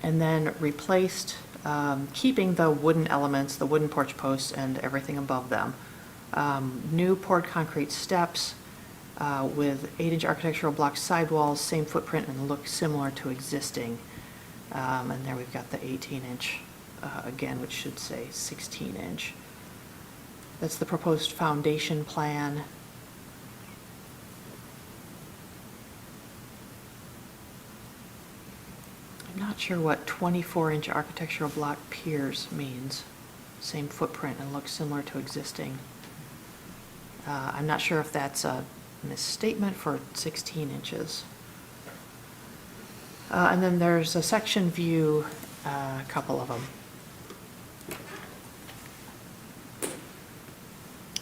B: and then replaced, keeping the wooden elements, the wooden porch posts and everything above them. New poured concrete steps with 8 inch architectural block sidewalls, same footprint and look similar to existing. And there we've got the 18 inch again, which should say 16 inch. That's the proposed foundation plan. I'm not sure what 24-inch architectural block piers means. Same footprint and looks similar to existing. I'm not sure if that's a misstatement for 16 inches. And then there's a section view, a couple of them.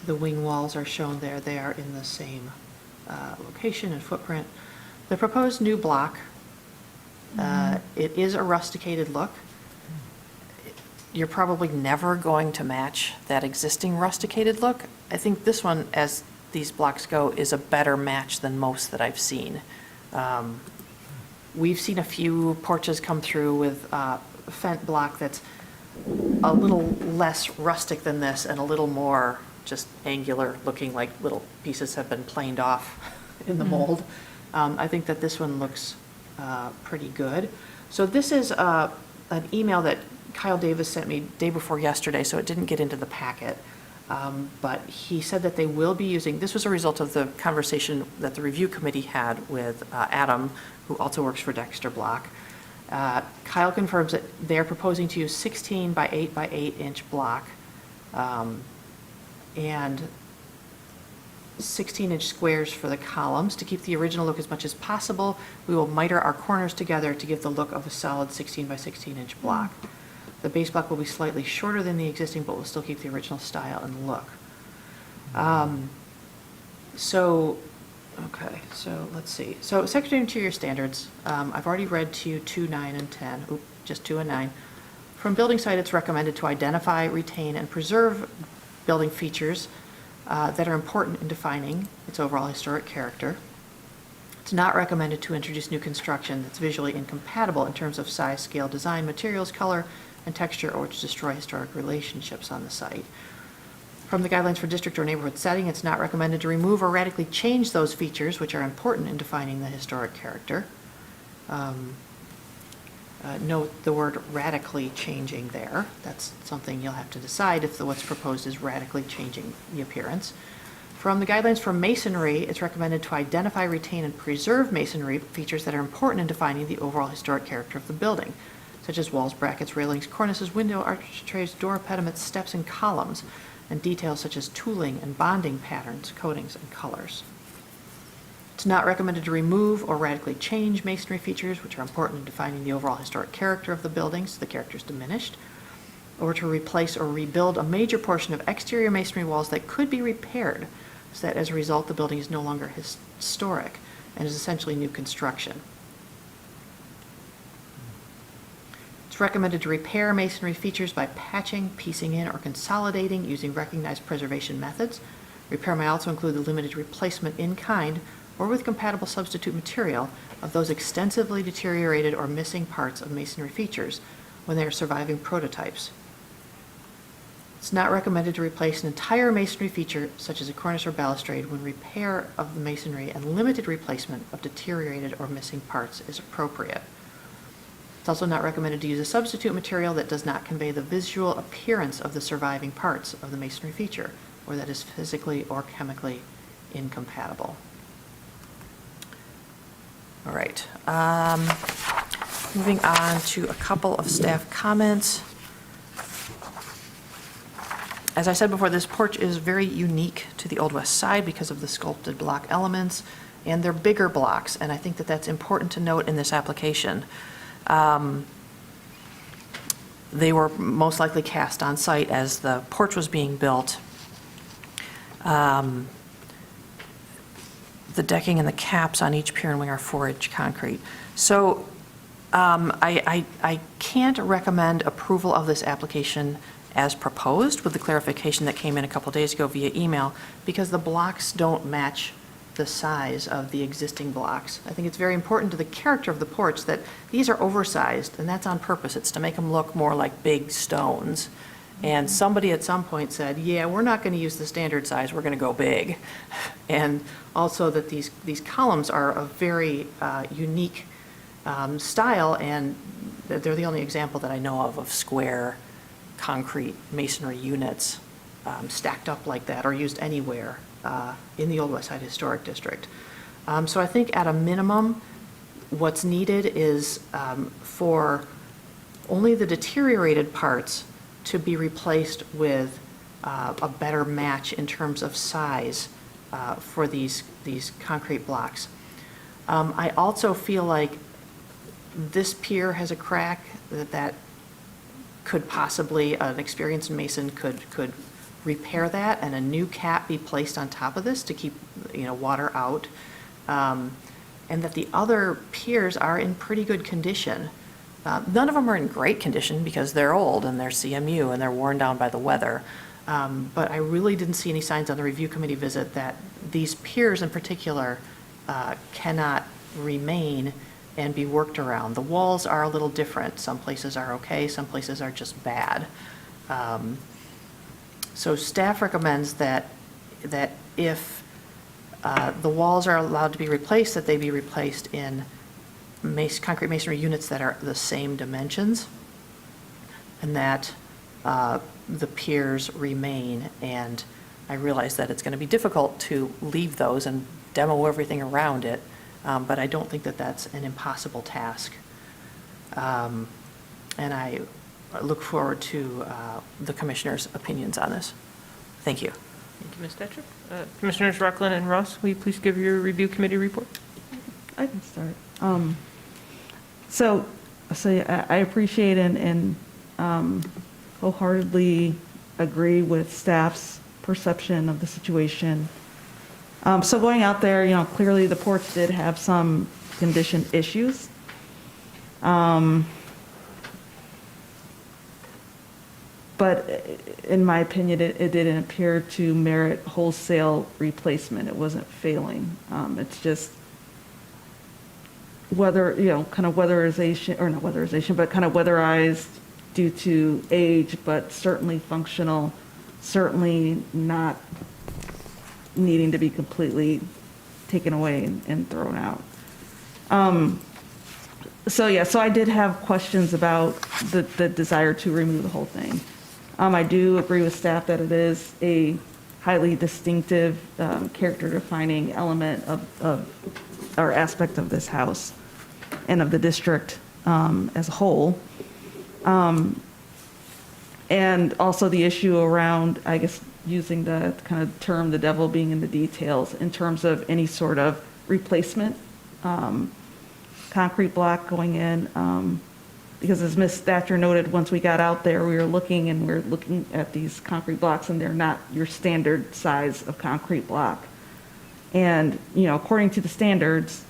B: The wing walls are shown there. They are in the same location and footprint. The proposed new block, it is a rusticated look. You're probably never going to match that existing rusticated look. I think this one, as these blocks go, is a better match than most that I've seen. We've seen a few porches come through with Fent block that's a little less rustic than this and a little more just angular, looking like little pieces have been planed off in the mold. I think that this one looks pretty good. So this is an email that Kyle Davis sent me day before yesterday, so it didn't get into the packet. But he said that they will be using, this was a result of the conversation that the review committee had with Adam, who also works for Dexter Block. Kyle confirms that they're proposing to use 16 by 8 by 8 inch block and 16-inch squares for the columns. To keep the original look as much as possible, we will miter our corners together to give the look of a solid 16 by 16-inch block. The base block will be slightly shorter than the existing, but will still keep the original style and look. Okay, so let's see. So Secretary of Interior Standards, I've already read to you 2, 9, and 10. Oop, just 2 and 9. From building site, it's recommended to identify, retain, and preserve building features that are important in defining its overall historic character. It's not recommended to introduce new construction that's visually incompatible in terms of size, scale, design, materials, color, and texture, or to destroy historic relationships on the site. From the guidelines for district or neighborhood setting, it's not recommended to remove or radically change those features which are important in defining the historic character. Note the word radically changing there. That's something you'll have to decide if what's proposed is radically changing the appearance. From the guidelines for masonry, it's recommended to identify, retain, and preserve masonry features that are important in defining the overall historic character of the building, such as walls, brackets, railings, cornices, window architraves, door pediments, steps, and columns, and details such as tooling and bonding patterns, coatings, and colors. It's not recommended to remove or radically change masonry features which are important in defining the overall historic character of the building, so the character is diminished, or to replace or rebuild a major portion of exterior masonry walls that could be repaired, so that as a result the building is no longer historic and is essentially new construction. It's recommended to repair masonry features by patching, piecing in, or consolidating using recognized preservation methods. Repair may also include the limited replacement in kind or with compatible substitute material of those extensively deteriorated or missing parts of masonry features when they are surviving prototypes. It's not recommended to replace an entire masonry feature, such as a cornice or balustrade, when repair of the masonry and limited replacement of deteriorated or missing parts is appropriate. It's also not recommended to use a substitute material that does not convey the visual appearance of the surviving parts of the masonry feature, or that is physically or chemically incompatible. All right. Moving on to a couple of staff comments. As I said before, this porch is very unique to the Old West Side because of the sculpted block elements, and they're bigger blocks, and I think that that's important to note in this application. They were most likely cast on site as the porch was being built. The decking and the caps on each pier and wing are 4-inch concrete. So I can't recommend approval of this application as proposed with the clarification that came in a couple days ago via email, because the blocks don't match the size of the existing blocks. I think it's very important to the character of the porch that these are oversized, and that's on purpose. It's to make them look more like big stones. And somebody at some point said, yeah, we're not going to use the standard size, we're going to go big. And also that these columns are a very unique style, and they're the only example that I know of square concrete masonry units stacked up like that or used anywhere in the Old West Side Historic District. So I think at a minimum, What's needed is for only the deteriorated parts to be replaced with a better match in terms of size for these concrete blocks. I also feel like this pier has a crack that could possibly, an experienced mason could repair that, and a new cap be placed on top of this to keep, water out. And that the other piers are in pretty good condition. None of them are in great condition because they're old and they're CMU and they're worn down by the weather. But I really didn't see any signs on the review committee visit that these piers in particular cannot remain and be worked around. The walls are a little different. Some places are okay, some places are just bad. So staff recommends that if the walls are allowed to be replaced, that they be replaced in concrete masonry units that are the same dimensions, and that the piers remain. And I realize that it's going to be difficult to leave those and demo everything around it, but I don't think that that's an impossible task. And I look forward to the commissioners' opinions on this. Thank you.
A: Thank you, Ms. Detcher. Commissioners Rockland and Ross, will you please give your review committee report?
E: I can start. So I appreciate and wholeheartedly agree with staff's perception of the situation. So going out there, clearly the porch did have some condition issues. But in my opinion, it didn't appear to merit wholesale replacement. It wasn't failing. It's just kind of weatherization, or not weatherization, but kind of weatherized due to age, but certainly functional, certainly not needing to be completely taken away and thrown out. So I did have questions about the desire to remove the whole thing. I do agree with staff that it is a highly distinctive, character-defining element of or aspect of this house and of the district as a whole. And also the issue around, I guess, using the kind of term, the devil being in the details, in terms of any sort of replacement, concrete block going in. Because as Ms. Thatcher noted, once we got out there, we were looking at these concrete blocks, and they're not your standard size of concrete block. And, according to the standards,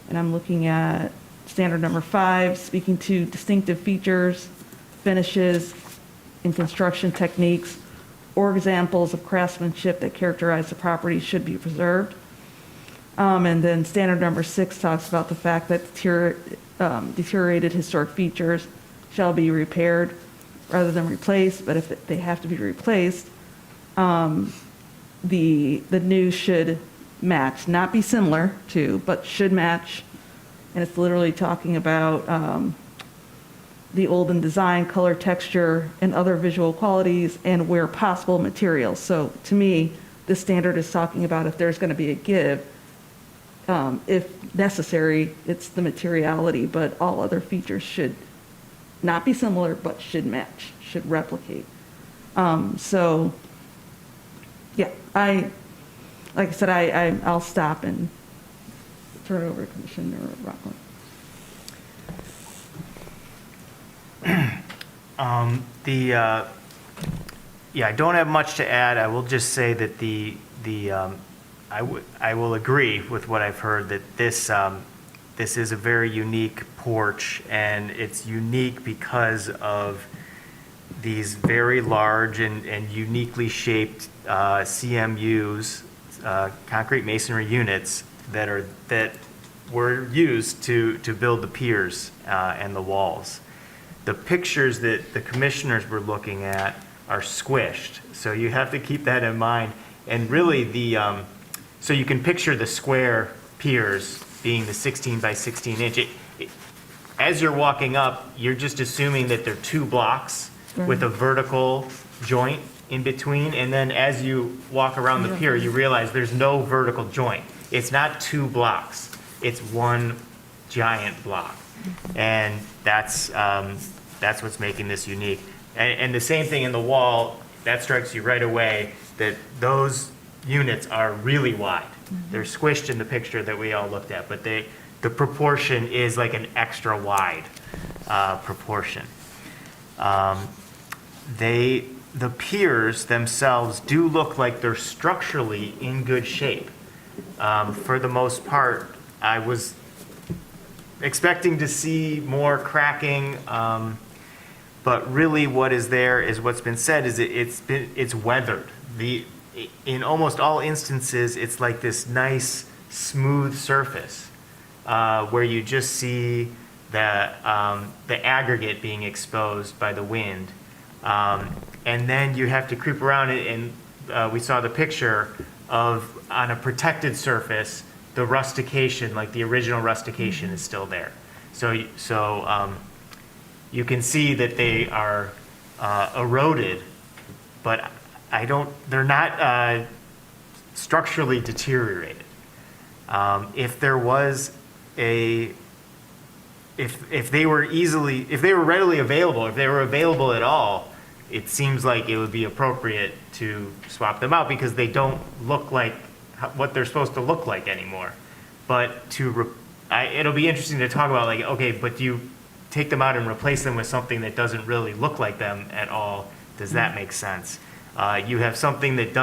E: and I'm looking at standard number 5, speaking to distinctive features, finishes, and construction techniques, or examples of craftsmanship that characterize the property should be preserved. And then standard number 6 talks about the fact that deteriorated historic features shall be repaired rather than replaced, but if they have to be replaced, the new should match, not be similar to, but should match. And it's literally talking about the old in design, color, texture, and other visual qualities, and where possible, materials. So to me, this standard is talking about if there's going to be a give, if necessary, it's the materiality, but all other features should not be similar, but should match, should replicate. Like I said, I'll stop and turn it over to Commissioner Rockland.
G: I don't have much to add. I will just say that I will agree with what I've heard, that this is a very unique porch, and it's unique because of these very large and uniquely shaped CMUs, concrete masonry units that were used to build the piers and the walls. The pictures that the commissioners were looking at are squished, so you have to keep that in mind. And really so you can picture the square piers being the 16 by 16 inch. As you're walking up, you're just assuming that they're 2 blocks with a vertical joint in between. And then as you walk around the pier, you realize there's no vertical joint. It's not 2 blocks. It's one giant block. And that's what's making this unique. And the same thing in the wall, that strikes you right away, that those units are really wide. They're squished in the picture that we all looked at, but the proportion is like an extra wide proportion. The piers themselves do look like they're structurally in good shape. For the most part, I was expecting to see more cracking, but really what is there is what's been said is it's weathered. In almost all instances, it's like this nice smooth surface where you just see the aggregate being exposed by the wind. And then you have to creep around it, and we saw the picture of, on a protected surface, the rustication, like the original rustication is still there. So you can see that they are eroded, but they're not structurally deteriorated. If there was if they were readily available, if they were available at all, it seems like it would be appropriate to swap them out because they don't look like what they're supposed to look like anymore. But it'll be interesting to talk about, like, okay, but do you take them out and replace them with something that doesn't really look like them at all? Does that make sense? You have something that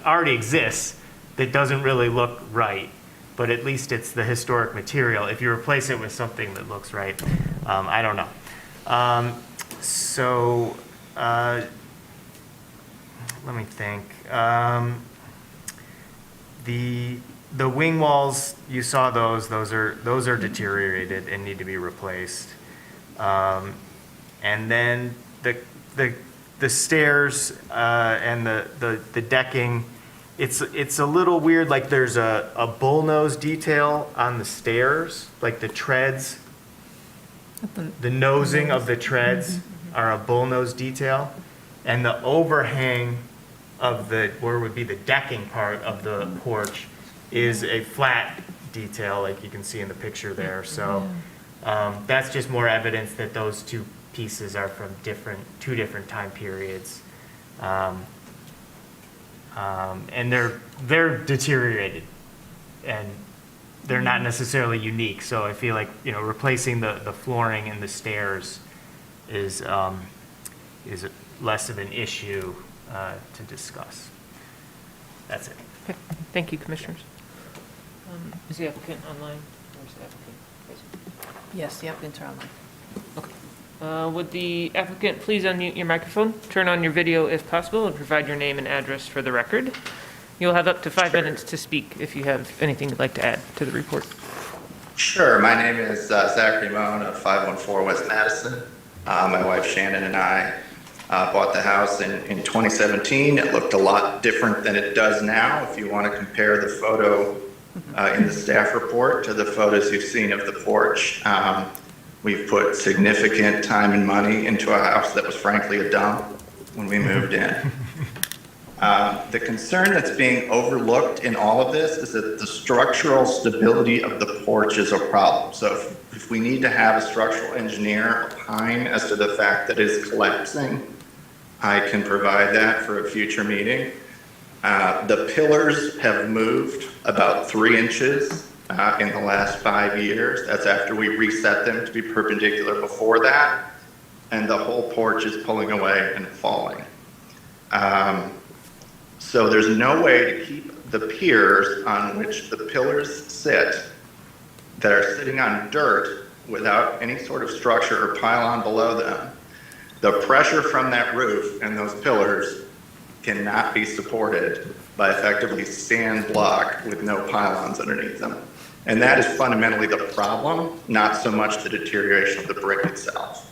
G: already exists that doesn't really look right, but at least it's the historic material. If you replace it with something that looks right, I don't know. Let me think. The wing walls, you saw those are deteriorated and need to be replaced. And then the stairs and the decking, it's a little weird. Like there's a bullnose detail on the stairs, like the treads, the nosing of the treads are a bullnose detail, and the overhang of where would be the decking part of the porch is a flat detail, like you can see in the picture there. So that's just more evidence that those two pieces are from two different time periods, and they're deteriorated, and they're not necessarily unique. So I feel like replacing the flooring and the stairs is less of an issue to discuss. That's it.
A: Okay. Thank you, Commissioners. Is the applicant online? Or is the applicant present?
B: Yes, the applicants are online.
A: Okay. Would the applicant please unmute your microphone, turn on your video if possible, and provide your name and address for the record? You'll have up to 5 minutes to speak if you have anything you'd like to add to the report.
M: Sure. My name is Zachary Moan of 514 West Madison. My wife Shannon and I bought the house in 2017. It looked a lot different than it does now. If you want to compare the photo in the staff report to the photos you've seen of the porch, we've put significant time and money into a house that was frankly a dump when we moved in. The concern that's being overlooked in all of this is that the structural stability of the porch is a problem. So if we need to have a structural engineer opine as to the fact that it is collapsing, I can provide that for a future meeting. The pillars have moved about 3 inches in the last 5 years. That's after we reset them to be perpendicular before that. And the whole porch is pulling away and falling. So there's no way to keep the piers on which the pillars sit that are sitting on dirt without any sort of structure or pylon below them. The pressure from that roof and those pillars cannot be supported by effectively sand block with no pylons underneath them. And that is fundamentally the problem, not so much the deterioration of the brick itself.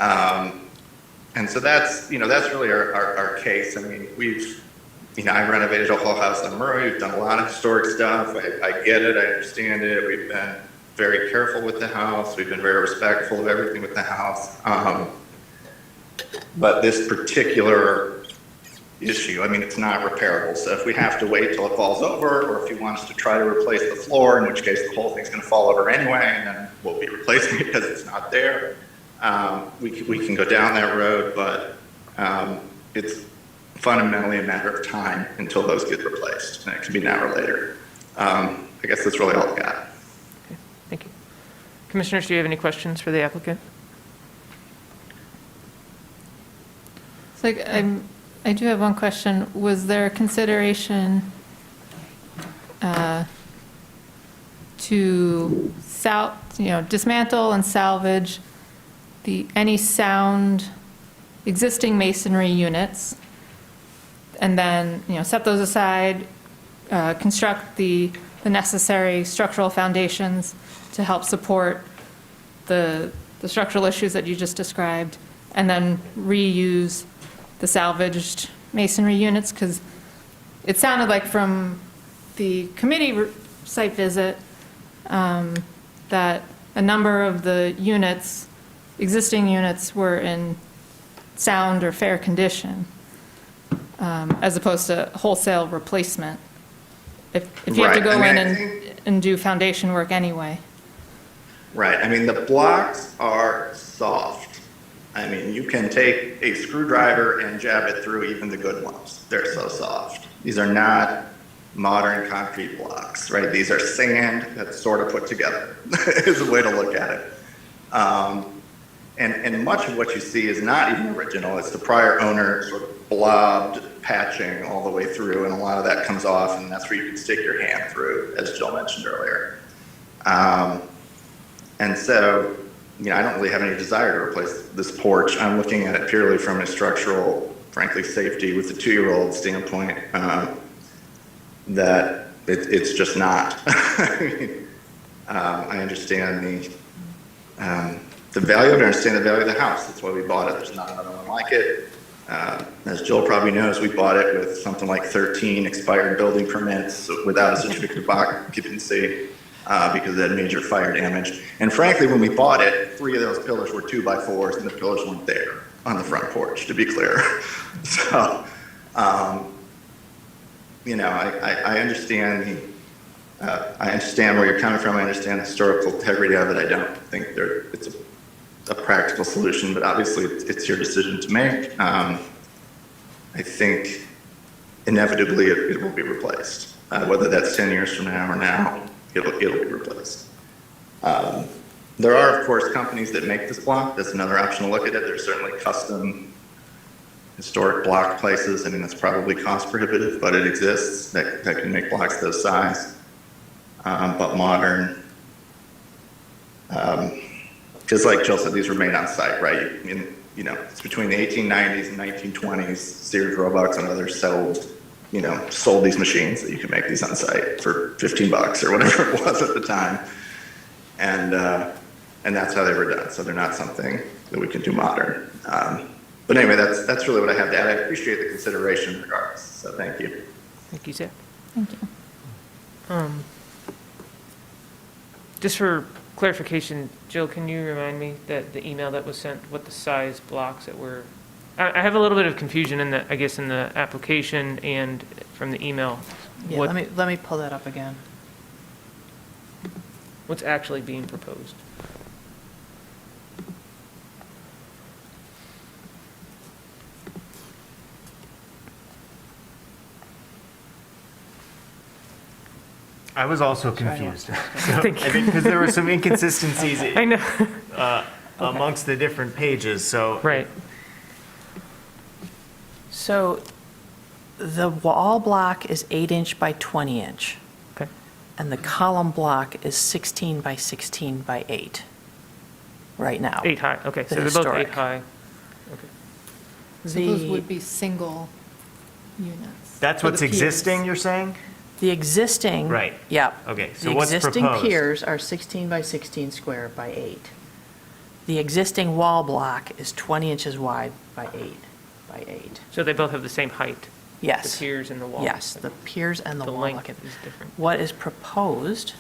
M: And so that's really our case. I mean, I renovated a whole house on Murray. We've done a lot of historic stuff. I get it. I understand it. We've been very careful with the house. We've been very respectful of everything with the house. But this particular issue. I mean, it's not repairable. So if we have to wait till it falls over, or if you want us to try to replace the floor, in which case the whole thing's going to fall over anyway, and then we'll be replacing it because it's not there. We can go down that road, but it's fundamentally a matter of time until those get replaced, and it can be now or later. I guess that's really all I got.
A: Okay, thank you. Commissioners, do you have any questions for the applicant?
H: So I do have one question. Was there consideration to dismantle and salvage any sound existing masonry units, and then, set those aside, construct the necessary structural foundations to help support the structural issues that you just described, and then reuse the salvaged masonry units? Because it sounded like from the committee site visit that a number of the existing units were in sound or fair condition, as opposed to wholesale replacement. If you have to go in and do foundation work anyway.
M: Right. I mean, the blocks are soft. I mean, you can take a screwdriver and jab it through even the good ones. They're so soft. These are not modern concrete blocks, right? These are sand that's sort of put together is a way to look at it. And much of what you see is not even original. It's the prior owner sort of blobbed patching all the way through, and a lot of that comes off, and that's where you can stick your hand through, as Jill mentioned earlier. And so, I don't really have any desire to replace this porch. I'm looking at it purely from a structural, frankly, safety with the 2-year-old standpoint, that it's just not. I understand the value of it, I understand the value of the house. That's why we bought it. There's not another one like it. As Jill probably knows, we bought it with something like 13 expired building permits without a certificate of occupancy because it had major fire damage. And frankly, when we bought it, 3 of those pillars were 2x4s, and the pillars weren't there on the front porch, to be clear. So, I understand I understand where you're coming from. I understand the historical integrity of it. I don't think it's a practical solution, but obviously it's your decision to make. I think inevitably it will be replaced. Whether that's 10 years from now or now, it'll be replaced. There are, of course, companies that make this block. That's another option to look at it. There's certainly custom historic block places. I mean, that's probably cost prohibitive, but it exists that can make blocks those size, but modern. Because like Jill said, these were made on site, right? It's between the 1890s and 1920s. Sears, Roebuck, and others sold these machines that you could make these on site for $15 or whatever it was at the time. And that's how they were done. So they're not something that we can do modern. But anyway, that's really what I have to add. I appreciate the consideration regardless. So thank you.
A: Thank you, Zach.
H: Thank you.
A: Just for clarification, Jill, can you remind me that the email that was sent, what the size blocks that were? I have a little bit of confusion in the application and from the email.
B: Yeah, let me pull that up again.
A: What's actually being proposed?
G: I was also confused.
A: Thank you.
G: I think because there were some inconsistencies
A: I know.
G: amongst the different pages, so.
A: Right.
B: So the wall block is 8-inch by 20-inch.
A: Okay.
B: And the column block is 16 by 16 by 8 right now.
A: 8 high, okay,
B: The
A: so they're both
B: historic.
A: 8 high. Okay.
H: So those would be single units.
G: That's
H: for
G: what's
H: the piers.
G: existing, you're saying?
B: The existing.
G: Right.
B: Yep.
G: Okay, so what's
B: The existing
G: proposed?
B: piers are 16 by 16 square by 8. The existing wall block is 20 inches wide by 8 by 8.
A: So they both have the same height?
B: Yes.
A: The piers and the wall?
B: Yes, the piers and the
A: The
B: wall
A: length
B: block.
A: is different.
B: What is proposed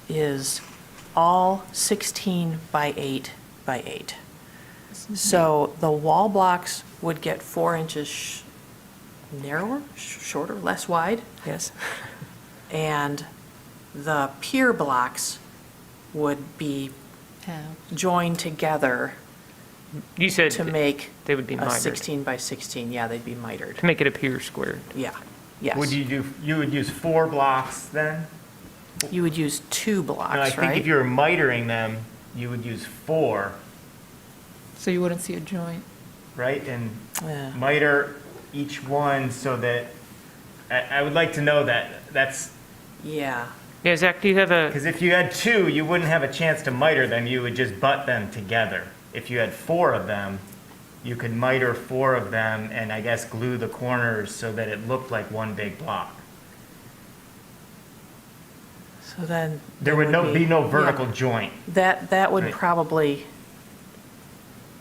B: is all 16 by 8 by 8. So the wall blocks would get 4 inches narrower, shorter, less wide,
A: Yes.
B: and the pier blocks would be joined together
A: You said
B: to make
A: they would be
B: a
A: mitered,
B: 16 by 16. Yeah, they'd be mitered.
A: to make it appear square.
B: Yeah, yes.
G: Would you would use 4 blocks then?
B: You would use 2 blocks,
G: No, I
B: right?
G: think if you were mitering them, you would use 4,
H: So you wouldn't see a joint.
G: right? And
B: Yeah.
G: miter each one so that, I would like to know that's,
B: Yeah,
A: Yeah, Zach, do you have a,
G: because if you had 2, you wouldn't have a chance to miter them, you would just butt them together. If you had 4 of them, you could miter 4 of them and I guess glue the corners so that it looked like one big block.
B: so then.
G: There would be no vertical
B: yeah.
G: joint.
B: That would
G: Right.
B: probably,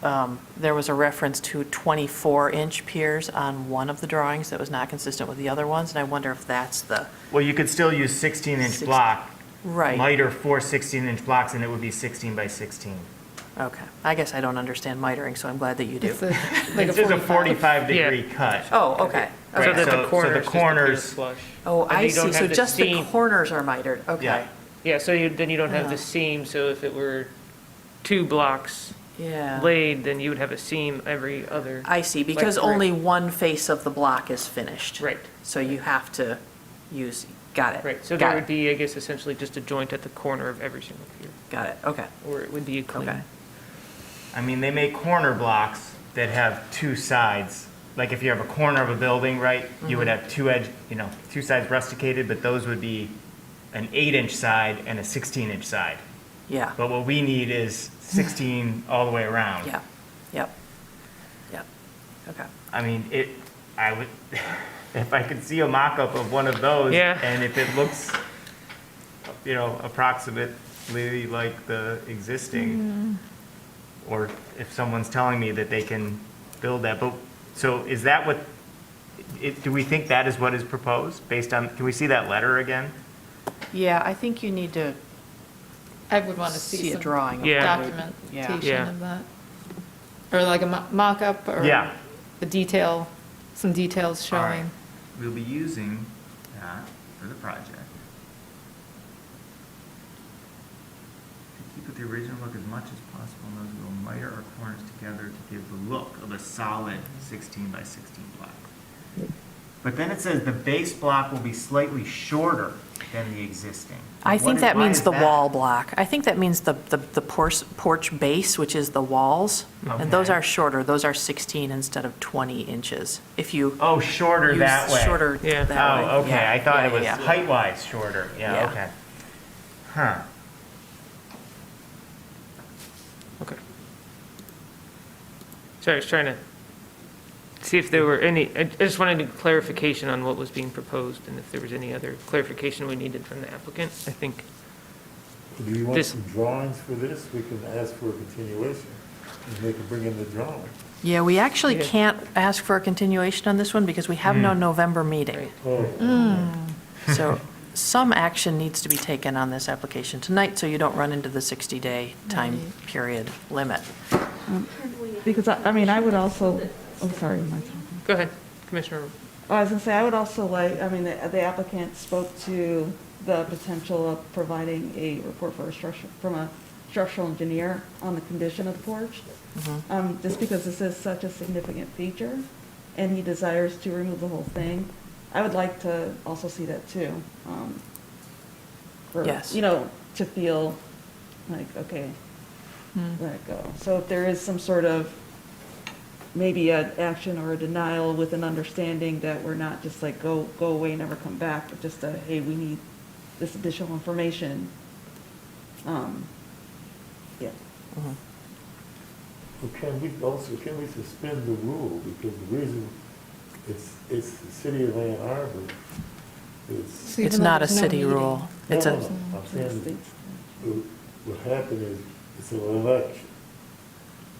B: there was a reference to 24-inch piers on one of the drawings that was not consistent with the other ones, and I wonder if that's the,
G: Well, you could still use 16-inch block,
B: right.
G: miter 4 16-inch blocks, and it would be 16 by 16.
B: Okay, I guess I don't understand mitering, so I'm glad that you do.
H: It's like
G: It's just a 45-degree cut.
B: Oh, okay.
G: Right,
A: so that
G: so-
A: the
G: so
A: corners
G: the
A: just appear
G: corners-
A: flush?
B: Oh,
A: And
B: I
A: you don't
B: see, so
A: have the
B: just the
A: seam.
B: corners are mitered, okay.
G: Yeah.
A: Yeah, so then you don't have
B: Yeah.
A: the seam, so if it were 2 blocks
B: Yeah.
A: laid, then you would have a seam every other.
B: I see, because
A: brick.
B: only one face of the block is finished.
A: Right,
B: So you have to use, got it.
A: right. So
B: Got
A: there
B: it.
A: would be, I guess, essentially just a joint at the corner of every single pier,
B: Got it, okay,
A: or it would be a clean.
B: okay.
G: I mean, they make corner blocks that have 2 sides. Like if you have a corner of a building, right, you would have 2 sides rusticated, but those would be an 8-inch side and a 16-inch side.
B: Yeah,
G: But what we need is 16 all the way around.
B: yeah, yep, yep, okay.
G: I mean, I would, if I could see a mock-up of one of those.
A: Yeah.
G: And if it looks, approximately like the existing, or if someone's telling me that they can build that, but, so is that what, do we think that is what is proposed based on, can we see that letter again?
B: Yeah, I think you need to
H: I would want to
B: see
H: see
B: a
H: some
B: drawing. of
A: Yeah.
B: what it would- Yeah,
H: documentation
A: Yeah.
H: of that. Or like a mock-up or
G: Yeah.
H: some details
G: All right.
H: showing.
G: We'll be using that for the project. To keep with the original look as much as possible, those will miter our corners together to give the look of a solid 16 by 16 block. But then it says the base block will be slightly shorter than the existing.
B: I think that
G: Why
B: means
G: is
B: the
G: that?
B: wall block. I think that means the porch base, which is the walls, and those
G: Okay.
B: are shorter, those are 16 instead of 20 inches. If you
G: Oh, shorter
B: use
G: that way.
B: shorter
A: Yeah.
B: that way.
G: Oh, okay,
B: Yeah,
G: I thought
B: yeah,
G: it was
B: yeah.
G: height-wise shorter, yeah,
B: Yeah.
G: okay. Huh.
A: Okay. Sorry, I was trying to see if there were any, I just wanted clarification on what was being proposed and if there was any other clarification we needed from the applicant. I think,
D: Do you want
A: This-
D: some drawings for this? We can ask for a continuation, and they can bring in the drawing.
B: Yeah, we actually
A: Yeah.
B: can't ask for a continuation on this one because we have no November meeting.
A: Right.
B: So some action needs to be taken on this application tonight so you don't run into the 60-day time period limit.
E: Because, I would also, oh, sorry, am I talking?
A: go ahead, Commissioner.
E: Oh, I was gonna say, I would also like, the applicant spoke to the potential of providing a report from a structural engineer on the condition of the porch. Just because this is such a significant feature, and he desires to remove the whole thing, I would like to also see that too.
B: Yes.
E: To feel like, okay, let it go. So if there is some sort of, maybe an action or a denial with an understanding that we're not just like, go away, never come back, but just a, hey, we need this additional information. Yeah.
D: Well, can we suspend the rule? Because the reason, it's the city of Ann Arbor, it's.
B: It's not a city rule. It's
D: No,
B: a,
D: no, no. I'm saying what happened is, it's an election.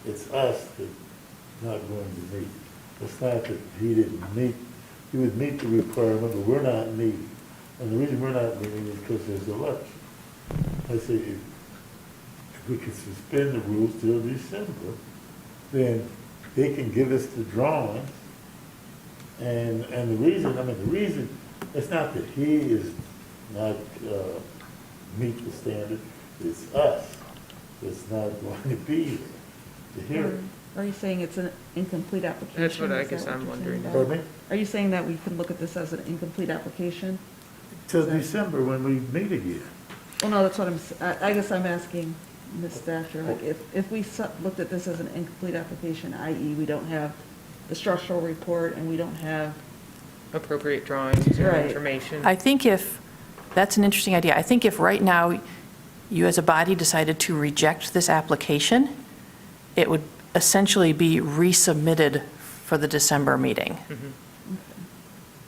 D: It's us that's not going to meet. It's not that he didn't meet, he would meet the requirement, but we're not meeting. And the reason we're not meeting is because there's an election. I say, if we could suspend the rules till December, then they can give us the drawings. And the reason, it's not that he is not, meet the standard, it's us that's not going to be to hear it.
E: Are you saying it's an incomplete application?
A: That's what I
E: Is that
A: guess
E: what
A: I'm
E: you're
A: wondering.
E: saying,
D: Pardon me?
E: Are you saying that we can look at this as an incomplete application?
D: Till December when we meet again.
E: Well, no, that's what I guess I'm asking Ms. Thatcher, like, if we looked at this as an incomplete application, i.e. we don't have the structural report and we don't have,
A: Appropriate drawings or
E: Right.
A: information.
B: I think that's an interesting idea. I think if right now you as a body decided to reject this application, it would essentially be resubmitted for the December meeting.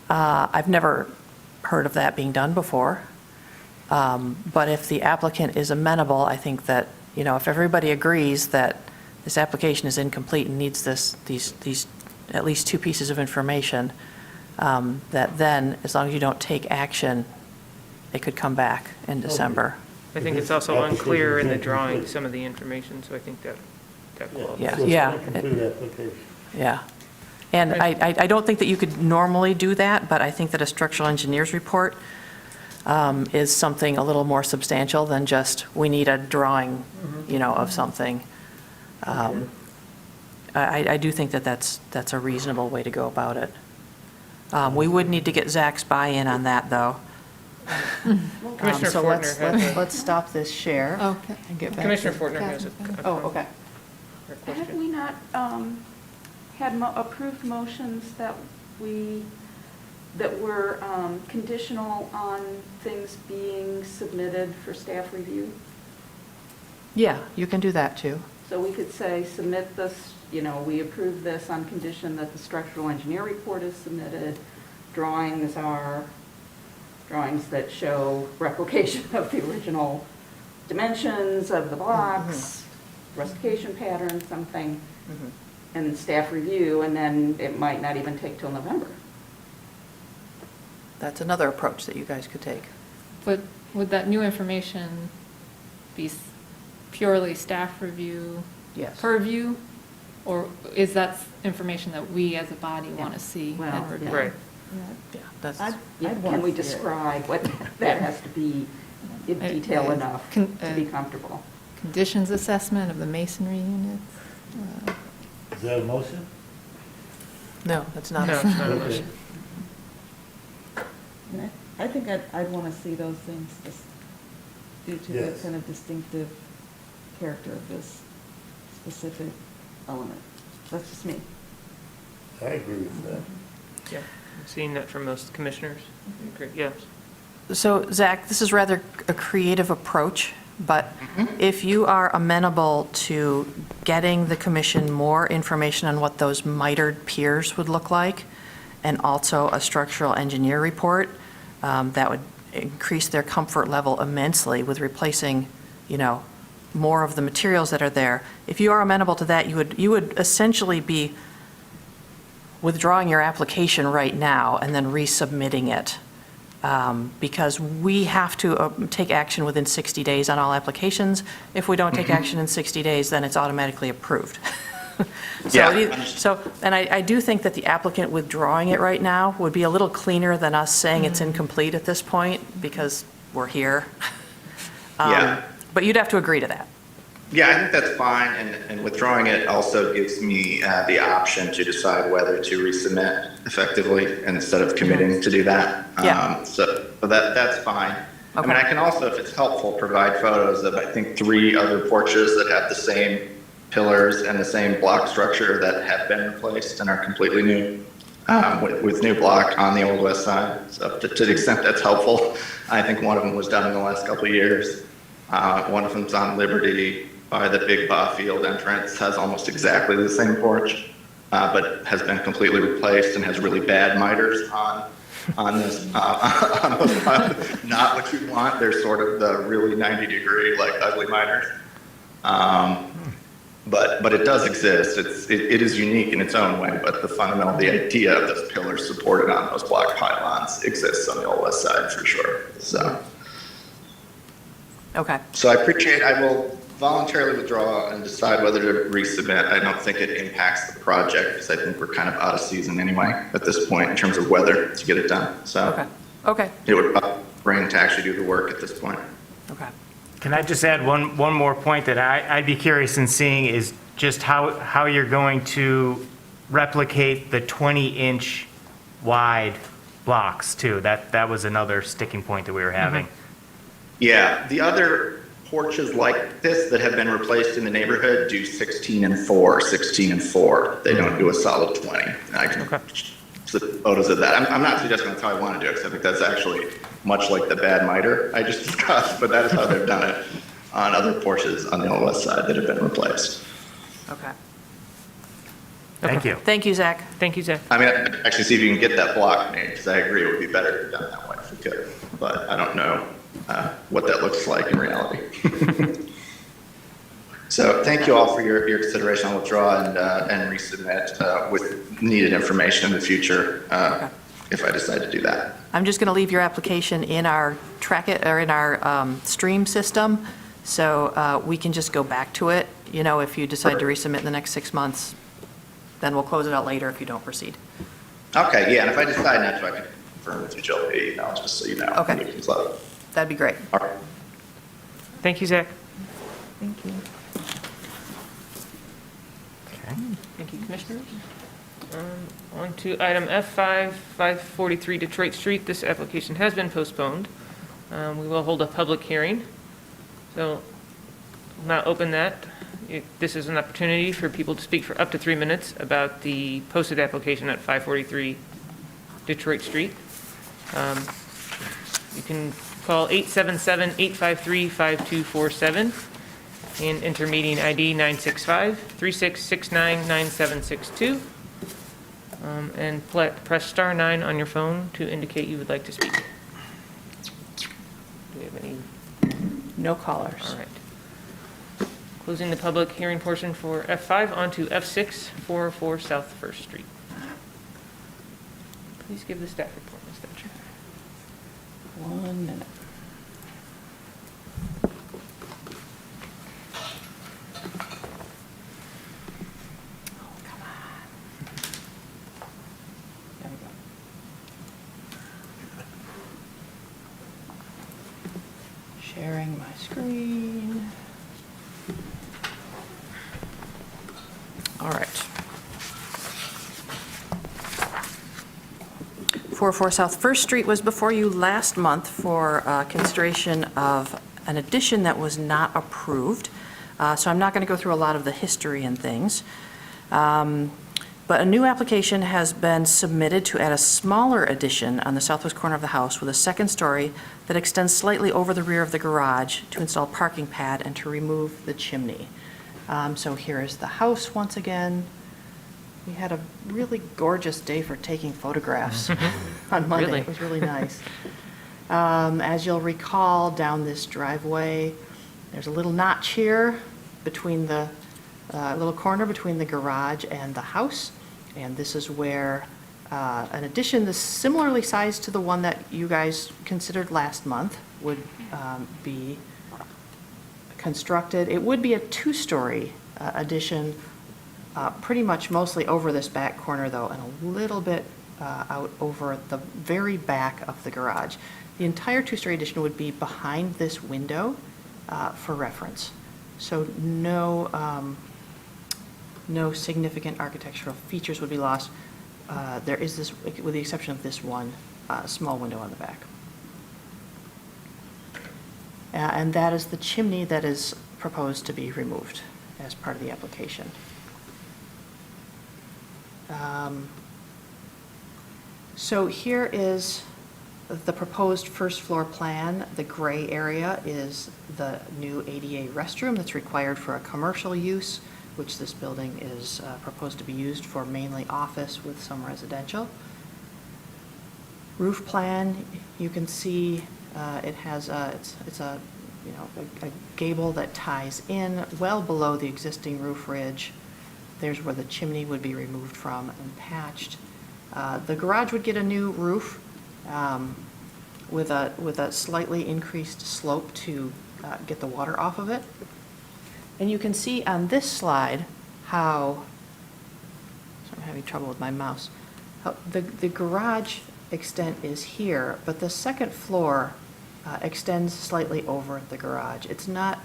B: I've never heard of that being done before. But if the applicant is amenable, I think that, if everybody agrees that this application is incomplete and needs these at least two pieces of information, that then, as long as you don't take action, it could come back in December.
A: I think it's also unclear in the drawing, some of the information, so I think that qualifies.
B: Yeah,
D: So it's
B: yeah.
D: an incomplete application.
B: Yeah. And I don't think that you could normally do that, but I think that a structural engineer's report is something a little more substantial than just, we need a drawing, of something. I do think that that's a reasonable way to go about it. We would need to get Zach's buy-in on that, though.
A: Commissioner
B: So
A: Fortner has
B: let's stop this share
H: Okay.
B: and get back.
A: Commissioner Fortner has a
B: Oh, okay.
A: a
K: Have
A: question.
K: we not had approved motions that were conditional on things being submitted for staff review?
B: Yeah, you can do that, too.
K: So we could say, submit this, we approve this on condition that the structural engineer report is submitted, drawings are drawings that show replication of the original dimensions of the blocks, rustication pattern, something, and staff review, and then it might not even take till November.
B: That's another approach that you guys could take.
H: But would that new information be purely staff review
B: Yes.
H: purview? Or is that information that we as a body want to see
K: Well,
H: and review?
A: Right.
B: Yeah, that's,
K: Yeah,
E: I'd want
K: can we
E: to see it.
K: describe what that has to be in detail enough to be comfortable?
H: Conditions assessment of the masonry units?
D: Is that a motion?
B: no, that's not.
A: No, it's not a
D: Okay.
A: motion.
E: And I think I'd want to see those things just due to the
D: Yes.
E: kind of distinctive character of this specific element. That's just me.
D: I agree with that.
A: Yeah, I'm seeing that from most commissioners. Great, yes.
B: So Zach, this is rather a creative approach, but if you are amenable to getting the commission more information on what those mitered piers would look like, and also a structural engineer report, that would increase their comfort level immensely with replacing, more of the materials that are there. If you are amenable to that, you would essentially be withdrawing your application right now and then resubmitting it. Because we have to take action within 60 days on all applications. If we don't take action in 60 days, then it's automatically approved. And I do think that the applicant withdrawing it right now would be a little cleaner than us saying it's incomplete at this point, because we're here.
M: Yeah.
B: But you'd have to agree to that.
M: Yeah, I think that's fine, and withdrawing it also gives me the option to decide whether to resubmit effectively instead of committing to do that.
B: Yeah.
M: So that's fine. I mean,
B: Okay.
M: I can also, if it's helpful, provide photos of, I think, 3 other porches that have the same pillars and the same block structure that have been replaced and are completely new, with new block on the old west side. So to the extent that's helpful, I think one of them was done in the last couple of years. One of them's on Liberty by the Big Ba Field entrance, has almost exactly the same porch, but has been completely replaced and has really bad miters on this, on those, not what you want. They're sort of the really 90-degree, like ugly miters. But it does exist. It is unique in its own way, but the idea of those pillars supported on those block pylons exists on the old west side for sure. So
B: Okay.
M: I appreciate, I will voluntarily withdraw and decide whether to resubmit. I don't think it impacts the project because I think we're kind of out of season anyway at this point in terms of weather to get it done. So
B: Okay.
M: it would bring to actually do the work at this point.
B: Okay.
G: Can I just add one more point that I'd be curious in seeing is just how you're going to replicate the 20-inch wide blocks too. That was another sticking point that we were having.
M: Yeah, the other porches like this that have been replaced in the neighborhood do 16 and 4, 16 and 4. They don't do a solid 20. I can flip photos of that. I'm not suggesting that's how I want to do it, because I think that's actually much like the bad miter I just discussed, but that is how they've done it on other porches on the Old West Side that have been replaced.
B: Okay.
G: Thank you.
B: Thank you, Zach.
A: Thank you, Zach.
M: I mean, I'd actually see if you can get that block made, because I agree it would be better if done that way if we could, but I don't know what that looks like in reality. So thank you all for your consideration. I'll withdraw and resubmit with needed information in the future if I decide to do that.
B: I'm just going to leave your application in our stream system, so we can just go back to it. You know, if you decide to resubmit in the next 6 months, then we'll close it out later if you don't proceed.
M: Okay, yeah, and if I decide not to, I can confirm with you, Jill, via email, just so you know.
B: Okay.
M: We can close.
B: That'd be great.
M: All right.
A: Thank you, Zach.
E: Thank you.
G: Okay.
A: Thank you, Commissioners. On to item F5, 543 Detroit Street. This application has been postponed. We will hold a public hearing. So we'll now open that. This is an opportunity for people to speak for up to 3 minutes about the posted application at 543 Detroit Street. You can call 877-853-5247 and enter meeting ID 965-3669-9762. And press star 9 on your phone to indicate you would like to speak. Do we have any?
B: No callers.
A: All right. Closing the public hearing portion for F5, on to F6, 404 South First Street. Please give the staff report, Ms. Thatcher.
B: 1 minute. Oh, come on. There we go. Sharing my screen. All right. 404 South First Street was before you last month for consideration of an addition that was not approved. So I'm not going to go through a lot of the history and things. But a new application has been submitted to add a smaller addition on the southwest corner of the house with a second story that extends slightly over the rear of the garage to install parking pad and to remove the chimney. So here is the house once again. We had a really gorgeous day for taking photographs on Monday.
A: Really?
B: It was really nice. As you'll recall, down this driveway, there's a little notch here between the little corner between the garage and the house. And this is where an addition that's similarly sized to the one that you guys considered last month would be constructed. It would be a 2-story addition, pretty much mostly over this back corner though, and a little bit out over the very back of the garage. The entire 2-story addition would be behind this window for reference. So no significant architectural features would be lost. There is this, with the exception of this one small window on the back. And that is the chimney that is proposed to be removed as part of the application. So here is the proposed first floor plan. The gray area is the new ADA restroom that's required for a commercial use, which this building is proposed to be used for mainly office with some residential. Roof plan, you can see it has it's a gable that ties in well below the existing roof ridge. There's where the chimney would be removed from and patched. The garage would get a new roof with a slightly increased slope to get the water off of it. And you can see on this slide how, so I'm having trouble with my mouse, how the garage extent is here, but the second floor extends slightly over the garage. It's not,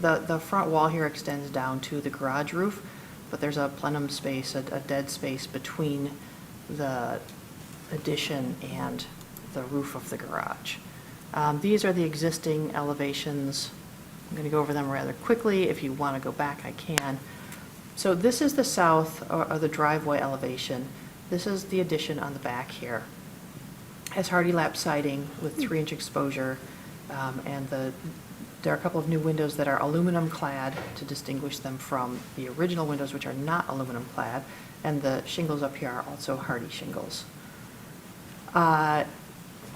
B: the front wall here extends down to the garage roof, but there's a plenum space, a dead space between the addition and the roof of the garage. These are the existing elevations. I'm going to go over them rather quickly. If you want to go back, I can. So this is the south or the driveway elevation. This is the addition on the back here. Has hardy lap siding with 3-inch exposure, and there are a couple of new windows that are aluminum clad to distinguish them from the original windows, which are not aluminum clad, and the shingles up here are also hardy shingles.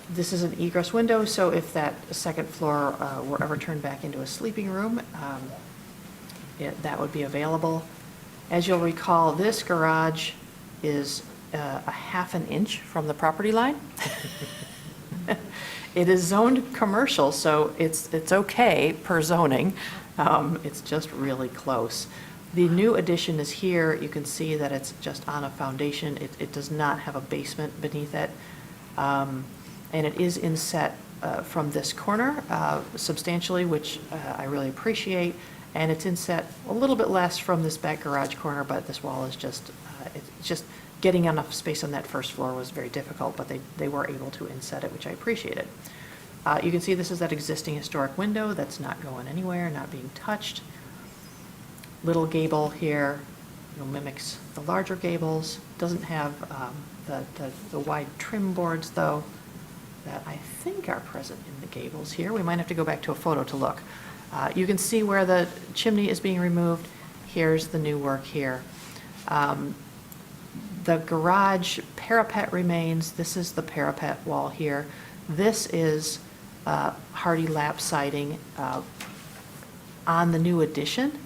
B: This is an egress window, so if that second floor were ever turned back into a sleeping room, that would be available. As you'll recall, this garage is a half an inch from the property line. It is zoned commercial, so it's okay per zoning. It's just really close. The new addition is here. You can see that it's just on a foundation. It does not have a basement beneath it. And it is inset from this corner substantially, which I really appreciate. And it's inset a little bit less from this back garage corner, but this wall is just, it's just getting enough space on that first floor was very difficult, but they were able to inset it, which I appreciated. You can see this is that existing historic window that's not going anywhere, not being touched. Little gable here, mimics the larger gables. Doesn't have the wide trim boards, though, that I think are present in the gables here. We might have to go back to a photo to look. You can see where the chimney is being removed. Here's the new work here. The garage parapet remains. This is the parapet wall here. This is hardy lap siding on the new addition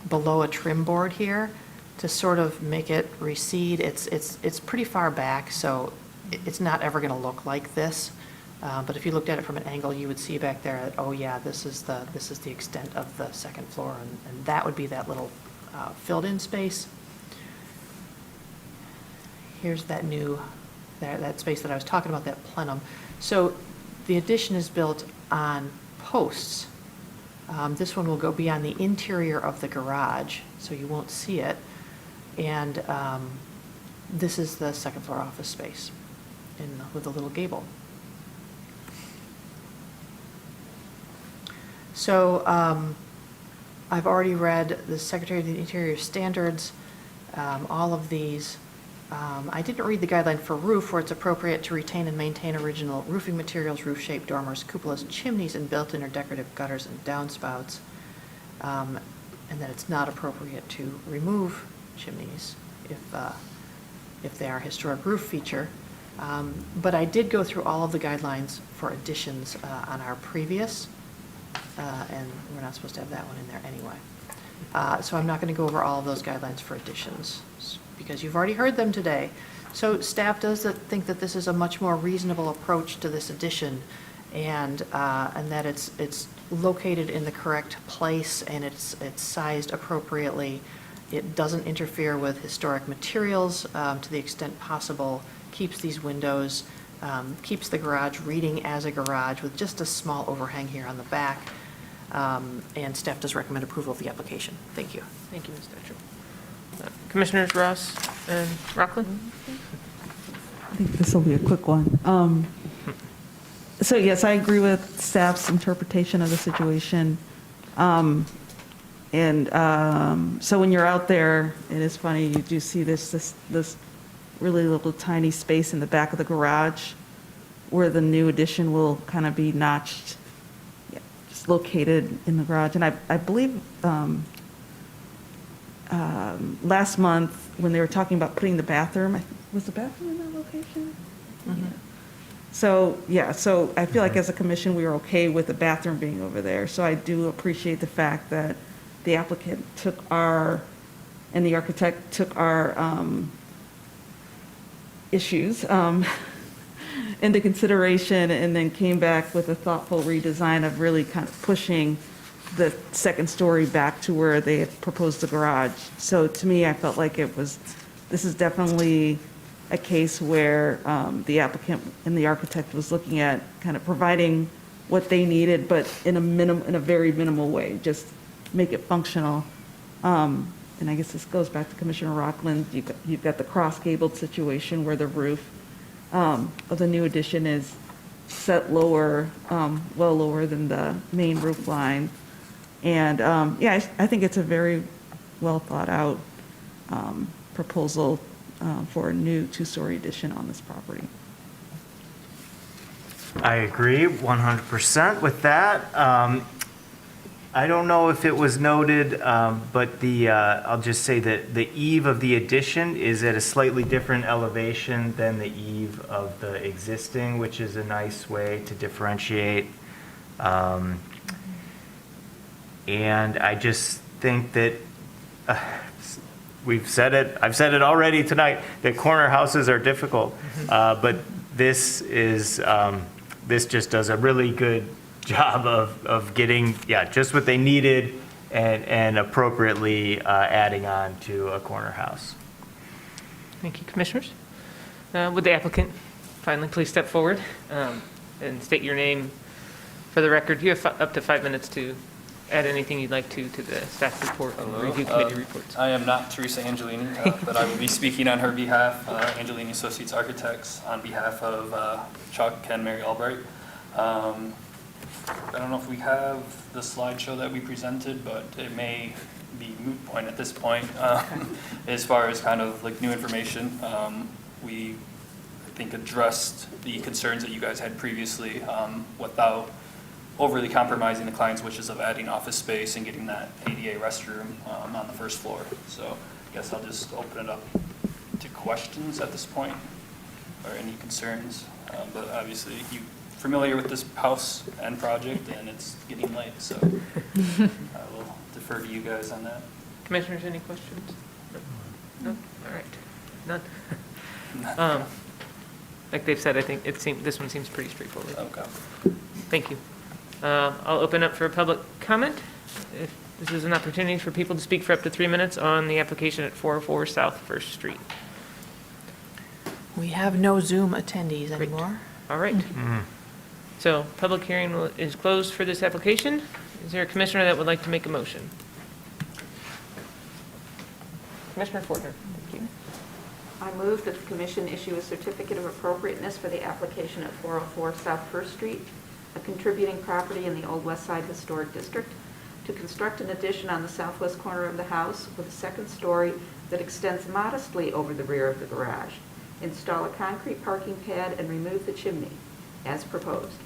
B: below a trim board here to sort of make it recede. It's pretty far back, so it's not ever going to look like this. But if you looked at it from an angle, you would see back there that, oh yeah, this is the extent of the second floor, and that would be that little filled-in space. Here's that new, that space that I was talking about, that plenum. So the addition is built on posts. This one will be on the interior of the garage, so you won't see it. And this is the second floor office space with a little gable. So I've already read the Secretary of the Interior standards, all of these. I didn't read the guideline for roof, where it's appropriate to retain and maintain original roofing materials, roof shape, dormers, cupolas, chimneys, and built-in or decorative gutters and downspouts, and that it's not appropriate to remove chimneys if they are a historic roof feature. But I did go through all of the guidelines for additions on our previous, and we're not supposed to have that one in there anyway. So I'm not going to go over all of those guidelines for additions, because you've already heard them today. So staff does think that this is a much more reasonable approach to this addition, and that it's located in the correct place, and it's sized appropriately. It doesn't interfere with historic materials to the extent possible, keeps these windows, keeps the garage reading as a garage with just a small overhang here on the back, and staff does recommend approval of the application. Thank you.
A: Thank you, Ms. Thatcher. Commissioners Ross and Rockland?
E: I think this will be a quick one. So yes, I agree with staff's interpretation of the situation. So when you're out there, it is funny, you do see this really little tiny space in the back of the garage where the new addition will kind of be notched, just located in the garage. And I believe last month when they were talking about putting the bathroom, was the bathroom in that location? Mm-hmm. Yeah. So I feel like as a commission, we were okay with the bathroom being over there. So I do appreciate the fact that the applicant and the architect took our issues into consideration, and then came back with a thoughtful redesign of really kind of pushing the second story back to where they had proposed the garage. So to me, I felt like this is definitely a case where the applicant and the architect was looking at kind of providing what they needed, but in a very minimal way, just make it functional. And I guess this goes back to Commissioner Rockland. You've got the cross-gabled situation where the roof of the new addition is set lower, well lower than the main roof line. And yeah, I think it's a very well thought out proposal for a new two-story addition on this property.
G: I agree 100% with that. I don't know if it was noted, but I'll just say that the eave of the addition is at a slightly different elevation than the eave of the existing, which is a nice way to differentiate. And I just think that I've said it already tonight, that corner houses are difficult, but this just does a really good job of getting, just what they needed and appropriately adding on to a corner house.
A: Thank you, Commissioners. Would the applicant finally please step forward and state your name for the record? You have up to 5 minutes to add anything you'd like to the staff report and review committee reports.
N: I am not Teresa Angelini, but I will be speaking on her behalf, Angelini Associates Architects, on behalf of Chuck and Mary Albright. I don't know if we have the slideshow that we presented, but it may be moot point at this point. As far as kind of like new information, we, I think, addressed the concerns that you guys had previously without overly compromising the client's wishes of adding office space and getting that ADA restroom on the first floor. So I guess I'll just open it up to questions at this point or any concerns. But obviously you're familiar with this house and project, and it's getting late, so I will defer to you guys on that.
A: Commissioners, any questions? No? All right. None? Like they've said, I think this one seems pretty straightforward.
N: Okay.
A: Thank you. I'll open up for public comment. If this is an opportunity for people to speak for up to 3 minutes on the application at 404 South First Street.
B: We have no Zoom attendees anymore.
A: All right. So public hearing is closed for this application. Is there a commissioner that would like to make a motion? Commissioner Fortner, thank you.
K: I move that the commission issue a certificate of appropriateness for the application at 404 South First Street, a contributing property in the Old West Side Historic District, to construct an addition on the southwest corner of the house with a second story that extends modestly over the rear of the garage, install a concrete parking pad, and remove the chimney, as proposed.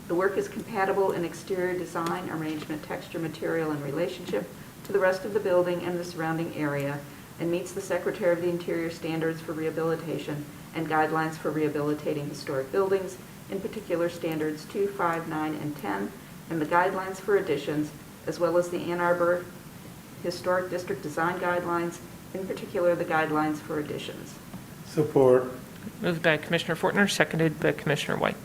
K: The work is compatible in exterior design, arrangement, texture, material, and relationship to the rest of the building and the surrounding area, and meets the Secretary of the Interior standards for rehabilitation and guidelines for rehabilitating historic buildings, in particular standards 2, 5, 9, and 10, and the guidelines for additions, as well as the Ann Arbor Historic District Design Guidelines, in particular the guidelines for additions.
D: Support.
A: Moved by Commissioner Fortner, seconded by Commissioner White.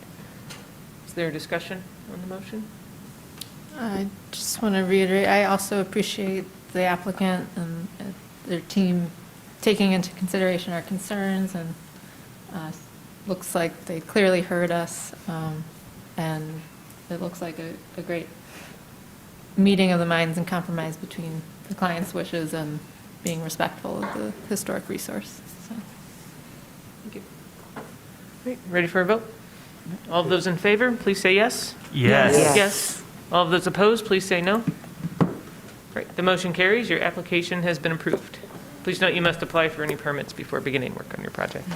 A: Is there a discussion on the motion?
H: I just want to reiterate, I also appreciate the applicant and their team taking into consideration our concerns, and looks like they clearly heard us, and it looks like a great meeting of the minds and compromise between the client's wishes and being respectful of the historic resource. So.
A: Thank you. Great. Ready for a vote? All of those in favor, please say yes.
G: Yes.
A: Yes. All of those opposed, please say no. Great. The motion carries. Your application has been approved. Please note you must apply for any permits before beginning work on your project.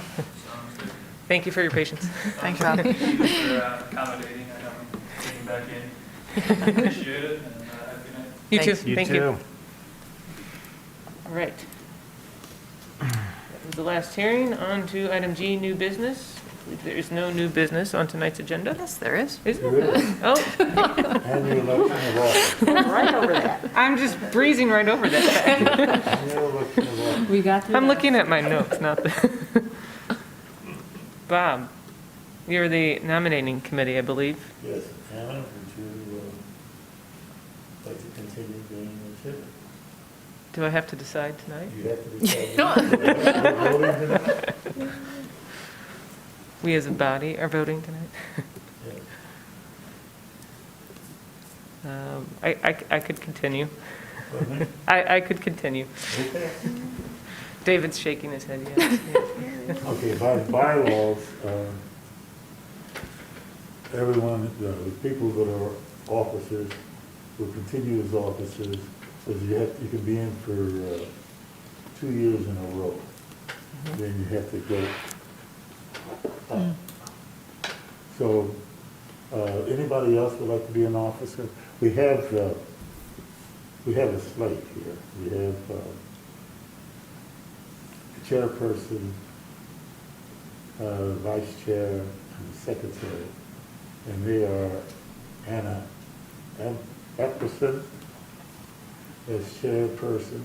A: Thank you for your patience.
B: Thanks, Rob.
N: Thank you for accommodating. I know I'm getting back in. Appreciate it, and have a good night.
A: You too.
B: Thanks.
A: Thank you. All right. That was the last hearing. On to item G, new business. I believe there is no new business on tonight's agenda.
B: Yes, there is.
A: Is there? Oh,
D: And your election of office.
K: Right over that.
A: I'm just breezing right over that.
D: And your election of office.
H: We got through
A: I'm
H: that.
A: looking at my notes, not the. Bob, you're the nominating committee, I believe.
D: Yes, Anna, would you like to continue being exhibit.
A: Do I have to decide tonight?
D: You have to decide. Voting tonight?
A: We as a body are voting tonight? I could continue.
D: Pardon me?
A: I could continue.
D: Okay.
A: David's shaking his head, yes.
D: Okay, by bylaws, everyone, the people that are officers will continue as officers, because you can be in for 2 years in a row. Then you have to go up. So, anybody else would like to be an officer? We have a slate here. We have chairperson, vice chair, and secretary. And they are Anna Epperson as chairperson.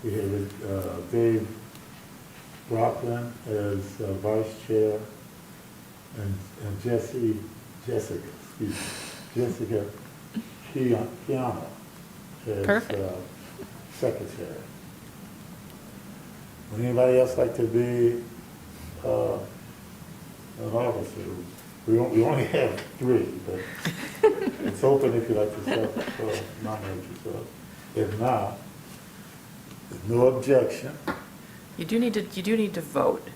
D: We have Dave Rockland as vice chair, and Jessica Kiana as
A: Perfect.
D: secretary. Would anybody else like to be an officer? We only have 3, but it's open if you'd like to nominate yourself. If not, there's no objection.
B: You do need to vote.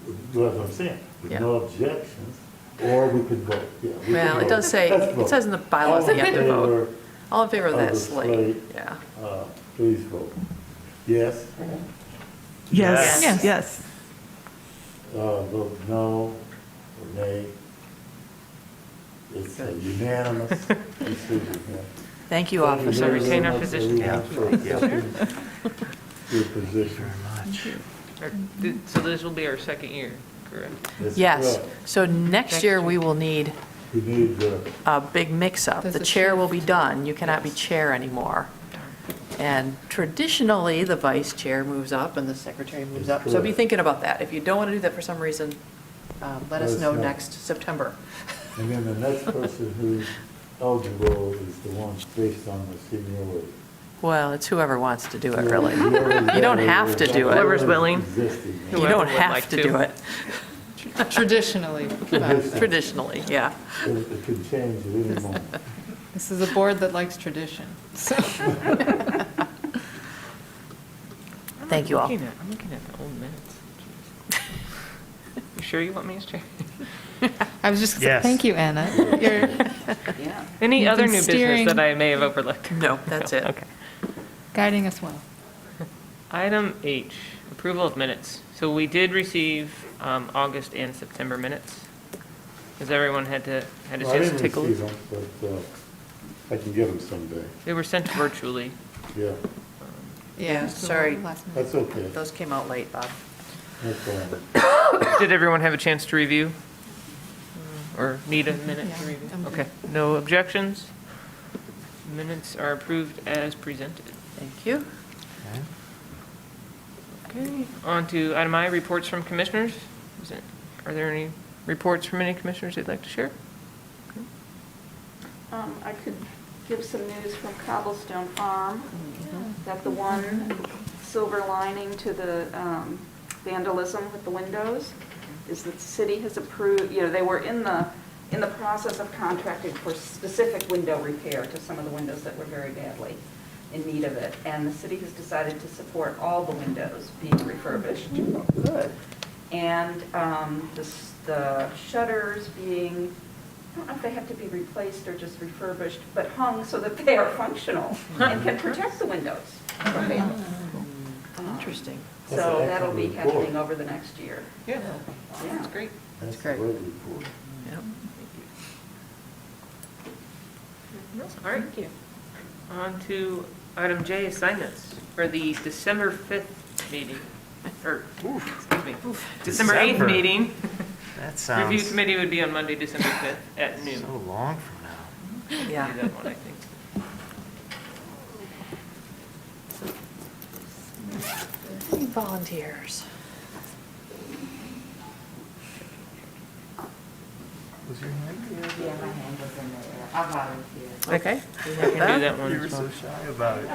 D: That's what I'm saying. With
B: Yeah.
D: no objections, or we could vote. Yeah, we
B: Well,
D: could
B: it
D: vote.
B: does say,
D: Let's
B: it
D: vote.
B: says in the bylaws that you have to vote. All in favor of
D: Of
B: that
D: the
B: slate,
D: slate.
B: yeah.
D: Please vote. Yes?
E: Yes,
A: Yes.
E: yes.
D: Vote no or nay. It's a unanimous decision here.
B: Thank you,
D: Thank you
B: officer.
D: very
A: retain our
D: much,
A: position.
D: everyone, for accepting your position.
A: So this will be our second year, correct?
D: That's
B: Yes,
D: correct.
B: so next year we will need
D: We need
B: a big mix-up.
H: Does
B: The
H: the
B: chair
H: chair-
B: will be done, you cannot be chair anymore. And traditionally, the vice chair moves up and the secretary moves
D: That's
B: up. So be
D: correct.
B: thinking about that. If you don't want to do that for some reason, let us
D: Let us
B: know
D: know.
B: next September.
D: and then the next person who's eligible is the one based on the seniority.
B: Well, it's whoever wants to do it, really.
D: Whoever's
B: You don't have to do it.
A: Whoever's willing.
D: existing.
B: You
A: Whoever
B: don't
A: would
B: have
A: like
B: to
A: to.
B: do it,
H: Traditionally.
B: traditionally, yeah.
D: It could change at any moment.
H: This is a board that likes tradition.
B: Thank you all.
A: I'm looking at the old minutes. Jeez. You sure you want me as chair?
H: I was just,
G: Yes.
H: thank you, Anna. You're
K: Yeah.
A: Any
H: You've
A: other
H: been
A: new
H: steering-
A: business that I may have overlooked?
B: No, that's it.
A: Okay.
H: guiding us well.
A: Item H, approval of minutes. So we did receive August and September minutes. Has everyone had a
D: I
A: chance to
D: didn't
A: take a
D: receive
A: look?
D: them, but I can get them someday.
A: They were sent virtually.
D: Yeah,
B: Yeah, sorry.
D: that's okay.
B: Those came out late, Bob.
D: No problem.
A: Did everyone have a chance to review? Or need a minute to review? Okay, no objections? Minutes are approved as presented.
B: Thank you.
A: Okay, on to item I, reports from commissioners. Are there any reports from any commissioners they'd like to share?
K: I could give some news from Cobblestone Farm, that the one silver lining to the vandalism with the windows is that the city has approved, they were in the process of contracting for specific window repair to some of the windows that were very badly in need of it. And the city has decided to support all the windows being refurbished. Good. And the shutters being, I don't know if they have to be replaced or just refurbished, but hung so that they are functional and can protect the windows from vandals.
B: Interesting.
D: That's
K: So
D: an
K: that'll be
D: excellent report.
K: happening over the next year.
A: Yeah,
K: Yeah.
A: that's great.
D: That's a
B: great.
D: great report.
B: Yep.
A: All right. Thank you. On to item J, assignments for the December 5th meeting, or, excuse me, December 8th
G: December.
A: meeting.
G: That sounds
A: Review committee would be on Monday, December 5th at noon.
G: so long from now.
B: Yeah.
A: Do that one, I think.
B: Any volunteers?
K: Yeah, my hand was in there. I volunteer.
B: Okay. we
A: I
B: have
A: can
B: that.
A: do that one
G: You were
A: as well.
G: so shy about it.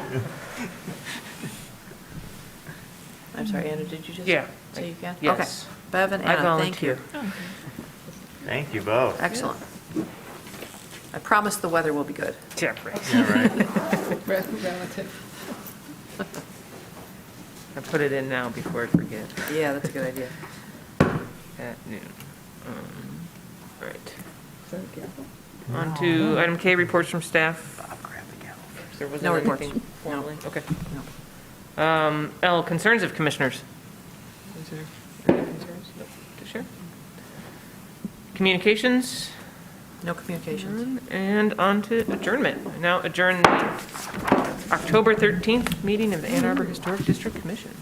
B: I'm sorry, Anna, did you just?
A: Yeah.
B: Say you can?
A: Yes.
B: Okay. Bev and
A: I
B: Anna, thank you.
A: volunteer.
G: Thank you both.
B: Excellent. I promise the weather will be good.
A: Yeah, right.
G: Yeah, right.
A: I put it in now before I forget.
B: Yeah, that's a good idea.
A: At noon. Right. On to item K, reports from staff. There wasn't
B: No reports.
A: anything
B: No.
A: formally? Okay. L, concerns of commissioners. Is there any concerns to share? Communications,
B: No communications.
A: and on to adjournment. I now adjourn the October 13th meeting of the Ann Arbor Historic District Commission.